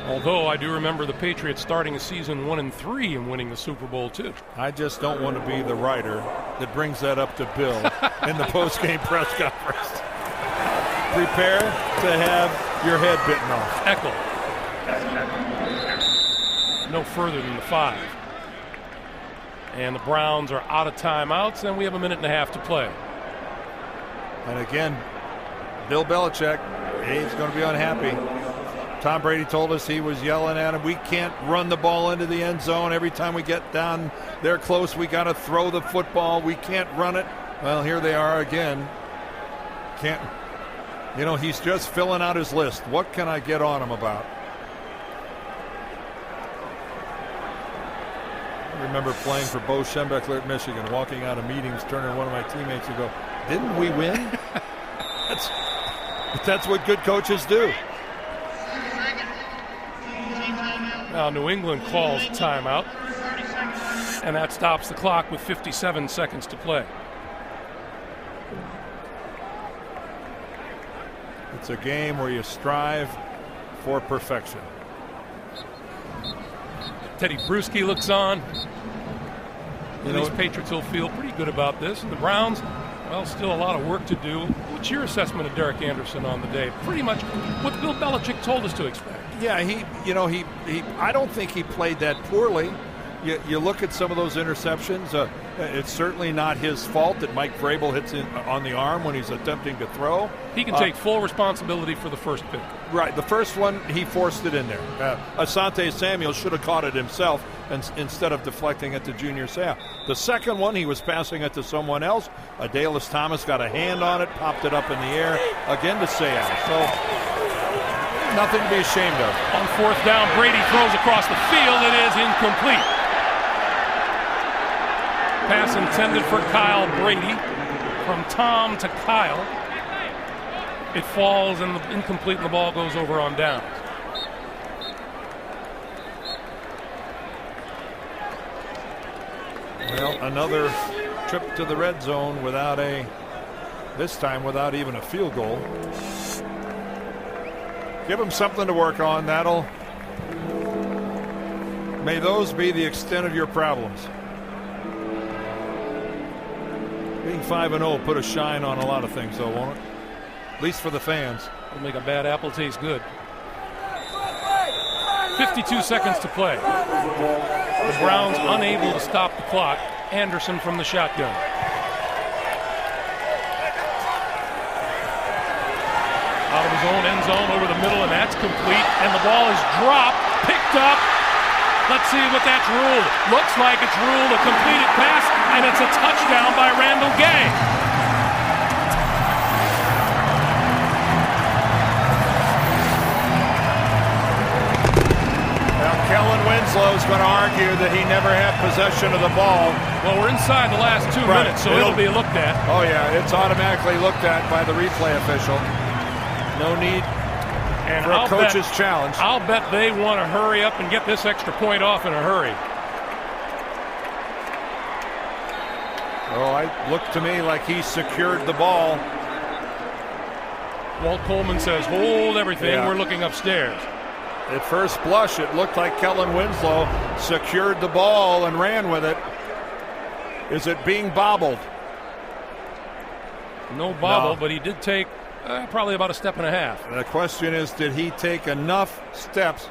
Although I do remember the Patriots starting a season 1-3 and winning the Super Bowl too. I just don't want to be the writer that brings that up to Bill in the post-game press conference. Prepare to have your head bitten off. Eckel. No further than the 5. And the Browns are out of timeouts, and we have a minute and a half to play. And again, Bill Belichick, he's going to be unhappy. Tom Brady told us he was yelling at him, we can't run the ball into the end zone. Every time we get down there close, we got to throw the football. We can't run it. Well, here they are again. Can't, he's just filling out his list. What can I get on him about? I remember playing for Bo Schembechler at Michigan, walking out of meetings, turning to one of my teammates and go, didn't we win? That's what good coaches do. Now New England calls timeout, and that stops the clock with 57 seconds to play. It's a game where you strive for perfection. Teddy Bruschi looks on. These Patriots will feel pretty good about this. And the Browns, well, still a lot of work to do. What's your assessment of Derek Anderson on the day? Pretty much what Bill Belichick told us to expect. Yeah, he I don't think he played that poorly. You look at some of those interceptions. It's certainly not his fault that Mike Vrabel hits on the arm when he's attempting to throw. He can take full responsibility for the first pick. Right. The first one, he forced it in there. Asante Samuel should have caught it himself instead of deflecting it to Junior Seau. The second one, he was passing it to someone else. Adalys Thomas got a hand on it, popped it up in the air, again to Seau. So nothing to be ashamed of. On fourth down, Brady throws across the field. It is incomplete. Pass intended for Kyle Brady. From Tom to Kyle. It falls and incomplete, and the ball goes over on downs. Well, another trip to the red zone this time without even a field goal. Give them something to work on. May those be the extent of your problems. Being 5-0 put a shine on a lot of things, though, won't it? At least for the fans. It'll make a bad apple taste good. 52 seconds to play. The Browns unable to stop the clock. Anderson from the shotgun. Out of his own end zone over the middle, and that's complete. And the ball is dropped, picked up. Let's see what that's ruled. Looks like it's ruled a completed pass, and it's a touchdown by Randall Gay. Kellen Winslow is going to argue that he never had possession of the ball. Well, we're inside the last 2 minutes, so it'll be looked at. Oh, yeah, it's automatically looked at by the replay official. No need for a coach's challenge. I'll bet they want to hurry up and get this extra point off in a hurry. Oh, it looked to me like he secured the ball. Walt Coleman says, hold everything, we're looking upstairs. At first blush, it looked like Kellen Winslow secured the ball and ran with it. Is it being bobbled? No bobble, but he did take probably about a step and a half. The question is, did he take enough steps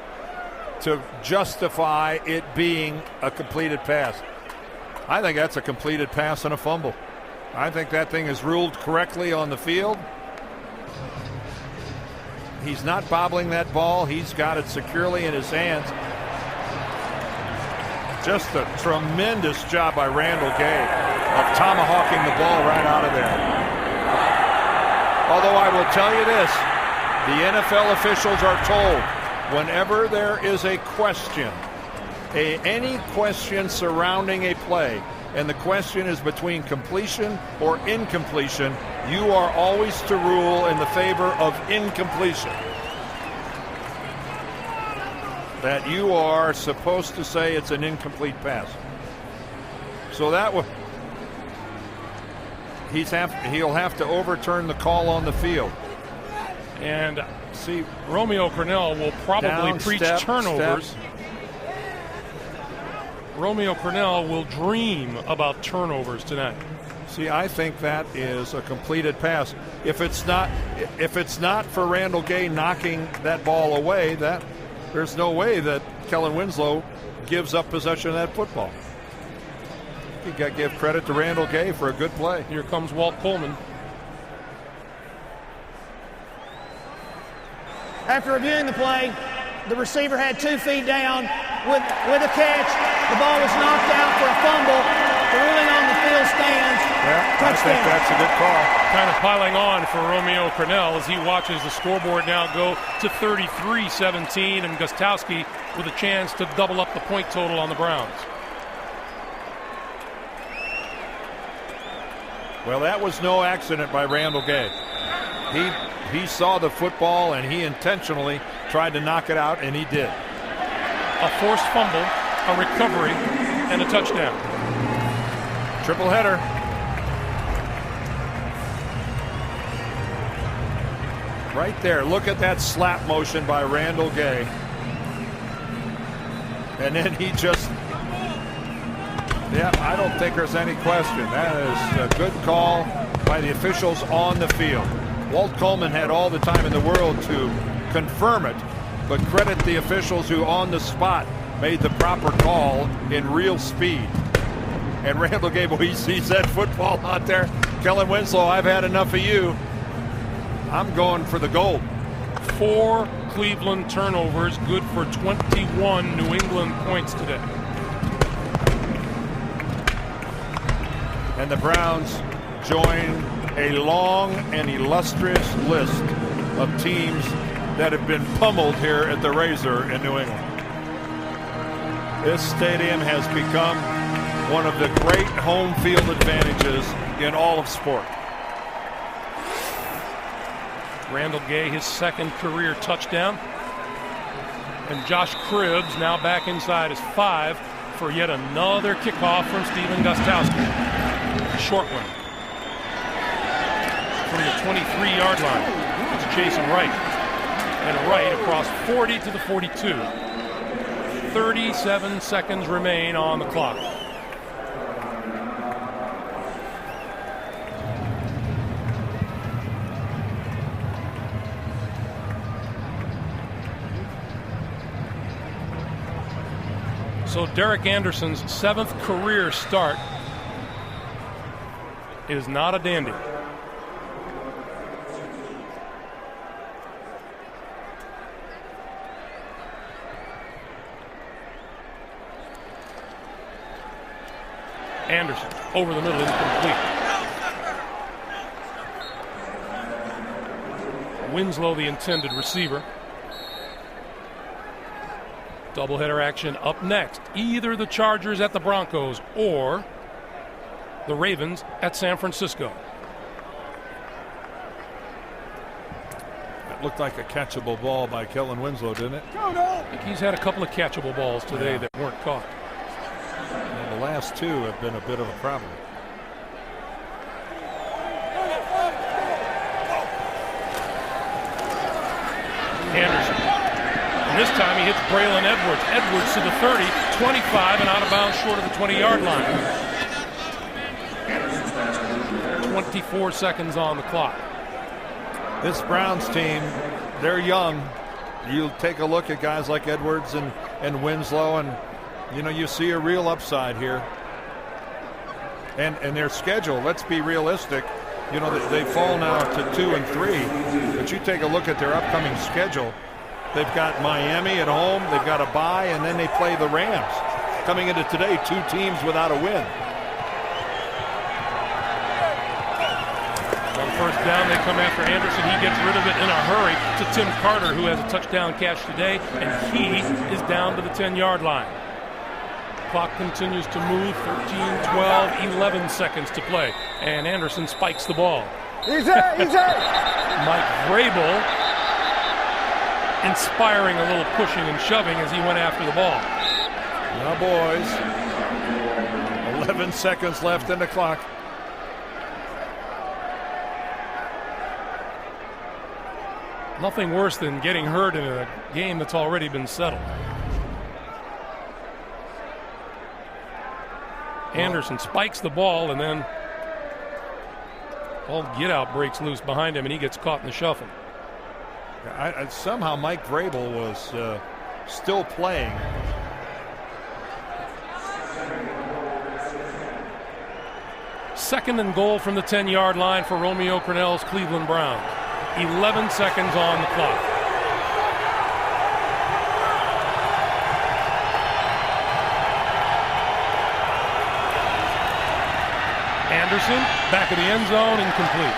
to justify it being a completed pass? I think that's a completed pass and a fumble. I think that thing is ruled correctly on the field. He's not bobbling that ball. He's got it securely in his hands. Just a tremendous job by Randall Gay of tomahawking the ball right out of there. Although I will tell you this, the NFL officials are told whenever there is a question, any question surrounding a play, and the question is between completion or incompletion, you are always to rule in the favor of incompletion. That you are supposed to say it's an incomplete pass. So that he'll have to overturn the call on the field. And see, Romeo Crennel will probably preach turnovers. Romeo Crennel will dream about turnovers tonight. See, I think that is a completed pass. If it's not for Randall Gay knocking that ball away, there's no way that Kellen Winslow gives up possession of that football. You got to give credit to Randall Gay for a good play. Here comes Walt Coleman. After reviewing the play, the receiver had 2 feet down with a catch. The ball was knocked out for a fumble. The ruling on the field stands. Yeah, touchdown. I think that's a good call. Kind of piling on for Romeo Crennel as he watches the scoreboard now go to 33-17, and Gostowski with a chance to double up the point total on the Browns. Well, that was no accident by Randall Gay. He saw the football and he intentionally tried to knock it out, and he did. A forced fumble, a recovery, and a touchdown. Triple header. Right there. Look at that slap motion by Randall Gay. And then he just... Yeah, I don't think there's any question. That is a good call by the officials on the field. Walt Coleman had all the time in the world to confirm it, but credit the officials who on the spot made the proper call in real speed. And Randall Gay, he sees that football out there. Kellen Winslow, I've had enough of you. I'm going for the goal. 4 Cleveland turnovers, good for 21 New England points today. And the Browns join a long and illustrious list of teams that have been pummeled here at the Razor in New England. This stadium has become one of the great home field advantages in all of sport. Randall Gay, his second career touchdown. And Josh Cribbs now back inside his 5 for yet another kickoff from Steven Gostkowski. Short one. From the 23-yard line. It's Jason Wright. And Wright across 40 to the 42. 37 seconds remain on the clock. So Derek Anderson's 7th career start is not a dandy. Anderson over the middle, incomplete. Winslow, the intended receiver. Doubleheader action up next. Either the Chargers at the Broncos or the Ravens at San Francisco. That looked like a catchable ball by Kellen Winslow, didn't it? I think he's had a couple of catchable balls today that weren't caught. And the last 2 have been a bit of a problem. Anderson. And this time he hits Braylon Edwards. Edwards to the 30, 25, and out of bounds short of the 20-yard line. 24 seconds on the clock. This Browns team, they're young. You take a look at guys like Edwards and Winslow, and you see a real upside here. And their schedule, let's be realistic, they fall now to 2 and 3. But you take a look at their upcoming schedule. They've got Miami at home, they've got a bye, and then they play the Rams. Coming into today, 2 teams without a win. On first down, they come after Anderson. He gets rid of it in a hurry to Tim Carter, who has a touchdown catch today, and he is down to the 10-yard line. Clock continues to move, 13, 12, 11 seconds to play, and Anderson spikes the ball. He's there, he's there. Mike Vrabel inspiring a little pushing and shoving as he went after the ball. Now, boys, 11 seconds left in the clock. Nothing worse than getting hurt in a game that's already been settled. Anderson spikes the ball, and then all get out breaks loose behind him, and he gets caught in the shuffle. Somehow Mike Vrabel was still playing. Second and goal from the 10-yard line for Romeo Crennel's Cleveland Browns. 11 seconds on the clock. Anderson, back of the end zone, incomplete.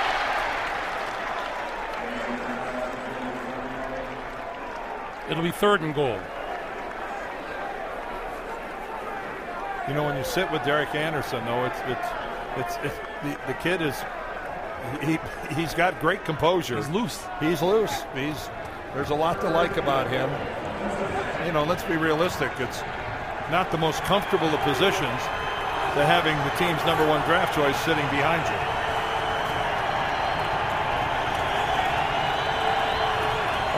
It'll be 3rd and goal. When you sit with Derek Anderson, though, the kid is he's got great composure. He's loose. He's loose. There's a lot to like about him. Let's be realistic. It's not the most comfortable of positions to having the team's #1 draft choice sitting behind you.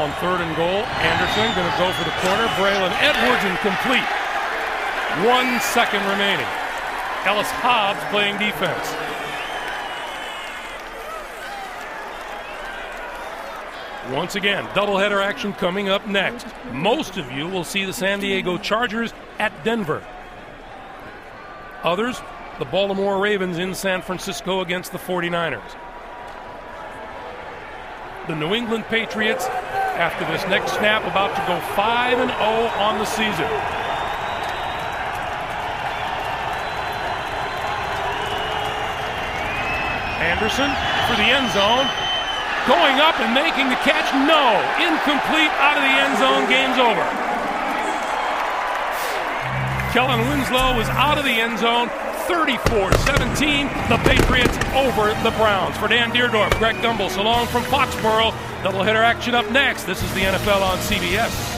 On 3rd and goal, Anderson going to go for the corner. Braylon Edwards incomplete. 1 second remaining. Ellis Hobbs playing defense. Once again, doubleheader action coming up next. Most of you will see the San Diego Chargers at Denver. Others, the Baltimore Ravens in San Francisco against the 49ers. The New England Patriots, after this next snap, about to go 5-0 on the season. Anderson for the end zone. going up and making the catch. No, incomplete, out of the end zone, game's over. Kellen Winslow was out of the end zone, 34-17, the Patriots over the Browns. For Dan Deerdorf, Greg Gumbel, so long from Foxborough. Doubleheader action up next. This is the NFL on CBS.